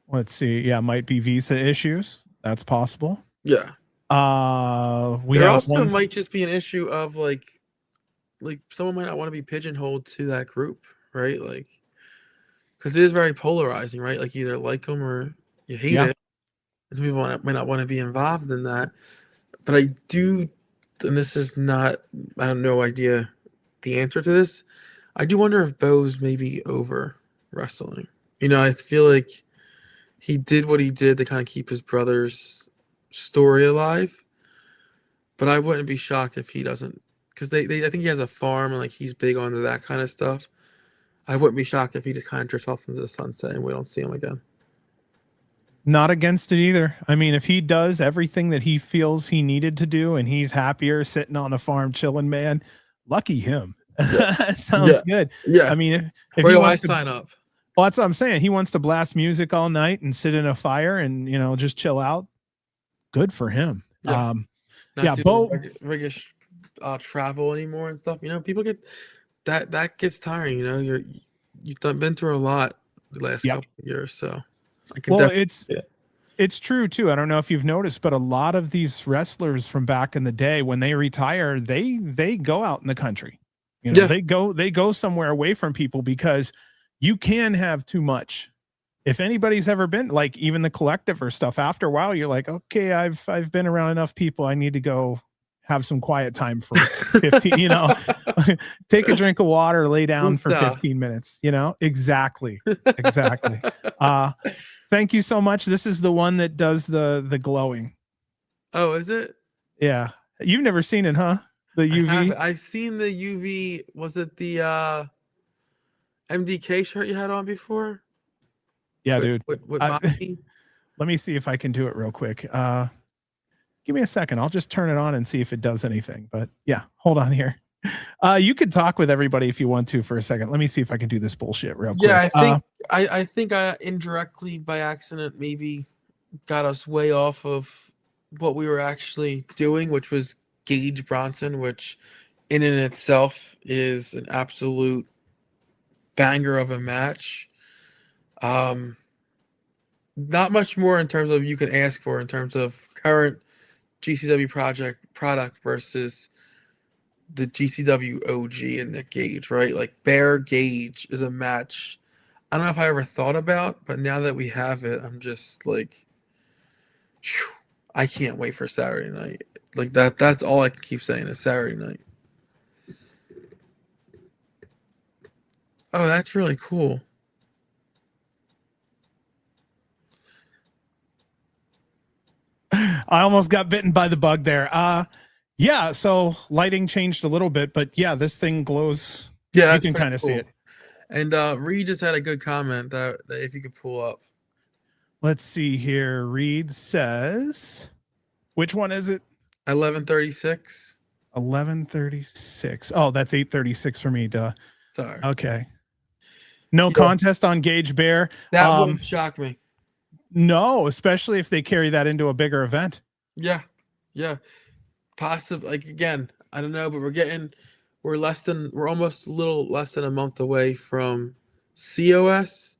Let's see. Yeah, might be visa issues. That's possible. Yeah. There also might just be an issue of like someone might not want to be pigeonholed to that group, right? Like, because it is very polarizing, right? Like, either like them or you hate it. Some people might not want to be involved in that. But I do, and this is not, I have no idea the answer to this. I do wonder if Bo's maybe over wrestling. You know, I feel like he did what he did to kind of keep his brother's story alive. But I wouldn't be shocked if he doesn't, because I think he has a farm and like he's big onto that kind of stuff. I wouldn't be shocked if he just kind of drifts off into the sunset and we don't see him again. Not against it either. I mean, if he does everything that he feels he needed to do and he's happier sitting on a farm chilling, man, lucky him. That sounds good. Yeah. I mean, if where he do I wants to sign up? Well, that's what I'm saying. He wants to blast music all night and sit in a fire and, you know, just chill out. Good for him. Yeah. Bo Riggish travel anymore and stuff. You know, people get that gets tiring. You know, you've been through a lot the last couple of years, so I can. It's true too. I don't know if you've noticed, but a lot of these wrestlers from back in the day, when they retire, they go out in the country. You know, they go somewhere away from people because you can have too much. If anybody's ever been, like, even the Collective or stuff, after a while, you're like, okay, I've been around enough people. I need to go have some quiet time for 15, you know, take a drink of water, lay down for 15 minutes, you know? Exactly. Thank you so much. This is the one that does the glowing. Oh, is it? Yeah. You've never seen it, huh? The UV? I've seen the UV. Was it the MDK shirt you had on before? Yeah, dude. Let me see if I can do it real quick. Give me a second. I'll just turn it on and see if it does anything. But yeah, hold on here. You could talk with everybody if you want to for a second. Let me see if I can do this bullshit real quick. Yeah, I think I indirectly by accident maybe got us way off of what we were actually doing, which was Gage Bronson, which in and itself is an absolute banger of a match. Not much more in terms of you can ask for in terms of current GCW product versus the GCW OG and the Gage, right? Like, Bear Gage is a match I don't know if I ever thought about, but now that we have it, I'm just like, whew, I can't wait for Saturday night. Like, that's all I can keep saying is Saturday night. Oh, that's really cool. I almost got bitten by the bug there. Yeah, so lighting changed a little bit, but yeah, this thing glows. Yeah, you can kind of see it. And Reed just had a good comment that if you could pull up. Let's see here. Reed says, which one is it? 1136. 1136. Oh, that's 836 for me. Duh. Sorry. Okay. No contest on Gage Bear. That wouldn't shock me. No, especially if they carry that into a bigger event. Yeah. Possibly. Like, again, I don't know, but we're almost a little less than a month away from COS.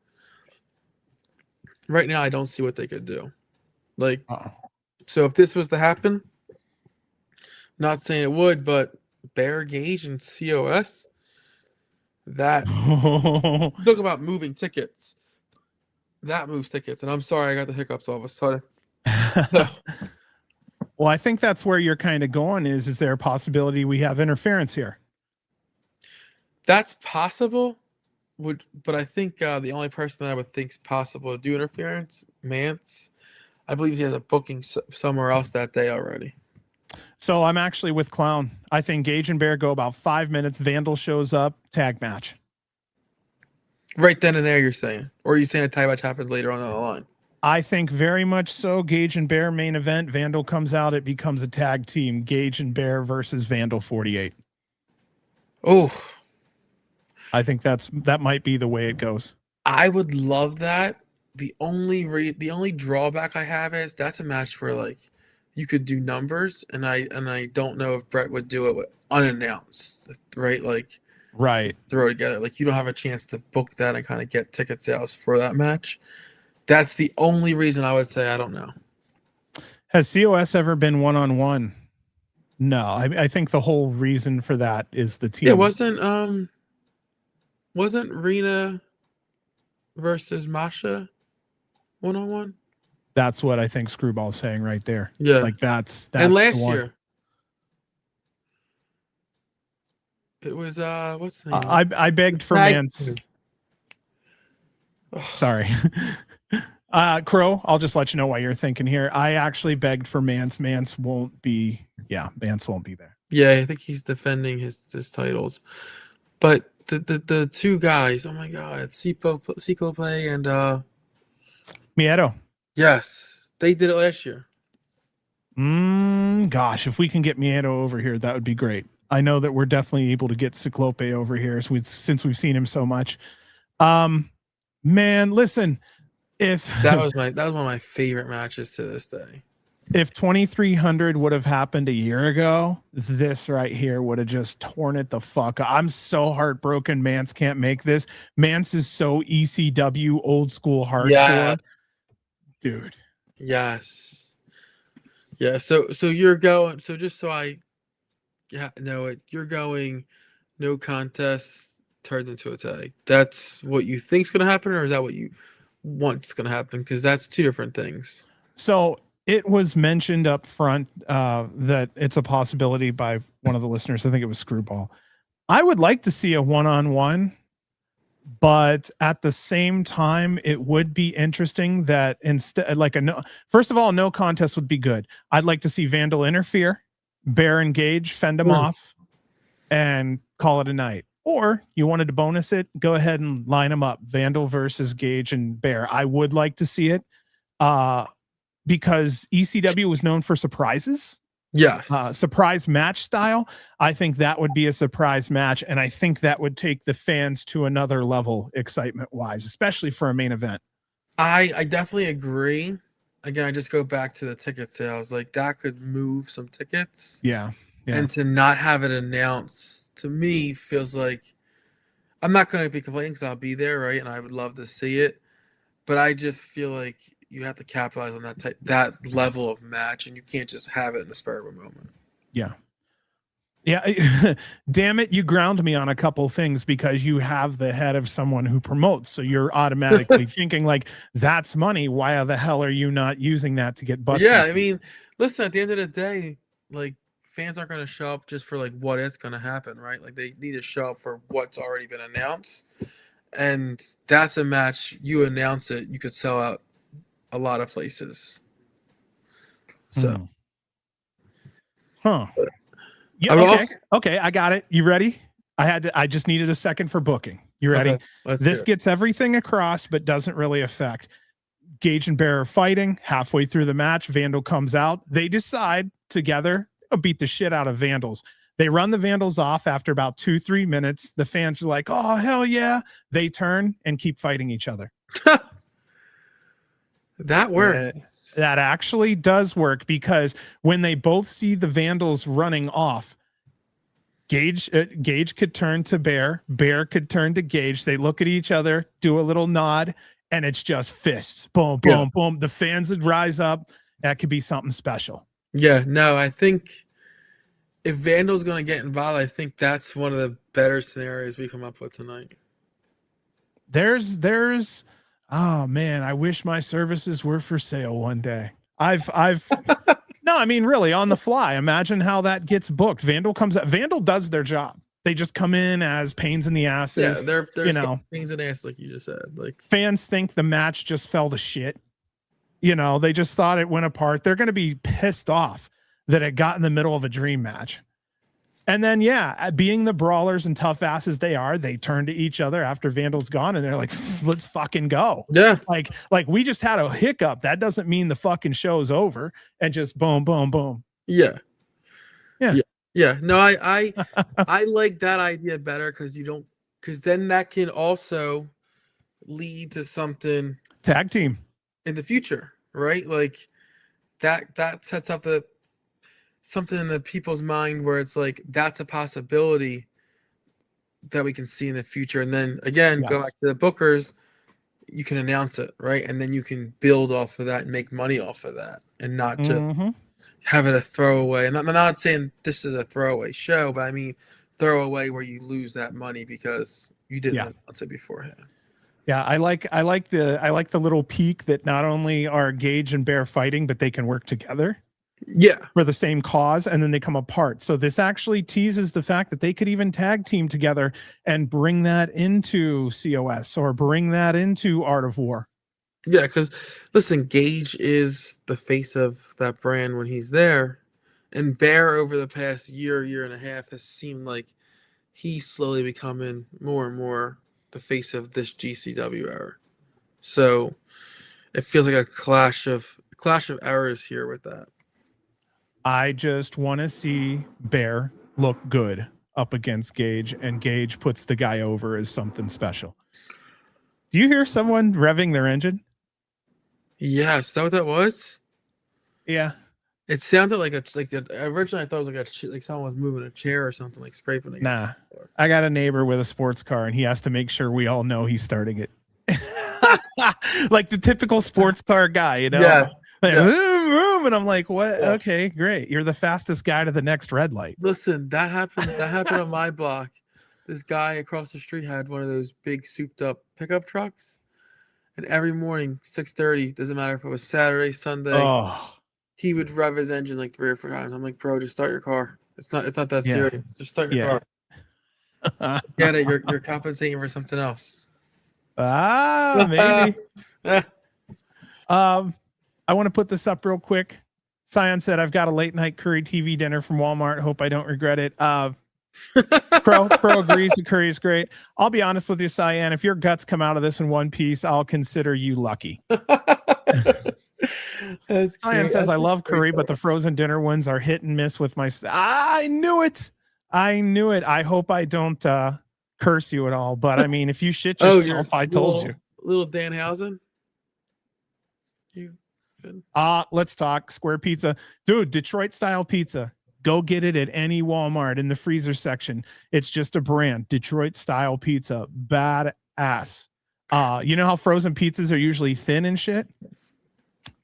Right now, I don't see what they could do. Like, so if this was to happen, not saying it would, but Bear Gage and COS, that talk about moving tickets. That moves tickets. And I'm sorry, I got the hiccups all of a sudden. Well, I think that's where you're kind of going. Is there a possibility we have interference here? That's possible. But I think the only person that I would think is possible to do interference, Mance. I believe he has a booking somewhere else that day already. So I'm actually with Clown. I think Gage and Bear go about 5 minutes. Vandal shows up, tag match. Right then and there, you're saying, or are you saying a tag match happens later on down the line? I think very much so. Gage and Bear main event. Vandal comes out. It becomes a tag team. Gage and Bear versus Vandal 48. Oh, I think that might be the way it goes. I would love that. The only drawback I have is that's a match where like you could do numbers, and I don't know if Brett would do it with unannounced, right? Like Right. throw together. Like you don't have a chance to book that and kind of get ticket sales for that match. That's the only reason I would say I don't know. Has COS ever been one-on-one? No, I think the whole reason for that is the team. Yeah, wasn't Rena versus Masha one-on-one? That's what I think Screwball's saying right there. Yeah. Like that's and last the one. year it was what's the name? I begged for Mance. Sorry. Crow, I'll just let you know why you're thinking here. I actually begged for Mance. Mance won't be there. Yeah, I think he's defending his titles. But the two guys, oh my god, Sicko play and Miedo. yes, they did it last year. Gosh, if we can get Miedo over here, that would be great. I know that we're definitely able to get Cyclope over here since we've seen him so much. Man, listen, if that was one of my favorite matches to this day. If 2300 would have happened a year ago, this right here would have just torn it the fuck up. I'm so heartbroken Mance can't make this. Mance is so ECW old school hardcore. Yeah. Dude. Yes. Yeah, so you're going, so just so I know it, you're going no contest turns into a tag. That's what you think's going to happen, or is that what you want's going to happen? Because that's two different things. So it was mentioned up front that it's a possibility by one of the listeners. I think it was Screwball. I would like to see a one-on-one, but at the same time, it would be interesting that instead, like first of all, no contest would be good. I'd like to see Vandal interfere, Bear and Gage fend them off, and call it a night. Or you wanted to bonus it, go ahead and line them up. Vandal versus Gage and Bear. I would like to see it. Because ECW was known for surprises. Yes. Surprise match style. I think that would be a surprise match. And I think that would take the fans to another level excitement wise, especially for a main event. I definitely agree. Again, I just go back to the ticket sales. Like that could move some tickets. Yeah. And to not have it announced to me feels like I'm not going to be complaining because I'll be there. Right. And I would love to see it. But I just feel like you have to capitalize on that level of match, and you can't just have it in the spur of a moment. Yeah. Yeah. Damn it. You ground me on a couple things because you have the head of someone who promotes. So you're automatically thinking like, that's money. Why the hell are you not using that to get butts? Yeah. I mean, listen, at the end of the day, like fans aren't going to show up just for like what is going to happen, right? Like they need to show up for what's already been announced. And that's a match. You announce it, you could sell out a lot of places. So, yeah, okay, I got it. You ready? I just needed a second for booking. You ready? Okay, this gets everything across, but doesn't really affect. Gage and Bear are fighting. Halfway through the match, Vandal comes out. They decide together to beat the shit out of Vandals. They run the Vandals off after about 2-3 minutes. The fans are like, oh, hell yeah. They turn and keep fighting each other. That works. That actually does work because when they both see the Vandals running off, Gage could turn to Bear. Bear could turn to Gage. They look at each other, do a little nod, and it's just fists. Boom, boom, boom. The fans would rise up. That could be something special. Yeah, no, I think if Vandal's going to get involved, I think that's one of the better scenarios we come up with tonight. There's oh man, I wish my services were for sale one day. I've no, I mean really on the fly. Imagine how that gets booked. Vandal comes up. Vandal does their job. They just come in as pains in the asses. Yeah, they're pains in the ass, like you just said. Like fans think the match just fell to shit. They just thought it went apart. They're going to be pissed off. that had got in the middle of a dream match. And then, yeah, being the brawlers and tough asses they are, they turn to each other after Vandal's gone and they're like, let's fucking go. Yeah. Like we just had a hiccup. That doesn't mean the fucking show's over, and just boom, boom, boom. Yeah. Yeah. Yeah. Yeah. No, I like that idea better because then that can also lead to something Tag team in the future, right? Like that sets up something in the people's mind where it's like that's a possibility that we can see in the future. And then again, go back to the bookers, you can announce it, right? And then you can build off of that and make money off of that, and not just have it a throwaway. And I'm not saying this is a throwaway show, but I mean throwaway where you lose that money because you didn't announce it beforehand. Yeah, I like the little peek that not only are Gage and Bear fighting, but they can work together. Yeah, for the same cause, and then they come apart. So this actually teases the fact that they could even tag team together and bring that into COS or bring that into Art of War. Yeah, because listen, Gage is the face of that brand when he's there, and Bear over the past year and a half has seemed like he's slowly becoming more and more the face of this GCW era. So it feels like a clash of errors here with that. I just want to see Bear look good up against Gage, and Gage puts the guy over as something special. Do you hear someone revving their engine? Yes, is that what that was? Yeah. It sounded like originally I thought it was like someone was moving a chair or something, like scraping against Nah, the floor. I got a neighbor with a sports car, and he has to make sure we all know he's starting it. Like the typical sports car guy, you know? Yeah. Like, and I'm like, what? Yeah. Okay, great. You're the fastest guy to the next red light. Listen, that happened on my block. This guy across the street had one of those big souped up pickup trucks. And every morning, 6:30, doesn't matter if it was Saturday, Sunday, he would rev his engine like 3 or 4 times. I'm like, bro, just start your car. It's not that serious. Just start your car. Get it. You're compensating for something else. Maybe. I want to put this up real quick. Sion said, I've got a late night curry TV dinner from Walmart. Hope I don't regret it. Pro agrees the curry is great. I'll be honest with you, Cyan. If your guts come out of this in one piece, I'll consider you lucky. Cyan says, I love curry, but the frozen dinner ones are hit and miss with my... I knew it. I hope I don't curse you at all. But I mean, if you shit yourself, I told you. Little Danhausen? Let's talk square pizza. Dude, Detroit style pizza. Go get it at any Walmart in the freezer section. It's just a brand. Detroit style pizza. Badass. You know how frozen pizzas are usually thin and shit?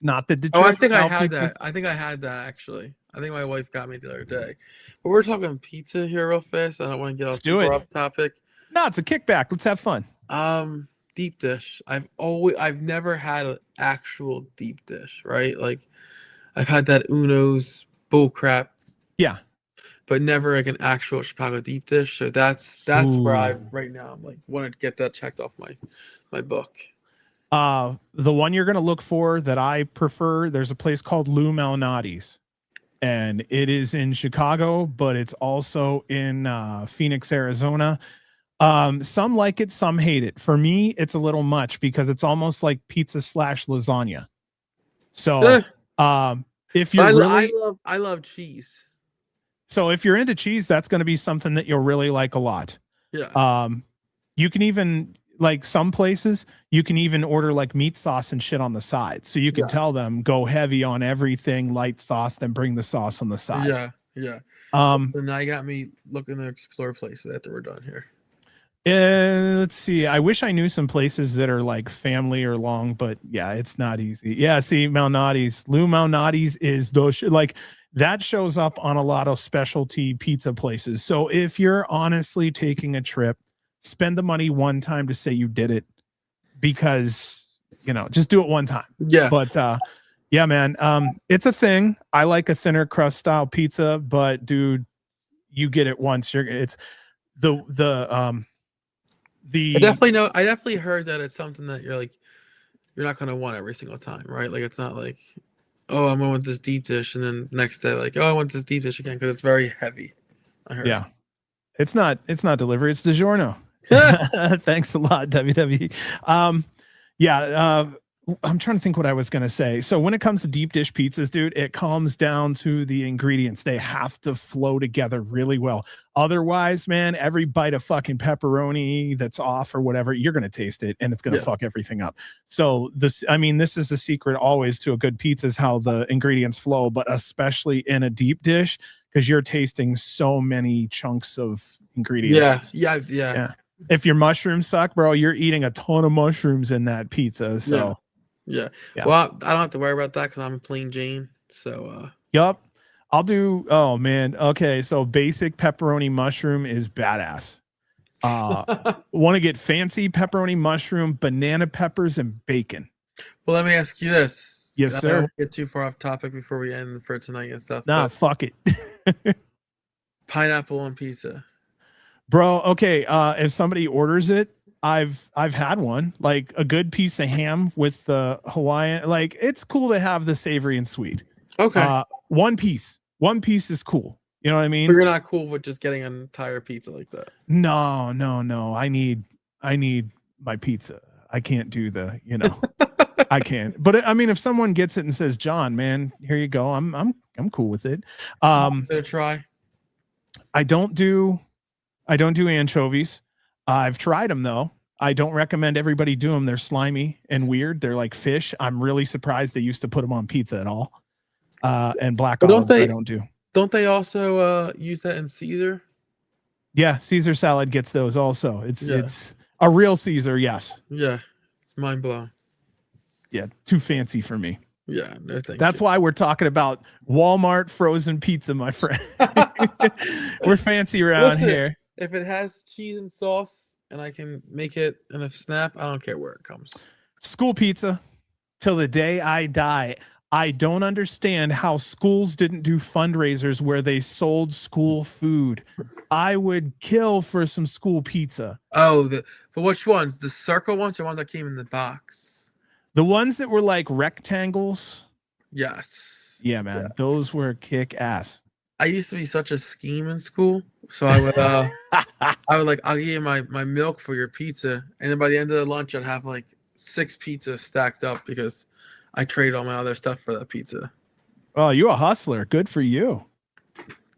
Not the Detroit. I think I had that. I think I had that actually. I think my wife got me the other day. But we're talking pizza here real fast. I don't want to get off topic. No, it's a kickback. Let's have fun. Deep dish. I've never had an actual deep dish, right? Like I've had that Uno's bull crap. Yeah. But never like an actual Chicago deep dish. So that's where right now I'm like want to get that checked off my book. The one you're gonna look for that I prefer, there's a place called Lou Malnati's, and it is in Chicago, but it's also in Phoenix, Arizona. Some like it, some hate it. For me, it's a little much because it's almost like pizza / lasagna. So if you're I love cheese. So if you're into cheese, that's going to be something that you'll really like a lot. Yeah. You can even, like some places, you can even order like meat sauce and shit on the side. So you can tell them, go heavy on everything, light sauce, then bring the sauce on the side. Yeah. Yeah. So now you got me looking to explore places after we're done here. Let's see. I wish I knew some places that are like family or long, but yeah, it's not easy. Yeah. See, Malnati's, Lou Malnati's is those like that shows up on a lot of specialty pizza places. So if you're honestly taking a trip, spend the money one time to say you did it, because just do it one time. Yeah. But yeah, man, it's a thing. I like a thinner crust style pizza, but dude, you get it once. It's I definitely heard that it's something that you're not going to want every single time, right? Like it's not like oh, I'm going with this deep dish, and then next day, like, oh, I want this deep dish again because it's very heavy. I heard. Yeah. It's not delivery, it's DiGiorno. Thanks a lot, WWE. I'm trying to think what I was going to say. So when it comes to deep dish pizzas, dude, it comes down to the ingredients. They have to flow together really well. Otherwise, man, every bite of fucking pepperoni that's off or whatever, you're going to taste it and it's going to fuck everything up. So this is a secret always to a good pizza is how the ingredients flow, but especially in a deep dish, because you're tasting so many chunks of ingredients. Yeah. If your mushrooms suck, bro, you're eating a ton of mushrooms in that pizza. So yeah. Well, I don't have to worry about that because I'm a plain Jane. So yup. I'll do. Oh man. Okay. So basic pepperoni mushroom is badass. Want to get fancy pepperoni mushroom, banana peppers, and bacon. Well, let me ask you this. Yes, I sir. don't get too far off topic before we end for tonight and stuff. Nah, fuck it. Pineapple on pizza. Bro, okay. If somebody orders it, I've had one, like a good piece of ham with the Hawaiian. Like it's cool to have the savory and sweet. Okay. One piece is cool. You know what I mean? But you're not cool with just getting an entire pizza like that. No. I need my pizza. I can't do the, I can't. But I mean, if someone gets it and says, "John, man, here you go," I'm cool with it. Gonna try. I don't do anchovies. I've tried them though. I don't recommend everybody do them. They're slimy and weird. They're like fish. I'm really surprised they used to put them on pizza at all. And black olives I don't do. Don't they also use that in Caesar? Yeah, Caesar salad gets those also. It's a real Caesar, yes. Yeah, it's mind blowing. Yeah, too fancy for me. Yeah, no thank That's you. why we're talking about Walmart frozen pizza, my friend. We're fancy around here. If it has cheese and sauce and I can make it in a snap, I don't care where it comes. School pizza till the day I die. I don't understand how schools didn't do fundraisers where they sold school food. I would kill for some school pizza. Oh, but which ones? The circle ones or ones that came in the box? The ones that were like rectangles. Yes. Yeah, man. Yeah. Those were kick ass. I used to be such a scheme in school. So I would I'll give you my milk for your pizza. And then by the end of the lunch, I'd have like 6 pizzas stacked up because I traded all my other stuff for that pizza. Oh, you a hustler. Good for you.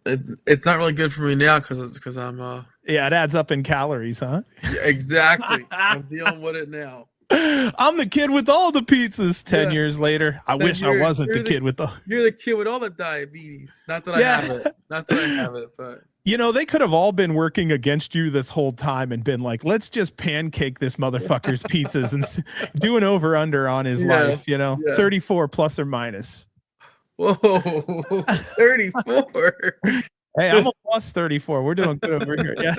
It's not really good for me now because I'm yeah, it adds up in calories, huh? Yeah, exactly. I'm dealing with it now. I'm the kid with all the pizzas 10 years later. I wish I wasn't the kid with the You're the kid with all the diabetes. Not that I have it. Not that I have it, but they could have all been working against you this whole time and been like, let's just pancake this motherfucker's pizzas and do an over under on his life, 34 plus or minus. Whoa, 34. Hey, I'm a plus 34. We're doing good over here. Yeah.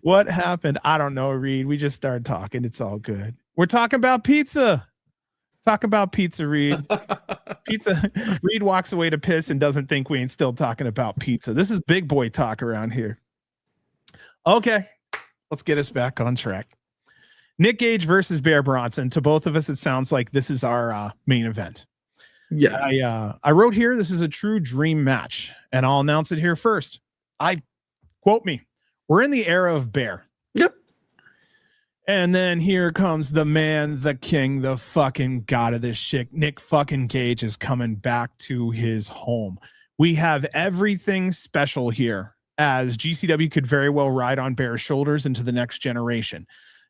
What happened? I don't know, Reed. We just started talking. It's all good. We're talking about pizza. Talk about pizza, Reed. Pizza. Reed walks away to piss and doesn't think we ain't still talking about pizza. This is big boy talk around here. Okay, let's get us back on track. Nick Gage versus Bear Bronson. To both of us, it sounds like this is our main event. Yeah. I wrote here, this is a true dream match, and I'll announce it here first. Quote me. We're in the era of Bear. Yep. And then here comes the man, the king, the fucking god of this shit. Nick fucking Gage is coming back to his home. We have everything special here, as GCW could very well ride on Bear's shoulders into the next generation.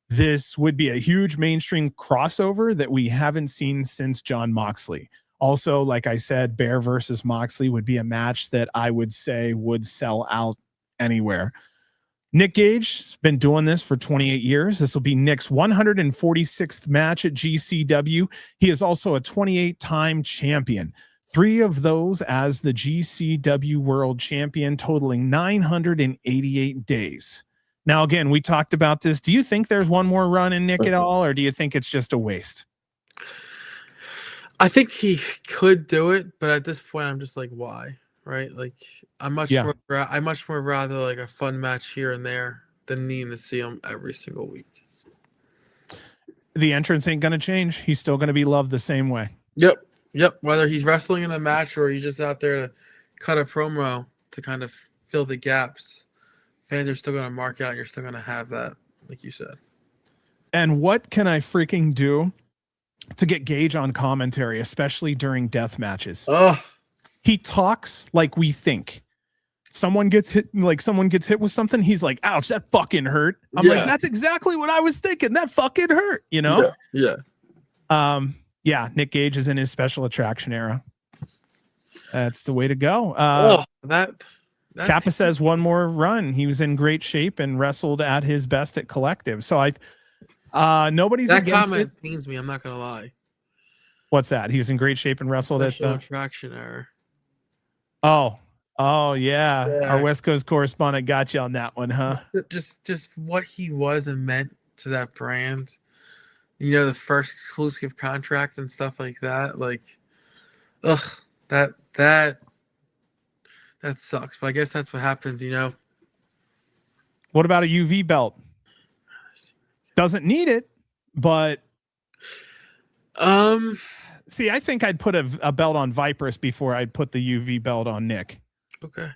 This would be a huge mainstream crossover that we haven't seen since Jon Moxley. Also, like I said, Bear versus Moxley would be a match that I would say would sell out anywhere. Nick Gage's been doing this for 28 years. This will be Nick's 146th match at GCW. He is also a 28-time champion. 3 of those as the GCW World Champion, totaling 988 days. Now, again, we talked about this. Do you think there's one more run in Nick at all, or do you think it's just a waste? I think he could do it, but at this point, I'm just like, why? Right? Like, I much more rather like a fun match here and there than needing to see him every single week. The entrance ain't gonna change. He's still gonna be loved the same way. Yep. Yep. Whether he's wrestling in a match or he's just out there to cut a promo to kind of fill the gaps, fans are still going to mark out. And you're still going to have that, like you said. And what can I freaking do to get Gage on commentary, especially during death matches? Oh, He talks like we think. Someone gets hit with something. He's like, ouch, that fucking hurt. I'm like, that's exactly what I was thinking. That fucking hurt, you know? Yeah. Yeah, Nick Gage is in his special attraction era. That's the way to go. That Kappa says one more run. He was in great shape and wrestled at his best at Collective. So nobody's that against comment it. pains me. I'm not gonna lie. What's that? He was in great shape and wrestled Special at attraction error. Oh yeah. Our West Coast correspondent got you on that one, huh? Just what he was and meant to that brand. You know, the first exclusive contract and stuff like that. Like, that sucks. But I guess that's what happens, you know. What about a UV belt? Doesn't need it, but see, I think I'd put a belt on Vipress before I'd put the UV belt on Nick. Okay.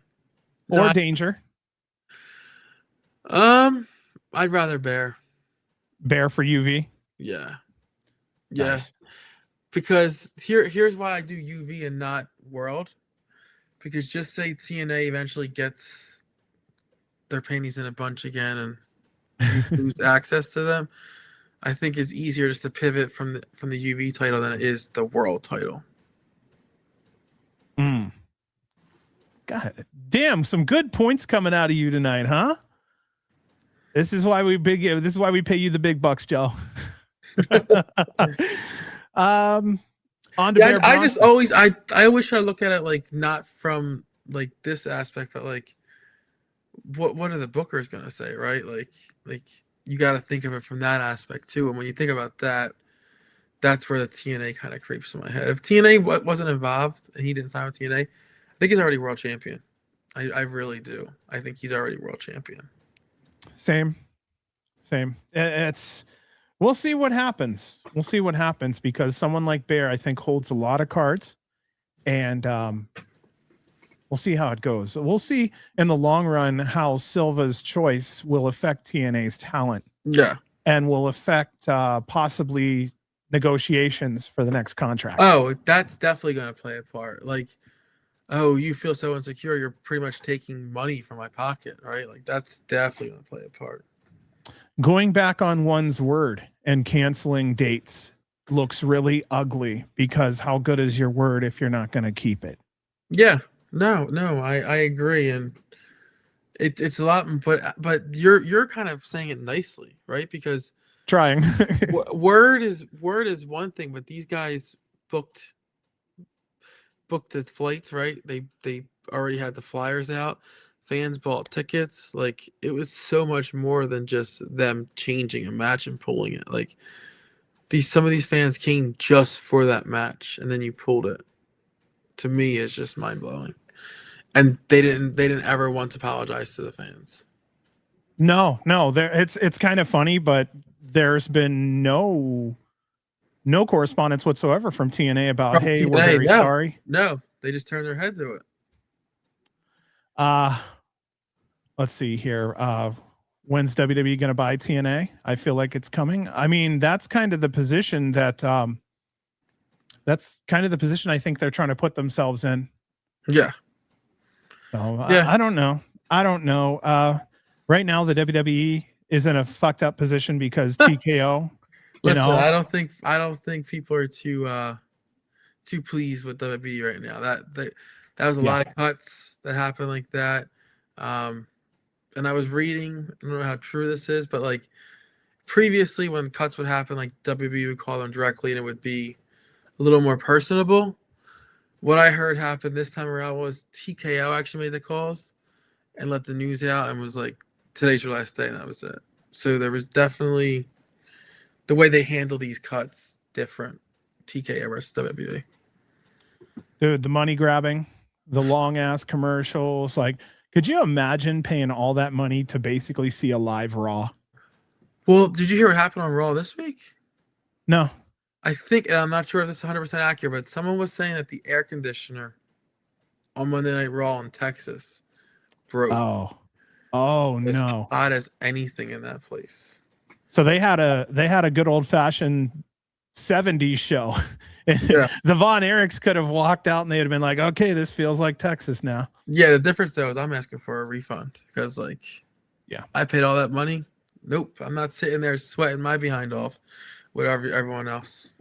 Or Danger. I'd rather Bear. Bear for UV. Yeah. Nice. Because here's why I do UV and not World. Because just say TNA eventually gets their panties in a bunch again and lose access to them, I think it's easier just to pivot from the UV title than it is the World title. God damn, some good points coming out of you tonight, huh? This is why we pay you the big bucks, Joe. On to Bear I Bronson. just always I always try to look at it like not from like this aspect, but like what are the bookers gonna say, right? Like you got to think of it from that aspect too. And when you think about that, that's where the TNA kind of creeps in my head. If TNA wasn't involved and he didn't sign with TNA, I think he's already world champion. I really do. I think he's already world champion. Same. We'll see what happens. Because someone like Bear, I think, holds a lot of cards, and we'll see how it goes. We'll see in the long run how Silva's choice will affect TNA's talent. Yeah. And will affect possibly negotiations for the next contract. Oh, that's definitely going to play a part. Like, oh, you feel so insecure, you're pretty much taking money from my pocket, right? Like, that's definitely going to play a part. Going back on one's word and canceling dates looks really ugly, because how good is your word if you're not going to keep it? Yeah, no, I agree. And it's a lot, but you're kind of saying it nicely, right? Because trying word is one thing, but these guys booked the flights, right? They already had the flyers out. Fans bought tickets. Like, it was so much more than just them changing a match and pulling it. Like, some of these fans came just for that match, and then you pulled it. To me, it's just mind blowing. And they didn't ever once apologize to the fans. No, it's kind of funny, but there's been no correspondence whatsoever from TNA about, hey, we're very sorry. No, they just turned their head to it. Let's see here. When's WWE going to buy TNA? I feel like it's coming. I mean, that's kind of the position that I think they're trying to put themselves in. Yeah. So I don't know. Right now, the WWE is in a fucked up position because TKO. Listen, I don't think people are too pleased with WWE right now. That was a lot of cuts that happened like that. And I was reading, I don't know how true this is, but like previously when cuts would happen, like WWE would call them directly and it would be a little more personable. What I heard happen this time around was TKO actually made the calls and let the news out and was like, today's your last day, and that was it. So there was definitely the way they handle these cuts different. TKO versus WWE. Dude, the money grabbing, the long ass commercials, like, could you imagine paying all that money to basically see a live Raw? Well, did you hear what happened on Raw this week? No. I think, and I'm not sure if this is 100% accurate, but someone was saying that the air conditioner on Monday Night Raw in Texas broke. Oh As no. hot as anything in that place. So they had a good old fashioned 70s show. Yeah. The Von Erichs could have walked out and they'd have been like, okay, this feels like Texas now. Yeah, the difference though is I'm asking for a refund because yeah, I paid all that money. Nope, I'm not sitting there sweating my behind off with everyone else.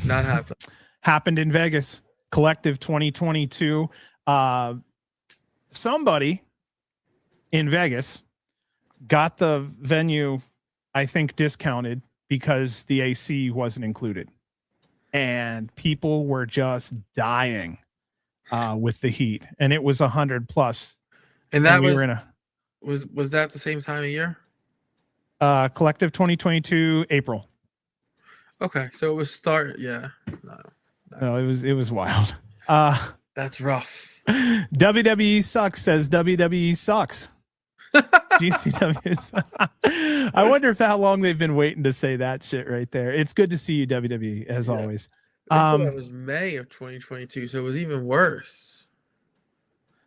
Not happening. Happened in Vegas. Collective 2022. Somebody in Vegas got the venue, I think, discounted because the AC wasn't included. And people were just dying with the heat. And it was 100 plus. And that we was were in was that the same time of year? Collective 2022 April. Okay, so it was yeah. No, it was wild. That's rough. WWE sucks, says WWE sucks. GCW. I wonder if how long they've been waiting to say that shit right there. It's good to see you, WWE, as always. That was May of 2022, so it was even worse.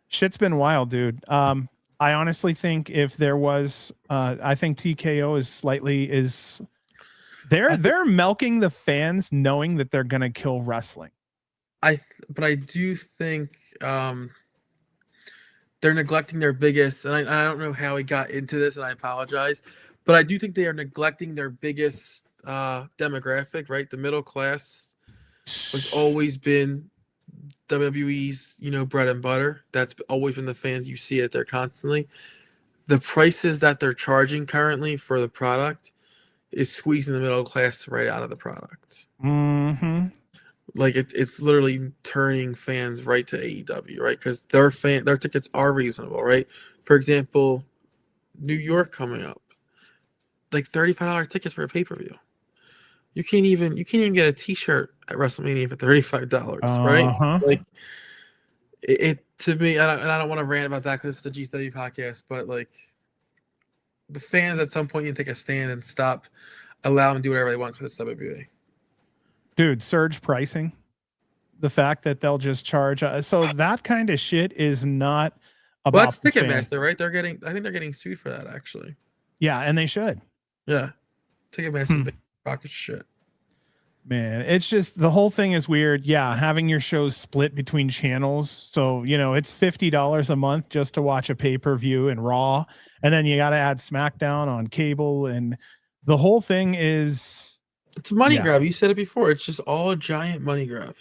Shit's been wild, dude. I honestly think if there was, I think TKO is they're milking the fans, knowing that they're gonna kill wrestling. But I do think they're neglecting their biggest, and I don't know how he got into this, and I apologize, but I do think they are neglecting their biggest demographic, right? The middle class has always been WWE's, bread and butter. That's always been the fans. You see it there constantly. The prices that they're charging currently for the product is squeezing the middle class right out of the product. Mm-hmm. Like it's literally turning fans right to AEW, right? Because their tickets are reasonable, right? For example, New York coming up, like $35 tickets for a pay-per-view. You can't even get a T-shirt at WrestleMania for $35, right? Like it to me, and I don't want to rant about that because it's the GCW podcast, but like the fans at some point need to take a stand and stop allowing them to do whatever they want because it's WWE. Dude, surge pricing, the fact that they'll just charge. So that kind of shit is not about. Well, that's Ticketmaster, right? I think they're getting sued for that, actually. Yeah, and they should. Yeah, Ticketmaster's big rocket shit. Man, it's just the whole thing is weird. Yeah, having your shows split between channels, so it's $50 a month just to watch a pay-per-view and Raw, and then you got to add SmackDown on cable, and the whole thing is. It's a money grab. You said it before. It's just all a giant money grab.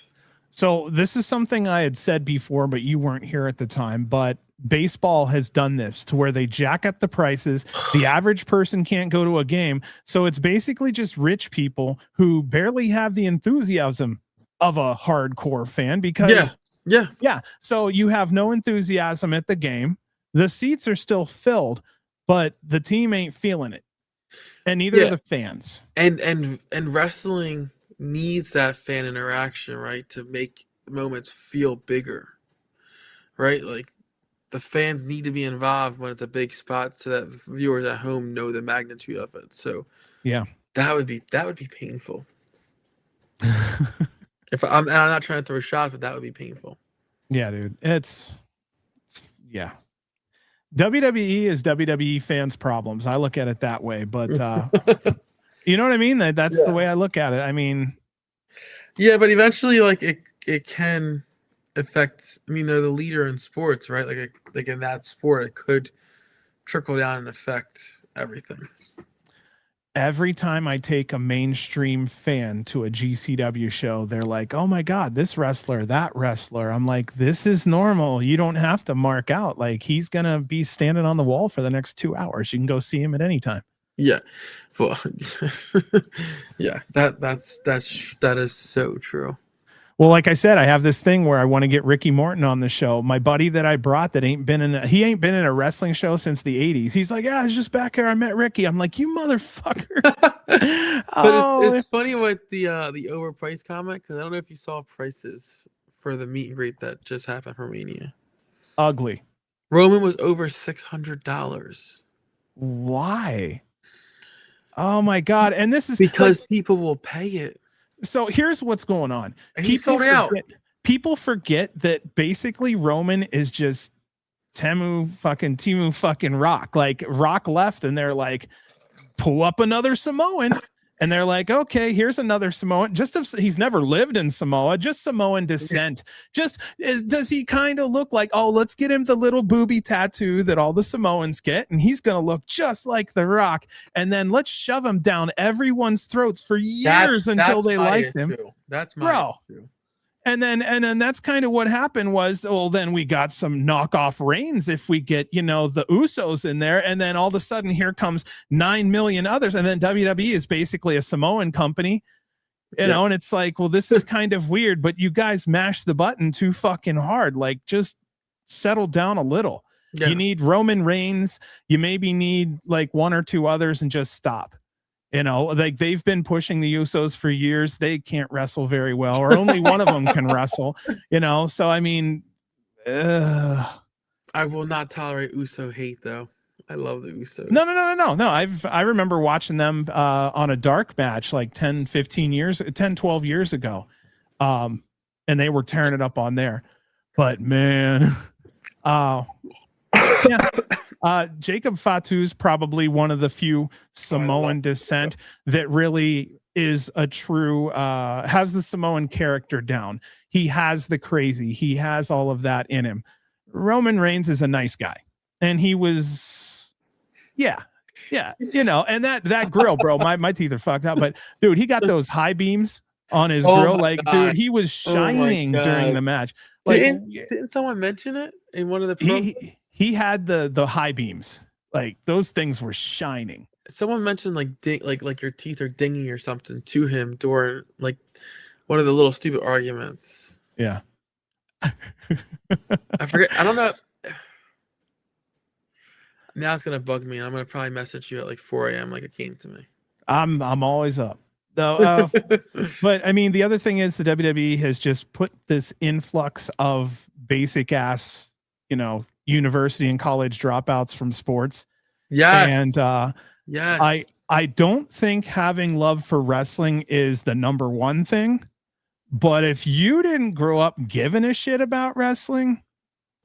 So this is something I had said before, but you weren't here at the time. But baseball has done this to where they jack up the prices. The average person can't go to a game. So it's basically just rich people who barely have the enthusiasm of a hardcore fan because yeah. So you have no enthusiasm at the game. The seats are still filled, but the team ain't feeling it. And neither are the fans. And wrestling needs that fan interaction, right? To make moments feel bigger. Right? Like the fans need to be involved when it's a big spot so that viewers at home know the magnitude of it. So yeah. That would be painful. I'm not trying to throw shots, but that would be painful. Yeah, dude. It's WWE is WWE fans' problems. I look at it that way, but you know what I mean? That's the way I look at it. I mean, yeah, but eventually, like it can affect. I mean, they're the leader in sports, right? Like in that sport, it could trickle down and affect everything. Every time I take a mainstream fan to a GCW show, they're like, oh my God, this wrestler, that wrestler. I'm like, this is normal. You don't have to mark out. Like he's going to be standing on the wall for the next 2 hours. You can go see him at any time. Yeah. Well, yeah, that is so true. Well, like I said, I have this thing where I want to get Ricky Morton on the show. My buddy that I brought that ain't been in a wrestling show since the 80s. He's like, yeah, I was just back here. I met Ricky. I'm like, you motherfucker. But it's funny with the overpriced comment because I don't know if you saw prices for the meet and greet that just happened for Mania. Ugly. Roman was over $600. Why? Oh my God. And this is because people will pay it. So here's what's going on. And he sold out. People forget that basically Roman is just Timu fucking Rock. Like Rock left and they're like, pull up another Samoan. And they're like, okay, here's another Samoan. Just if he's never lived in Samoa, just Samoan descent. Does he kind of look like, oh, let's get him the little booby tattoo that all the Samoans get, and he's gonna look just like The Rock. And then let's shove him down everyone's throats for years until they like him. That's my issue. And then that's kind of what happened was, well, then we got some knockoff Reigns if we get, the Usos in there. And then all of a sudden here comes 9 million others. And then WWE is basically a Samoan company, you know, and it's like, well, this is kind of weird, but you guys mashed the button too fucking hard. Like, just settle down a little. Yeah. You need Roman Reigns. You maybe need like 1 or 2 others and just stop. Like they've been pushing the Usos for years. They can't wrestle very well, or only one of them can wrestle, So, I mean, I will not tolerate Uso hate, though. I love the Usos. No. I remember watching them on a dark match like 10, 12 years ago. And they were tearing it up on there. But, man, yeah. Jacob Fatu's probably one of the few Samoan descent that really is a true has the Samoan character down. He has the crazy. He has all of that in him. Roman Reigns is a nice guy, and he was, yeah. And that grill, bro. My teeth are fucked up, but dude, he got those high beams on his grill. Like, God. Dude, he was shining during the match. Like, didn't someone mention it in one of the promos? He had the high beams, like those things were shining. Someone mentioned like your teeth are dinging or something to him during like one of the little stupid arguments. Yeah, I forget. I don't know. Now it's gonna bug me, and I'm gonna probably message you at like 4 a.m. like it came to me. I'm always up. No, but I mean the other thing is the WWE has just put this influx of basic ass, university and college dropouts from sports. Yes. And yes. I don't think having love for wrestling is the number one thing, but if you didn't grow up giving a shit about wrestling,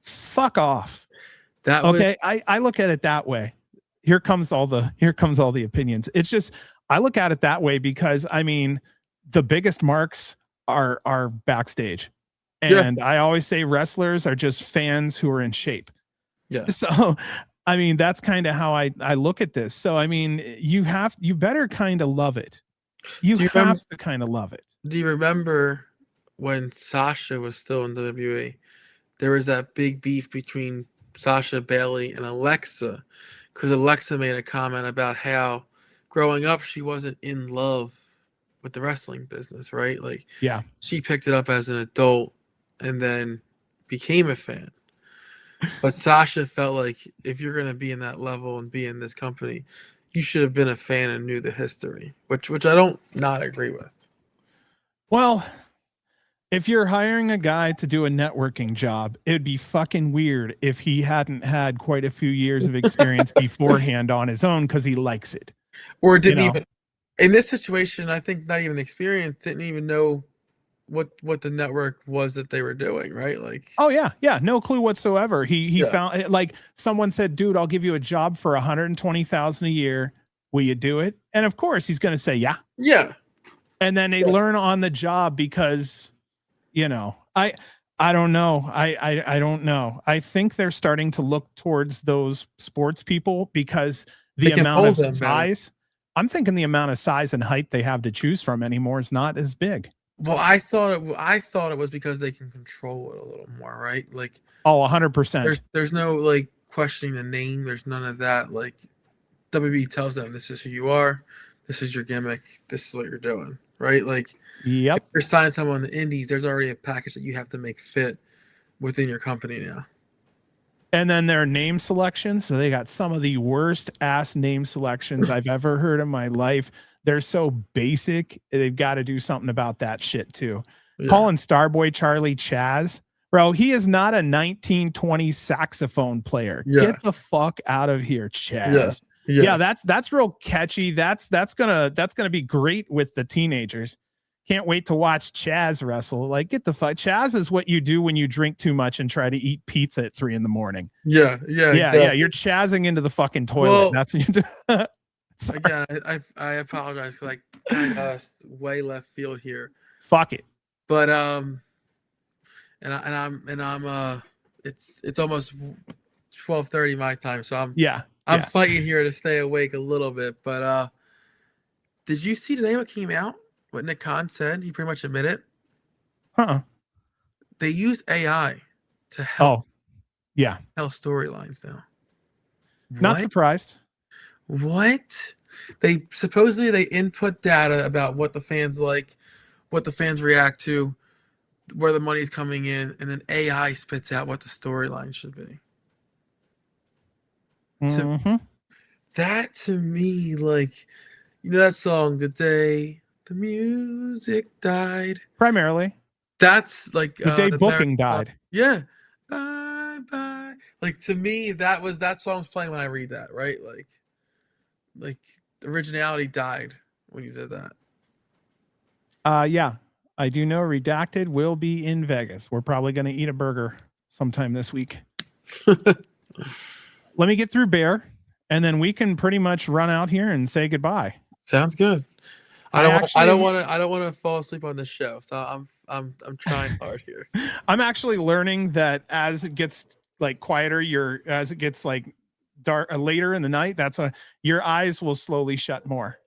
fuck off. I look at it that way. Here comes all the opinions. It's just, I look at it that way because I mean, the biggest marks are backstage. And I always say wrestlers are just fans who are in shape. Yeah. So, I mean, that's kind of how I look at this. So, I mean, you better kind of love it. You have to kind of love it. Do you remember when Sasha was still in WWE? There was that big beef between Sasha, Bailey, and Alexa, because Alexa made a comment about how growing up she wasn't in love with the wrestling business, right? Like, yeah, she picked it up as an adult and then became a fan. But Sasha felt like if you're going to be in that level and be in this company, you should have been a fan and knew the history, which I don't not agree with. Well, if you're hiring a guy to do a networking job, it'd be fucking weird if he hadn't had quite a few years of experience beforehand on his own because he likes it. Or didn't even, in this situation, I think not even experience, didn't even know what the network was that they were doing, right? Like, oh yeah, no clue whatsoever. He found, like, someone said, dude, I'll give you a job for $120,000 a year. Will you do it? And of course he's going to say yeah. And then they learn on the job because, I don't know. I don't know. I think they're starting to look towards those sports people because the amount of size, I'm thinking the amount of size and height they have to choose from anymore is not as big. Well, I thought it was because they can control it a little more, right? Like, 100%. There's no like questioning the name. There's none of that. Like, WB tells them this is who you are, this is your gimmick, this is what you're doing, right? Like, yep. If you're signing someone on the indies, there's already a package that you have to make fit within your company now. And then their name selections. So they got some of the worst ass name selections I've ever heard in my life. They're so basic. They've got to do something about that shit too. Yeah. Calling Starboy Charlie Chaz. Bro, he is not a 1920 saxophone player. Yeah. Get the fuck out of here, Chaz. Yeah, that's real catchy. That's gonna be great with the teenagers. Can't wait to watch Chaz wrestle. Like, get the fuck. Chaz is what you do when you drink too much and try to eat pizza at 3 a.m. Yeah, exactly. You're chazzing into the fucking toilet. Well, That's what you do. Again, I apologize for like kind of way left field here. Fuck it. But I'm it's almost 12:30 my time, so I'm fighting here to stay awake a little bit. But did you see today what came out? What Nick Khan said? He pretty much admitted. They use AI to help. Tell storylines now. Not surprised. What? They supposedly they input data about what the fans like, what the fans react to, where the money's coming in, and then AI spits out what the storyline should be. That to me, like, you know that song, The Day the Music Died? Primarily. That's like The Day Booking Died. Yeah. Bye bye. Like, to me, that song's playing when I read that, right? Like originality died when you did that. Yeah. I do know Redacted will be in Vegas. We're probably going to eat a burger sometime this week. Let me get through Bear, and then we can pretty much run out here and say goodbye. Sounds good. I don't want to fall asleep on this show, so I'm trying hard here. I'm actually learning that as it gets like quieter, as it gets like dark later in the night, that's when your eyes will slowly shut more.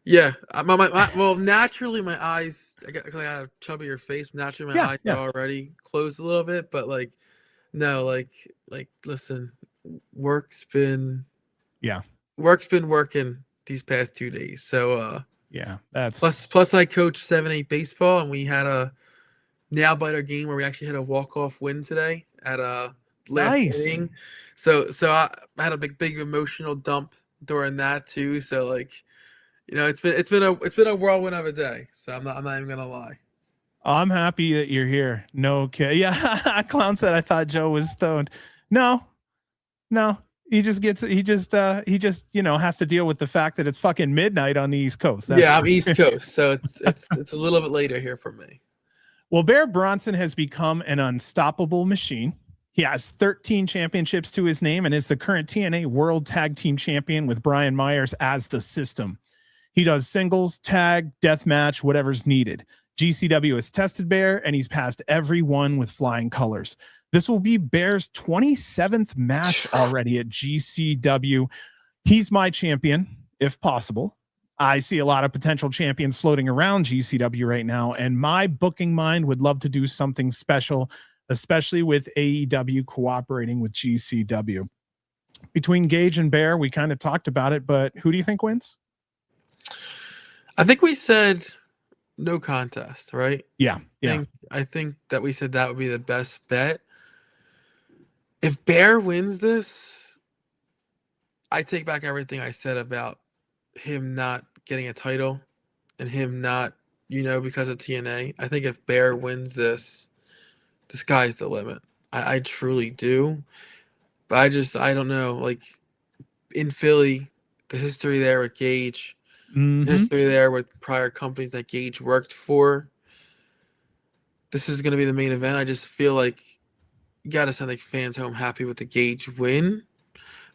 Yeah, well, naturally my eyes, I got a chubbier face. Naturally, my eyes are already closed a little bit, but like, no, like, listen, work's been working these past 2 days. So that's plus I coached 7-8 baseball, and we had a nail biter game where we actually had a walk-off win today at last inning. So I had a big emotional dump during that too. So like, you know, it's been a whirlwind of a day. So I'm not even gonna lie. I'm happy that you're here. No, okay. Yeah. Clown said I thought Joe was stoned. No. He just, you know, has to deal with the fact that it's fucking midnight on the East Coast. I'm East Coast. So it's a little bit later here for me. Well, Bear Bronson has become an unstoppable machine. He has 13 championships to his name and is the current TNA World Tag Team Champion with Brian Myers as the system. He does singles, tag, deathmatch, whatever's needed. GCW has tested Bear, and he's passed everyone with flying colors. This will be Bear's 27th match already at GCW. He's my champion, if possible. I see a lot of potential champions floating around GCW right now, and my booking mind would love to do something special, especially with AEW cooperating with GCW. Between Gage and Bear, we kind of talked about it, but who do you think wins? I think we said no contest, right? Yeah. I think that we said that would be the best bet. If Bear wins this, I take back everything I said about him not getting a title and him not, because of TNA. I think if Bear wins this, the sky's the limit. I truly do. But I don't know. Like, in Philly, the history there with Gage, history there with prior companies that Gage worked for. This is going to be the main event. I just feel like you got to send the fans home happy with the Gage win,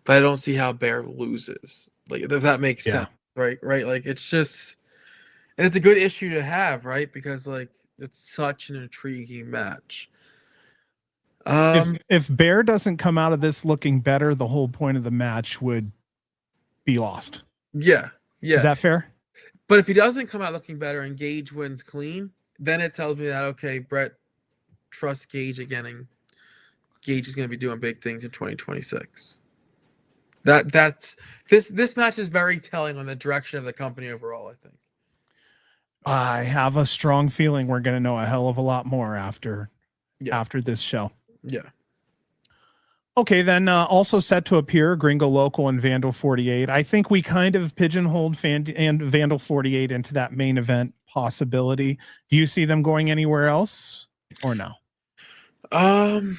but I don't see how Bear loses. Like, if that makes sense, right? Like, it's just, and it's a good issue to have, right? Because like, it's such an intriguing match. If Bear doesn't come out of this looking better, the whole point of the match would be lost. Yeah. Is that fair? But if he doesn't come out looking better and Gage wins clean, then it tells me that, okay, Brett trusts Gage again, and Gage is going to be doing big things in 2026. This match is very telling on the direction of the company overall, I think. I have a strong feeling we're going to know a hell of a lot more after this show. Yeah. Okay, then also set to appear Gringo, Loco, and Vandal 48. I think we kind of pigeonholed Vandal 48 into that main event possibility. Do you see them going anywhere else or no? I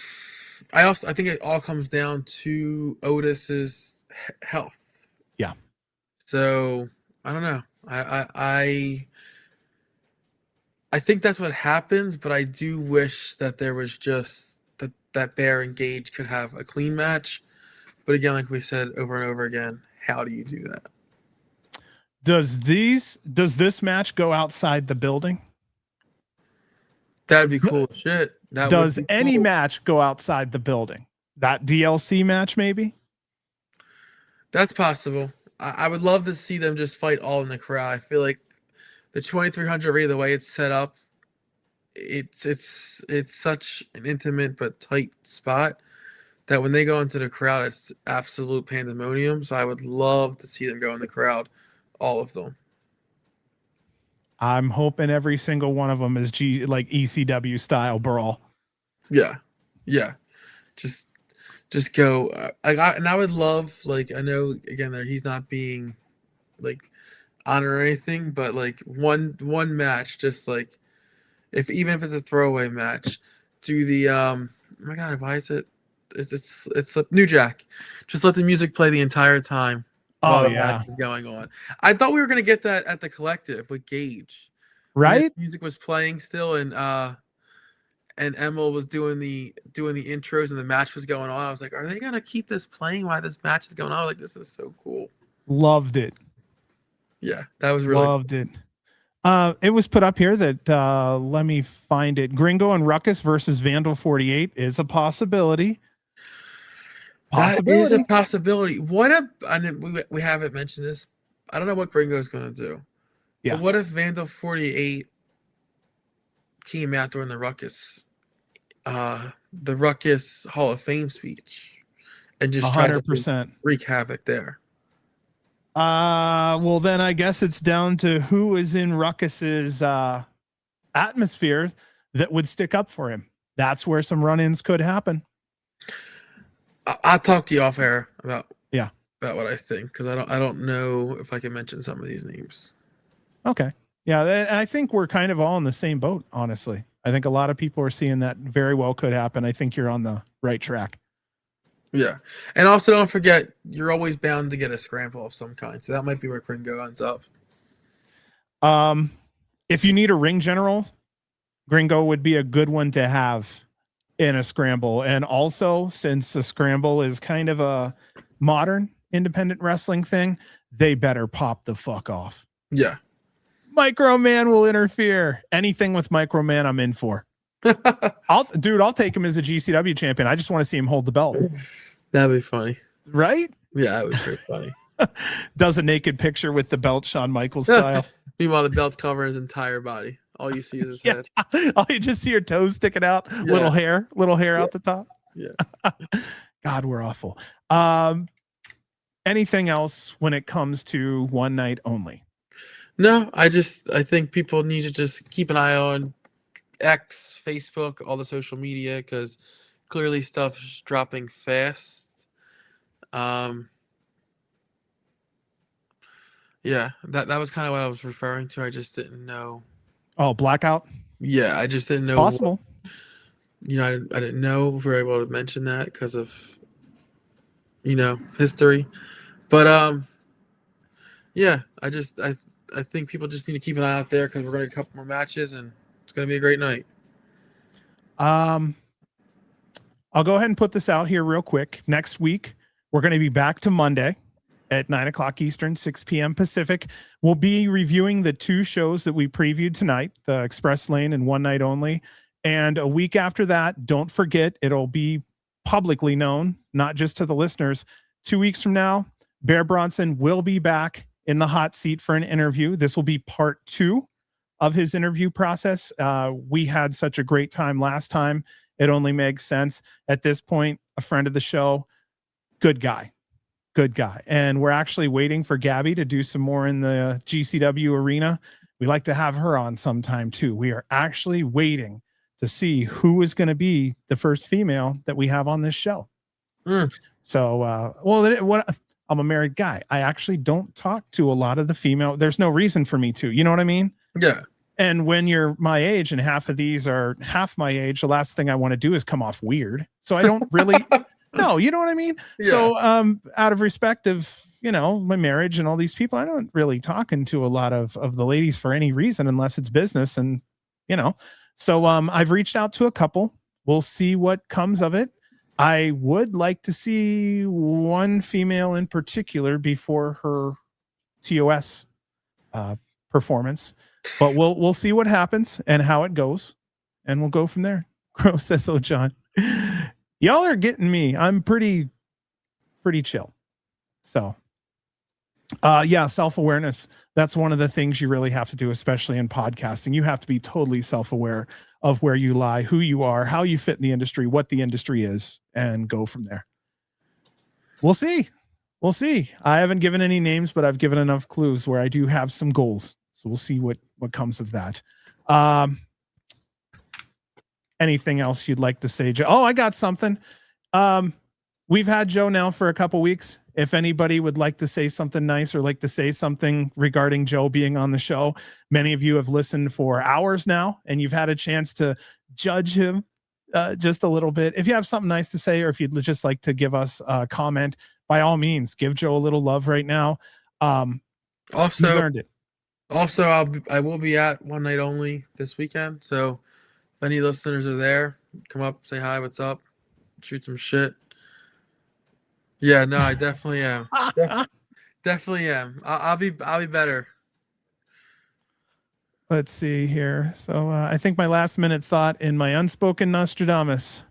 think it all comes down to Otis's health. Yeah. So I don't know. I think that's what happens, but I do wish that there was just that Bear and Gage could have a clean match. But again, like we said over and over again, how do you do that? Does this match go outside the building? That'd be cool shit. That Does would be any cool. match go outside the building? That DLC match, maybe? That's possible. I would love to see them just fight all in the crowd. I feel like the 2300 arena, the way it's set up, it's such an intimate but tight spot that when they go into the crowd, it's absolute pandemonium. So I would love to see them go in the crowd, all of them. I'm hoping every single one of them is like ECW style brawl. Yeah, yeah. Just go. And I would love, like, I know again that he's not being like honored or anything, but like one match, just like even if it's a throwaway match, do the oh my god, why is it? It's New Jack. Just let the music play the entire time while the match is going on. I thought we were gonna get that at the Collective with Gage, right? Music was playing still, and Emil was doing the intros, and the match was going on. I was like, are they gonna keep this playing while this match is going on? Like, this is so cool. Loved it. Yeah, that was really loved it. It was put up here that let me find it. Gringo and Ruckus versus Vandal 48 is a possibility. That is a possibility. What if, and we haven't mentioned this, I don't know what Gringo is going to do. Yeah. But what if Vandal 48 came out during the Ruckus Hall of Fame speech and just 100% tried to wreak havoc there? Well, then I guess it's down to who is in Ruckus's atmosphere that would stick up for him. That's where some run-ins could happen. I'll talk to you off air about what I think, because I don't know if I can mention some of these names. Okay. Yeah, I think we're kind of all in the same boat, honestly. I think a lot of people are seeing that very well could happen. I think you're on the right track. Yeah. And also don't forget, you're always bound to get a scramble of some kind. So that might be where Gringo ends up. If you need a ring general, Gringo would be a good one to have in a scramble. And also, since the scramble is kind of a modern independent wrestling thing, they better pop the fuck off. Yeah. Micro Man will interfere. Anything with Micro Man, I'm in for. I'll take him as a GCW champion. I just want to see him hold the belt. That'd be funny. Right? Yeah, that would be pretty funny. Does a naked picture with the belt, Shawn Michaels style. Meanwhile, the belt's covering his entire body. All you see is his head. All you just see your toes sticking out, little hair out the top. Yeah. God, we're awful. Anything else when it comes to one night only? No, I think people need to just keep an eye on X, Facebook, all the social media, because clearly stuff's dropping fast. Yeah, that was kind of what I was referring to. I just didn't know. Oh, blackout? Yeah, I just didn't know. Possible. I didn't know if we were able to mention that because of, history. But yeah, I think people just need to keep an eye out there, because we're going to get a couple more matches and it's going to be a great night. I'll go ahead and put this out here real quick. Next week, we're going to be back to Monday at 9:00 Eastern, 6 p.m. Pacific. We'll be reviewing the two shows that we previewed tonight, the Express Lane and One Night Only. And a week after that, don't forget, it'll be publicly known, not just to the listeners. 2 weeks from now, Bear Bronson will be back in the hot seat for an interview. This will be part 2 of his interview process. We had such a great time last time. It only makes sense. At this point, a friend of the show, good guy. And we're actually waiting for Gabby to do some more in the GCW arena. We like to have her on sometime too. We are actually waiting to see who is going to be the first female that we have on this show. So, I'm a married guy. I actually don't talk to a lot of the female. There's no reason for me to, you know what I mean? Yeah. And when you're my age and half of these are half my age, the last thing I want to do is come off weird. So I don't really, no, you know what I mean? Yeah. So, out of respect of, my marriage and all these people, I don't really talking to a lot of the ladies for any reason, unless it's business. And you know. So I've reached out to a couple. We'll see what comes of it. I would like to see one female in particular before her TOS performance, but we'll see what happens and how it goes, and we'll go from there. Gross says, "Oh, John, y'all are getting me. I'm pretty chill." So, yeah, self-awareness. That's one of the things you really have to do, especially in podcasting. You have to be totally self-aware of where you lie, who you are, how you fit in the industry, what the industry is, and go from there. We'll see. We'll see. I haven't given any names, but I've given enough clues where I do have some goals. So we'll see what comes of that. Anything else you'd like to say, Joe? Oh, I got something. We've had Joe now for a couple weeks. If anybody would like to say something nice or like to say something regarding Joe being on the show, many of you have listened for hours now, and you've had a chance to judge him just a little bit. If you have something nice to say, or if you'd just like to give us a comment, by all means, give Joe a little love right now. He's earned it. Also, I will be at One Night Only this weekend. So if any listeners are there, come up, say hi, what's up, shoot some shit. Yeah, no, I definitely am. Definitely am. I'll be better. Let's see here. So I think my last minute thought in my unspoken Nostradamus.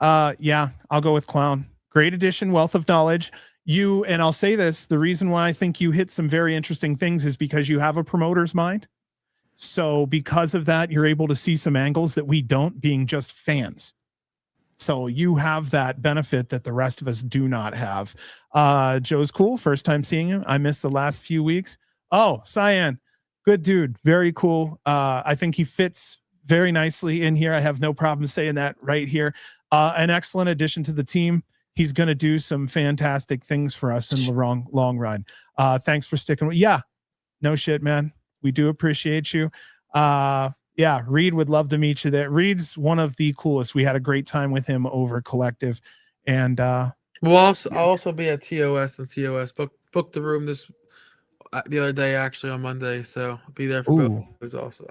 Yeah, I'll go with clown. Great addition, wealth of knowledge. You, and I'll say this, the reason why I think you hit some very interesting things is because you have a promoter's mind. So because of that, you're able to see some angles that we don't, being just fans. So you have that benefit that the rest of us do not have. Joe's cool. First time seeing him. I missed the last few weeks. Oh, Cyan. Good dude. Very cool. I think he fits very nicely in here. I have no problem saying that right here. An excellent addition to the team. He's going to do some fantastic things for us in the long run. Thanks for sticking with. Yeah, no shit, man. We do appreciate you. Yeah, Reed would love to meet you there. Reed's one of the coolest. We had a great time with him over Collective. And I'll also be at TOS and COS. Booked the room the other day, actually, on Monday. So I'll be there for both of those also.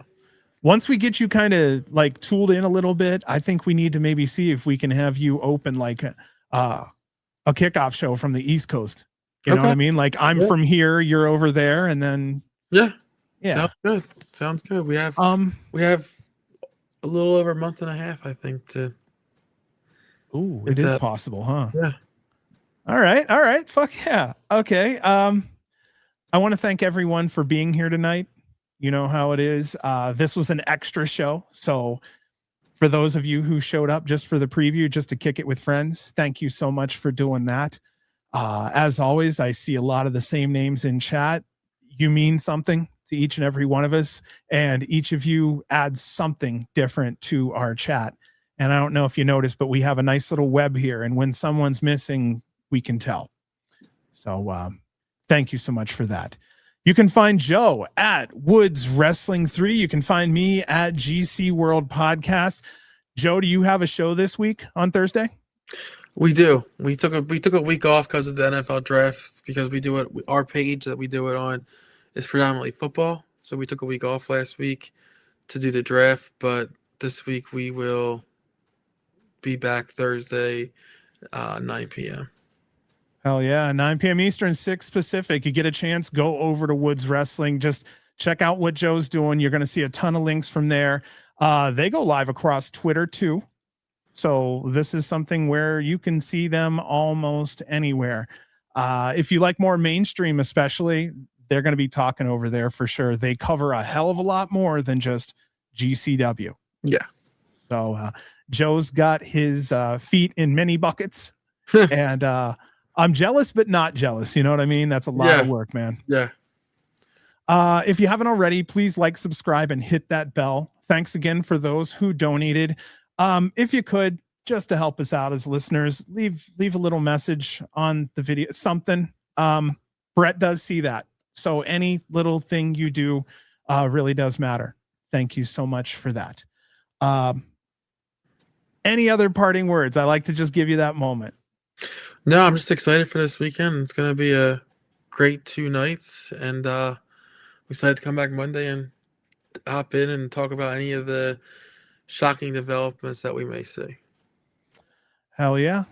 Once we get you kind of like tooled in a little bit, I think we need to maybe see if we can have you open like a kickoff show from the East Coast. You know what I mean? Like I'm from here, you're over there, and then yeah. Sounds good. We have a little over a month and a half, I think, to. Ooh, it is possible, huh? Yeah. All right. Fuck yeah. Okay. I want to thank everyone for being here tonight. You know how it is. This was an extra show. So for those of you who showed up just for the preview, just to kick it with friends, thank you so much for doing that. As always, I see a lot of the same names in chat. You mean something to each and every one of us, and each of you adds something different to our chat. And I don't know if you noticed, but we have a nice little web here, and when someone's missing, we can tell. So thank you so much for that. You can find Joe at Woods Wrestling 3. You can find me at GC World Podcast. Joe, do you have a show this week on Thursday? We do. We took a week off because of the NFL draft, because we do it. Our page that we do it on is predominantly football. So we took a week off last week to do the draft, but this week we will be back Thursday, 9 p.m. Hell yeah, 9 p.m. Eastern, 6 Pacific. You get a chance, go over to Woods Wrestling. Just check out what Joe's doing. You're going to see a ton of links from there. They go live across Twitter too. So this is something where you can see them almost anywhere. If you like more mainstream, especially, they're going to be talking over there for sure. They cover a hell of a lot more than just GCW. Yeah. So Joe's got his feet in many buckets, and I'm jealous, but not jealous. You know what I mean? That's a lot of work, man. Yeah. If you haven't already, please like, subscribe, and hit that bell. Thanks again for those who donated. If you could, just to help us out as listeners, leave a little message on the video, something. Brett does see that. So any little thing you do really does matter. Thank you so much for that. Any other parting words? I like to just give you that moment. No, I'm just excited for this weekend. It's going to be a great 2 nights, and I'm excited to come back Monday and hop in and talk about any of the shocking developments that we may see. Hell yeah.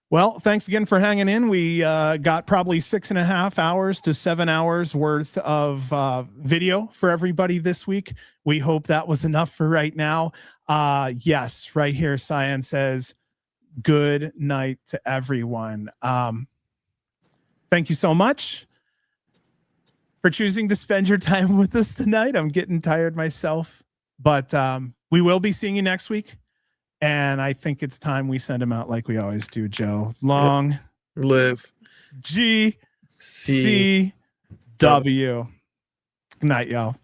Well, thanks again for hanging in. We got probably 6.5 hours to 7 hours worth of video for everybody this week. We hope that was enough for right now. Yes, right here, Cyan says, good night to everyone. Thank you so much for choosing to spend your time with us tonight. I'm getting tired myself, but we will be seeing you next week. And I think it's time we send them out like we always do, Joe. Long live GCW. Good night, y'all.